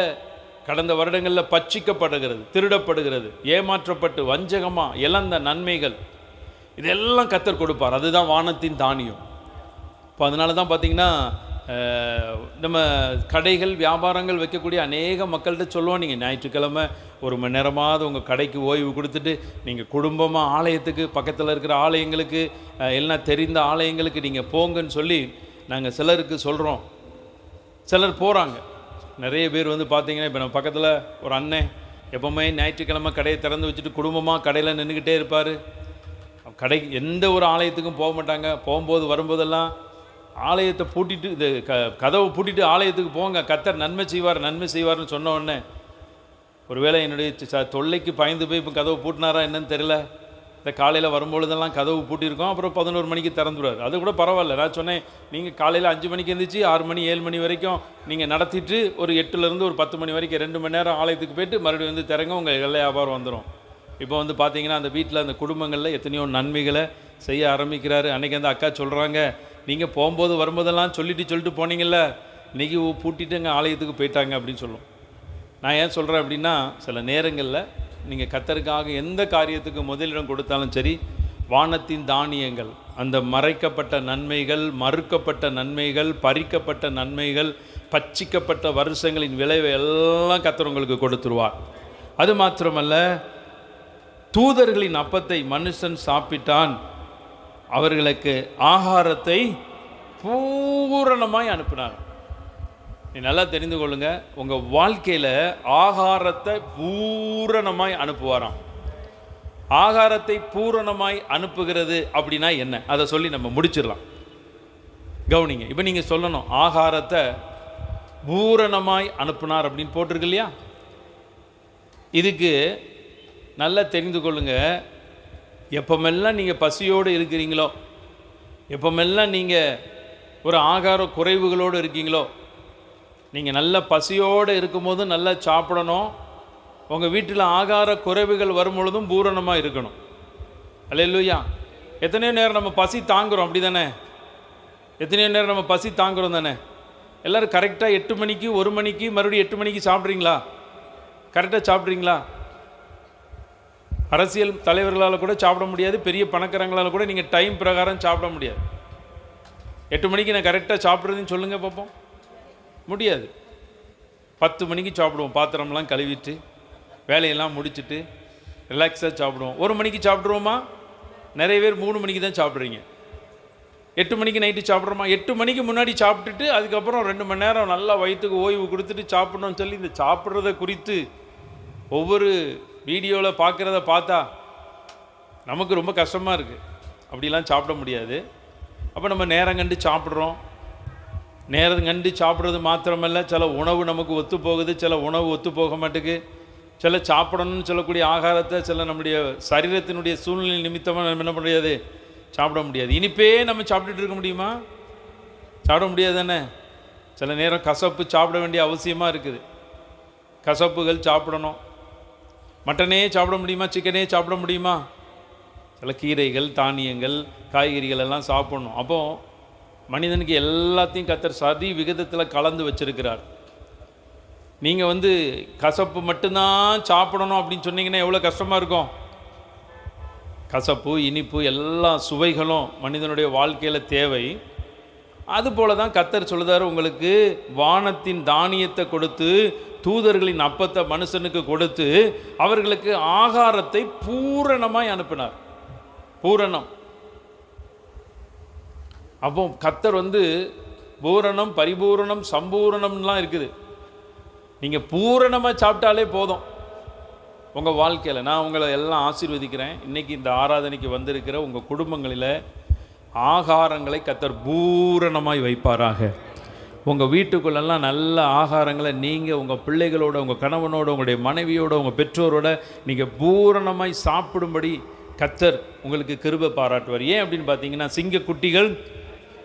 கடந்த வருடங்களில் பச்சிக்கப்படுகிறது, திருடப்படுகிறது, ஏமாற்றப்பட்டு வஞ்சகமாக இழந்த நன்மைகள், இதெல்லாம் கர்த்தர் கொடுப்பார். அதுதான் வானத்தின் தானியம். இப்போ அதனால தான் பார்த்தீங்கன்னா நம்ம கடைகள், வியாபாரங்கள் வைக்கக்கூடிய அநேக மக்கள்கிட்ட சொல்லுவோம், நீங்கள் ஞாயிற்றுக்கிழமை ஒரு மணி நேரமாவது உங்கள் கடைக்கு ஓய்வு கொடுத்துட்டு நீங்கள் குடும்பமாக ஆலயத்துக்கு, பக்கத்தில் இருக்கிற ஆலயங்களுக்கு, எல்லாம் தெரிந்த ஆலயங்களுக்கு நீங்கள் போங்கன்னு சொல்லி நாங்கள் சிலருக்கு சொல்கிறோம். சிலர் போகிறாங்க. நிறைய பேர் வந்து பார்த்தீங்கன்னா, இப்போ நம்ம பக்கத்தில் ஒரு அண்ணன் எப்போவுமே ஞாயிற்றுக்கிழமை கடையை திறந்து வச்சுட்டு குடும்பமாக கடையில் நின்றுக்கிட்டே இருப்பார். கடை எந்த ஒரு ஆலயத்துக்கும் போக மாட்டாங்க. போகும்போது வரும்போதெல்லாம் ஆலயத்தை பூட்டிட்டு, இந்த கதவை பூட்டிட்டு ஆலயத்துக்கு போங்க, கர்த்தர் நன்மை செய்வார், நன்மை செய்வார்னு சொன்ன உடனே ஒருவேளை என்னுடைய தொல்லைக்கு பயந்து போய் இப்போ கதவு பூட்டினாரா என்னன்னு தெரியல. இந்த காலையில் வரும்பொழுதெல்லாம் கதவு பூட்டியிருக்கோம், அப்புறம் 11 மணிக்கு திறந்துடுவார். அது கூட பரவாயில்ல. நான் சொன்னேன், நீங்கள் காலையில் 5 மணிக்கு எழுந்திரிச்சு 6 மணி 7 மணி வரைக்கும் நீங்கள் நடத்திட்டு ஒரு 8லேருந்து ஒரு 10 மணி வரைக்கும் 2 மணி நேரம் ஆலயத்துக்கு போய்ட்டு மறுபடியும் வந்து திறங்க, உங்கள் எல்லா வியாபாரம் வந்துடும். இப்போ வந்து பார்த்தீங்கன்னா அந்த வீட்டில், அந்த குடும்பங்களில் எத்தனையோ நன்மைகளை செய்ய ஆரம்பிக்கிறாரு. அன்றைக்கி அந்த அக்கா சொல்கிறாங்க, நீங்கள் போகும்போது வரும்போதெல்லாம் சொல்லிட்டு போனீங்கல்ல, இன்றைக்கி பூட்டிட்டு எங்கள் ஆலயத்துக்கு போயிட்டாங்க அப்படின்னு சொல்லும். நான் ஏன் சொல்கிறேன் அப்படின்னா, சில நேரங்களில் நீங்கள் கர்த்தருக்காக எந்த காரியத்துக்கு முதலிடம் கொடுத்தாலும் சரி, வானத்தின் தானியங்கள், அந்த மறைக்கப்பட்ட நன்மைகள், மறுக்கப்பட்ட நன்மைகள், பறிக்கப்பட்ட நன்மைகள், பச்சிக்கப்பட்ட வருஷங்களின் விளைவை எல்லாம் கர்த்தர் உங்களுக்கு கொடுத்துருவார். அது மாத்திரமல்ல, தூதர்களின் அப்பத்தை மனுஷன் சாப்பிட்டான், அவர்களுக்கு ஆகாரத்தை பூரணமாய் அனுப்பினார். நீ நல்லா தெரிந்து கொள்ளுங்க, உங்கள் வாழ்க்கையில் ஆகாரத்தை பூரணமாய் அனுப்புவாராம். ஆகாரத்தை பூரணமாய் அனுப்புகிறது அப்படின்னா என்ன, அதை சொல்லி நம்ம முடிச்சிடலாம். கவனிங்க. இப்போ நீங்கள் சொல்லணும், ஆகாரத்தை பூரணமாய் அனுப்புனார் அப்படின்னு போட்டிருக்கு இல்லையா? இதுக்கு நல்லா தெரிந்து கொள்ளுங்க, எப்பமெல்லாம் நீங்கள் பசியோடு இருக்கிறீங்களோ, எப்பமெல்லாம் நீங்கள் ஒரு ஆகார குறைவுகளோடு இருக்கீங்களோ, நீங்கள் நல்ல பசியோடு இருக்கும்போது நல்லா சாப்பிடணும். உங்கள் வீட்டில் ஆகார குறைவுகள் வரும்பொழுதும் பூரணமாக இருக்கணும். அல்லேலூயா. எத்தனையோ நேரம் நம்ம பசி தாங்குகிறோம், அப்படி தானே? எத்தனையோ நேரம் நம்ம பசி தாங்குகிறோம் தானே? எல்லோரும் கரெக்டாக 8 மணிக்கு 1 மணிக்கு மறுபடியும் 8 மணிக்கு சாப்பிட்றீங்களா? கரெக்டாக சாப்பிட்றீங்களா? அரசியல் தலைவர்களால் கூட சாப்பிட முடியாது, பெரிய பணக்காரங்களால் கூட நீங்கள் டைம் பிரகாரம் சாப்பிட முடியாது. 8 மணிக்கு நான் கரெக்டாக சாப்பிட்றதுன்னு சொல்லுங்கள் பார்ப்போம். முடியாது. 10 மணிக்கு சாப்பிடுவோம், பாத்திரம்லாம் கழுவிட்டு வேலையெல்லாம் முடிச்சுட்டு ரிலாக்ஸாக சாப்பிடுவோம். 1 மணிக்கு சாப்பிட்ருவோமா? நிறைய பேர் 3 மணிக்கு தான் சாப்பிட்றீங்க. 8 மணிக்கு நைட்டு சாப்பிட்றோமா? 8 மணிக்கு முன்னாடி சாப்பிட்டுட்டு அதுக்கப்புறம் 2 மணி நேரம் நல்லா வயிற்றுக்கு ஓய்வு கொடுத்துட்டு சாப்பிட்ணுன்னு சொல்லி இந்த சாப்பிட்றத குறித்து ஒவ்வொரு வீடியோவில் பார்க்குறத பார்த்தா நமக்கு ரொம்ப கஷ்டமாக இருக்குது. அப்படிலாம் சாப்பிட முடியாது. அப்போ நம்ம நேரம் கண்டு சாப்பிட்றோம். நேரம் கண்டு சாப்பிட்றது மாத்திரமல்ல, சில உணவு நமக்கு ஒத்து போகுது, சில உணவு ஒத்து போக மாட்டேங்குது. சில சாப்பிடணும்னு சொல்லக்கூடிய ஆகாரத்தை சில நம்முடைய சரீரத்தினுடைய சூழ்நிலை நிமித்தமாக நம்ம என்ன முடியாது, சாப்பிட முடியாது. இனிப்பே நம்ம சாப்பிட்டுட்டு இருக்க முடியுமா? சாப்பிட முடியாது தானே. சில நேரம் கசப்பு சாப்பிட வேண்டிய அவசியமாக இருக்குது. கசப்புகள் சாப்பிடணும். மட்டனே சாப்பிட முடியுமா? சிக்கனே சாப்பிட முடியுமா? சில கீரைகள், தானியங்கள், காய்கறிகள் எல்லாம் சாப்பிடணும். அப்போ மனிதனுக்கு எல்லாத்தையும் கர்த்தர் சதி விகிதத்தில் கலந்து வச்சிருக்கிறார். நீங்கள் கசப்பு மட்டும்தான் சாப்பிடணும் அப்படின்னு சொன்னீங்கன்னா எவ்வளோ கஷ்டமாக இருக்கும். கசப்பு, இனிப்பு, எல்லா சுவைகளும் மனிதனுடைய வாழ்க்கையில் தேவை. அதுபோல தான் கர்த்தர் சொல்லுதார், உங்களுக்கு வானத்தின் தானியத்தை கொடுத்து தூதர்களின் அப்பத்தை மனுஷனுக்கு கொடுத்து அவர்களுக்கு ஆகாரத்தை பூரணமாய் அனுப்பினார். பூரணம். அப்போ கர்த்தர் பூரணம், பரிபூரணம், சம்பூரணம்லாம் இருக்குது. நீங்கள் பூரணமாக சாப்பிட்டாலே போதும் உங்கள் வாழ்க்கையில். நான் உங்களை எல்லாம் ஆசீர்வதிக்கிறேன். இன்றைக்கி இந்த ஆராதனைக்கு வந்திருக்கிற உங்கள் குடும்பங்களில் ஆகாரங்களை கர்த்தர் பூரணமாய் வைப்பாராக. உங்கள் வீட்டுக்குள்ளெல்லாம் நல்ல ஆகாரங்களை நீங்கள் உங்கள் பிள்ளைகளோட, உங்கள் கணவனோட, உங்களுடைய மனைவியோட, உங்கள் பெற்றோரோட நீங்கள் பூரணமாய் சாப்பிடும்படி கர்த்தர் உங்களுக்கு கிருபை பாராட்டுவார். ஏன் அப்படின்னு பார்த்தீங்கன்னா, சிங்கக்குட்டிகள்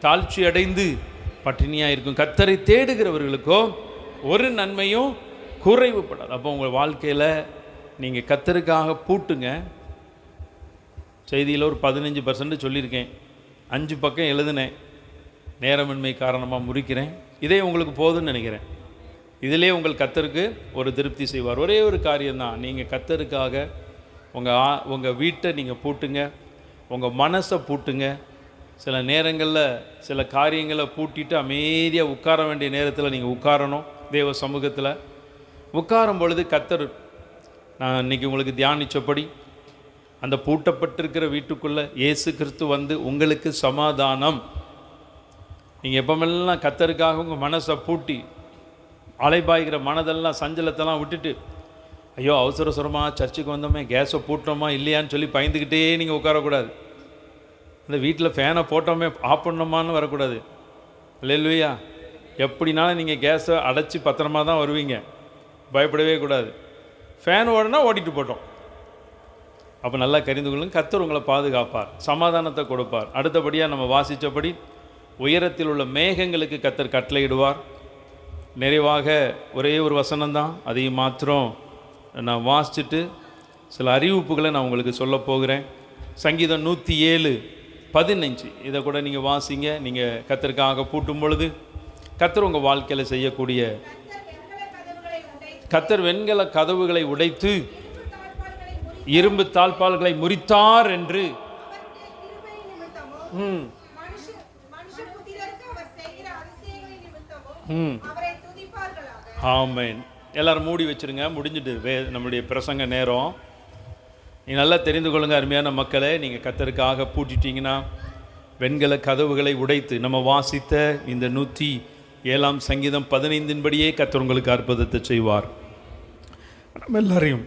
தாழ்ச்சி அடைந்து பட்டினியாக இருக்கும், கர்த்தரை தேடுகிறவர்களுக்கோ ஒரு நன்மையும் குறைவுப்படாது. அப்போ உங்கள் வாழ்க்கையில் நீங்கள் கர்த்தருக்காக பூட்டுங்க. செய்தியில் ஒரு 15% சொல்லியிருக்கேன், 5 பக்கம் எழுதுனேன், நேரமின்மை காரணமாக முறிக்கிறேன். இதே உங்களுக்கு போதுன்னு நினைக்கிறேன். இதிலே உங்கள் கர்த்தருக்கு ஒரு திருப்தி செய்வார். ஒரே ஒரு காரியம்தான், நீங்கள் கர்த்தருக்காக உங்கள் வீட்டை நீங்கள் பூட்டுங்க, உங்கள் மனசை பூட்டுங்க. சில நேரங்களில் சில காரியங்களை பூட்டிட்டு அமைதியாக உட்கார வேண்டிய நேரத்தில் நீங்கள் உட்காரணும். தேவ சமூகத்தில் உட்காரும் பொழுது கர்த்தர், நான் இன்றைக்கி உங்களுக்கு தியானித்தபடி, அந்த பூட்டப்பட்டிருக்கிற வீட்டுக்குள்ளே இயேசு கிறிஸ்து உங்களுக்கு சமாதானம். நீங்கள் எப்பமெல்லாம் கர்த்தருக்காக உங்கள் மனசை பூட்டி அலைபாய்கிற மனதெல்லாம் சஞ்சலத்தெல்லாம் விட்டுட்டு, ஐயோ அவசரமாக சர்ச்சுக்கு வந்தோமே, கேஸை பூட்டோமா இல்லையான்னு சொல்லி பயந்துக்கிட்டே நீங்கள் உட்காரக்கூடாது. இந்த வீட்டில் ஃபேனை போட்டோமே ஆஃப் பண்ணோமான்னு வரக்கூடாது. அல்லேலூயா. எப்படினாலும் நீங்கள் கேஸை அடைச்சி பத்திரமா தான் வருவீங்க, பயப்படவே கூடாது. ஃபேன் ஓடனா ஓட்டிட்டு போட்டோம். அப்போ நல்லா கரிந்து கொள்ளுங்க. கர்த்தர் உங்களை பாதுகாப்பார், சமாதானத்தை கொடுப்பார். அடுத்தபடியாக நம்ம வாசித்தபடி உயரத்தில் உள்ள மேகங்களுக்கு கர்த்தர் கட்டளையிடுவார். நிறைவாக ஒரே ஒரு வசனம்தான், அதையும் மாத்திரம் நான் வாசிச்சுட்டு சில அறிவிப்புகளை நான் உங்களுக்கு சொல்ல போகிறேன். சங்கீதம் 107:15 இதை கூட நீங்கள் வாசிங்க. நீங்கள் கர்த்தருக்காக பூட்டும் பொழுது கர்த்தர் உங்கள் வாழ்க்கையில் செய்யக்கூடிய, கர்த்தர் வெண்கல கதவுகளை உடைத்து இரும்பு தாழ்பால்களை முறித்தார் என்று ஆமென். எல்லாரும் மூடி வச்சிருங்க. முடிஞ்சிட்டு நம்முடைய பிரசங்க நேரம். நீ நல்லா தெரிந்து கொள்ளுங்க அருமையான மக்களே. நீங்கள் கர்த்தருக்காக பூட்டிட்டீங்கன்னா வெண்கல கதவுகளை உடைத்து, நம்ம வாசித்த இந்த 107 சங்கீதம் 15 படியே கர்த்தர் உங்களுக்கு அற்புதத்தை செய்வார். நம்ம எல்லாரையும்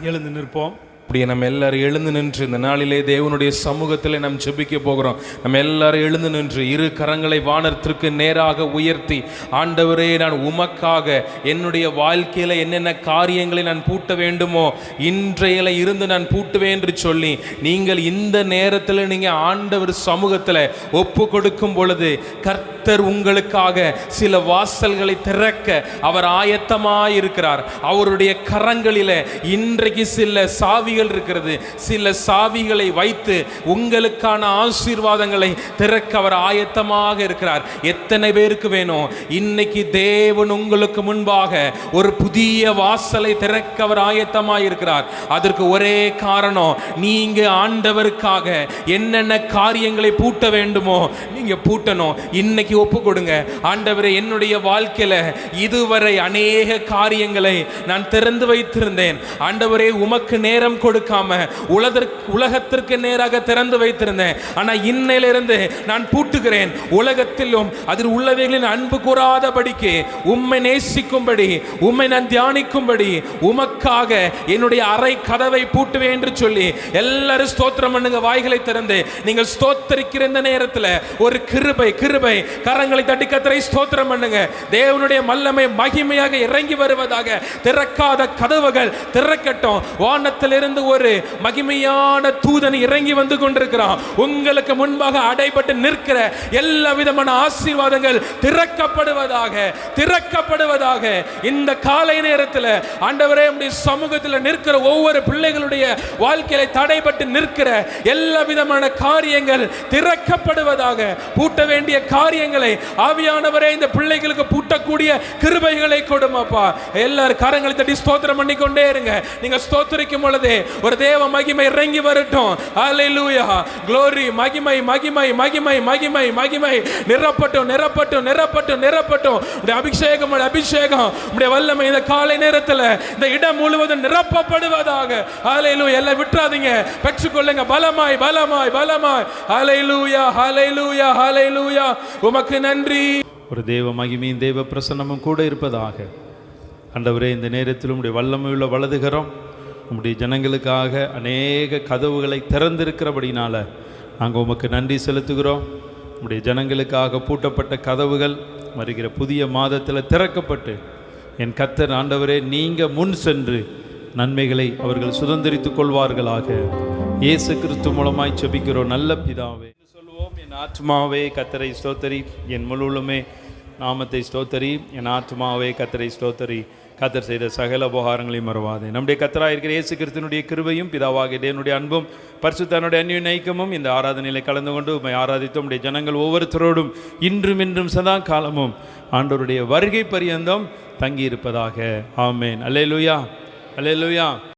எழுந்து நிற்போம். அப்படியே நம்ம எல்லாரும் எழுந்து நின்று இந்த நாளிலே தேவனுடைய சமூகத்தில் நாம் ஜெபிக்க போகிறோம். நம்ம எல்லாரும் எழுந்து நின்று இரு கரங்களை வானத்திற்கு நேராக உயர்த்தி, ஆண்டவரே, நான் உமக்காக என்னுடைய வாழ்க்கையில் என்னென்ன காரியங்களை நான் பூட்ட வேண்டுமோ இன்றையில இருந்து நான் பூட்டுவேன் என்று சொல்லி நீங்கள் இந்த நேரத்தில் நீங்கள் ஆண்டவர் சமூகத்தில் ஒப்பு கொடுக்கும் பொழுது கர்த்தர் உங்களுக்காக சில வாசல்களை திறக்க அவர் ஆயத்தமாயிருக்கிறார். அவருடைய கரங்களில் இன்றைக்கு சில சாவிகள் இருக்கிறது. சில சாவிகளை வைத்து உங்களுக்கான ஆசீர்வாதங்களை திறக்க அவர் ஆயத்தமாக இருக்கிறார். எத்தனை பேருக்கு வேணும்? இன்னைக்கு தேவன் உங்களுக்கு முன்பாக ஒரு புதிய வாசலை திறக்க அவர் ஆயத்தமாக இருக்கிறார். அதற்கு ஒரே காரணம், நீங்க ஆண்டவருக்காக என்னென்ன காரியங்களை பூட்ட வேண்டுமோ நீங்க பூட்டணும். இன்னைக்கு இன்னைக்கு ஒப்பு கொடுங்க. ஆண்டவரே, என்னுடைய வாழ்க்கையில இதுவரை அநேக காரியங்களை நான் திறந்து வைத்திருந்தேன். ஆண்டவரே, உமக்கு நேரம் கொடுக்காம உலகத்திற்கு நேராக திறந்து வைத்திருந்தேன். ஆனா இன்னையிலிருந்து நான் பூட்டுகிறேன். உலகத்திலும் அதில் உள்ளவைகளின் அன்பு கூறாதபடிக்கு உம்மை நேசிக்கும்படி, உம்மை நான் தியானிக்கும்படி, உமக்காக என்னுடைய அறை கதவை பூட்டுவேன் என்று சொல்லி எல்லாரும் ஸ்தோத்திரம் பண்ணுங்க. வாய்களை திறந்து நீங்கள் ஸ்தோத்தரிக்கிற இந்த நேரத்தில் ஒரு கிருபை கரங்களை தட்டி கர்த்தரை ஸ்தோத்திரம் பண்ணுங்க. தேவனுடைய வல்லமை மகிமையாக இறங்கி வருவதாக. திறக்காத கதவுகள் திறக்கட்டும். வானத்திலிருந்து ஒரு மகிமையான தூதன் இறங்கி வந்து கொண்டிருக்கிறான். உங்களுக்கு முன்பாக அடைபட்டு நிற்கிற எல்லா விதமான ஆசீர்வாதங்கள் திறக்கப்படுவதாக. இந்த காலை நேரத்தில் ஆண்டவரே, உம்முடைய சமூகத்தில் நிற்கிற ஒவ்வொரு பிள்ளைகளுடைய வாழ்க்கையில தடைபட்டு நிற்கிற எல்லா விதமான காரியங்கள் திறக்கப்படுவதாக. பூட்ட வேண்டிய காரியங்களை ஆவியானவரே இந்த பிள்ளைகளுக்கு பூட்டக்கூடிய கிருபைகளை கொடுமாப்பா. எல்லாரும் கரங்களை தட்டி ஸ்தோத்திரம் பண்ணிக்கொண்டே இருங்க. நீங்க ஸ்தோத்திரிக்கும் பொழுதே ஒரு தேவ மகிமை இறங்கி வரட்டும். ஹல்லேலூயா, glory, மகிமை மகிமை மகிமை மகிமை மகிமை நிரப்பட்டும் நிரப்பட்டும் நிரப்பட்டும் நிரப்பட்டும். உடைய அபிஷேகம் உடைய வல்லமை இந்த காலை நேரத்தில் இந்த இடம் முழுவதும் நிரப்பப்படுவதாக. ஹல்லேலூயா, எல்லாம் விட்டுறாதீங்க, பெற்றுக்கொள்ளுங்க பலமாய் பலமாய் பலமாய். ஹல்லேலூயா ஹல்லேலூயா ஹல்லேலூயா. உமக்கு நன்றி. ஒரு தேவ மகிமையும் தேவ பிரசன்னமும் கூட இருப்பதாக. ஆண்டவரே, இந்த நேரத்தில் உம்முடைய வல்லமையுள்ள வலதுகரம் உம்முடைய ஜனங்களுக்காக அநேக கதவுகளை திறந்திருக்கிறபடினால நாங்கள் உமக்கு நன்றி செலுத்துகிறோம். உம்முடைய ஜனங்களுக்காக பூட்டப்பட்ட கதவுகள் வருகிற புதிய மாதத்தில் திறக்கப்பட்டு என் கர்த்தர் ஆண்டவரே, நீங்கள் முன் சென்று நன்மைகளை அவர்கள் சுதந்திரித்துக் கொள்வார்களாக. இயேசு கிறிஸ்து மூலமாய் ஜெபிக்கிறோம் நல்ல பிதாவே. சொல்லுவோம், என் ஆத்மாவே கர்த்தரை ஸ்தோத்தரி, என் முழுவதுமே நாமத்தை ஸ்தோத்தரி, என் ஆத்மாவே கர்த்தரை ஸ்தோத்தரி, கர்த்தர் செய்த சகல உபகாரங்களையும் மறவாதே. நம்முடைய கர்த்தராக இருக்கிற இயேசு கிறிஸ்துவினுடைய கிருபையும் பிதாவாகிய தேவனுடைய அன்பும் பரிசுத்தனுடைய அந்நிய ஐக்கியமும் இந்த ஆராதனையிலே கலந்து கொண்டு உம்மை ஆராதித்து உம்முடைய ஜனங்கள் ஒவ்வொருத்தரோடும் இன்றும் இன்றும் சதா காலமும் ஆண்டவருடைய வருகை பரியந்தம் தங்கி இருப்பதாக. ஆமேன். அல்லேலூயா அல்லேலூயா.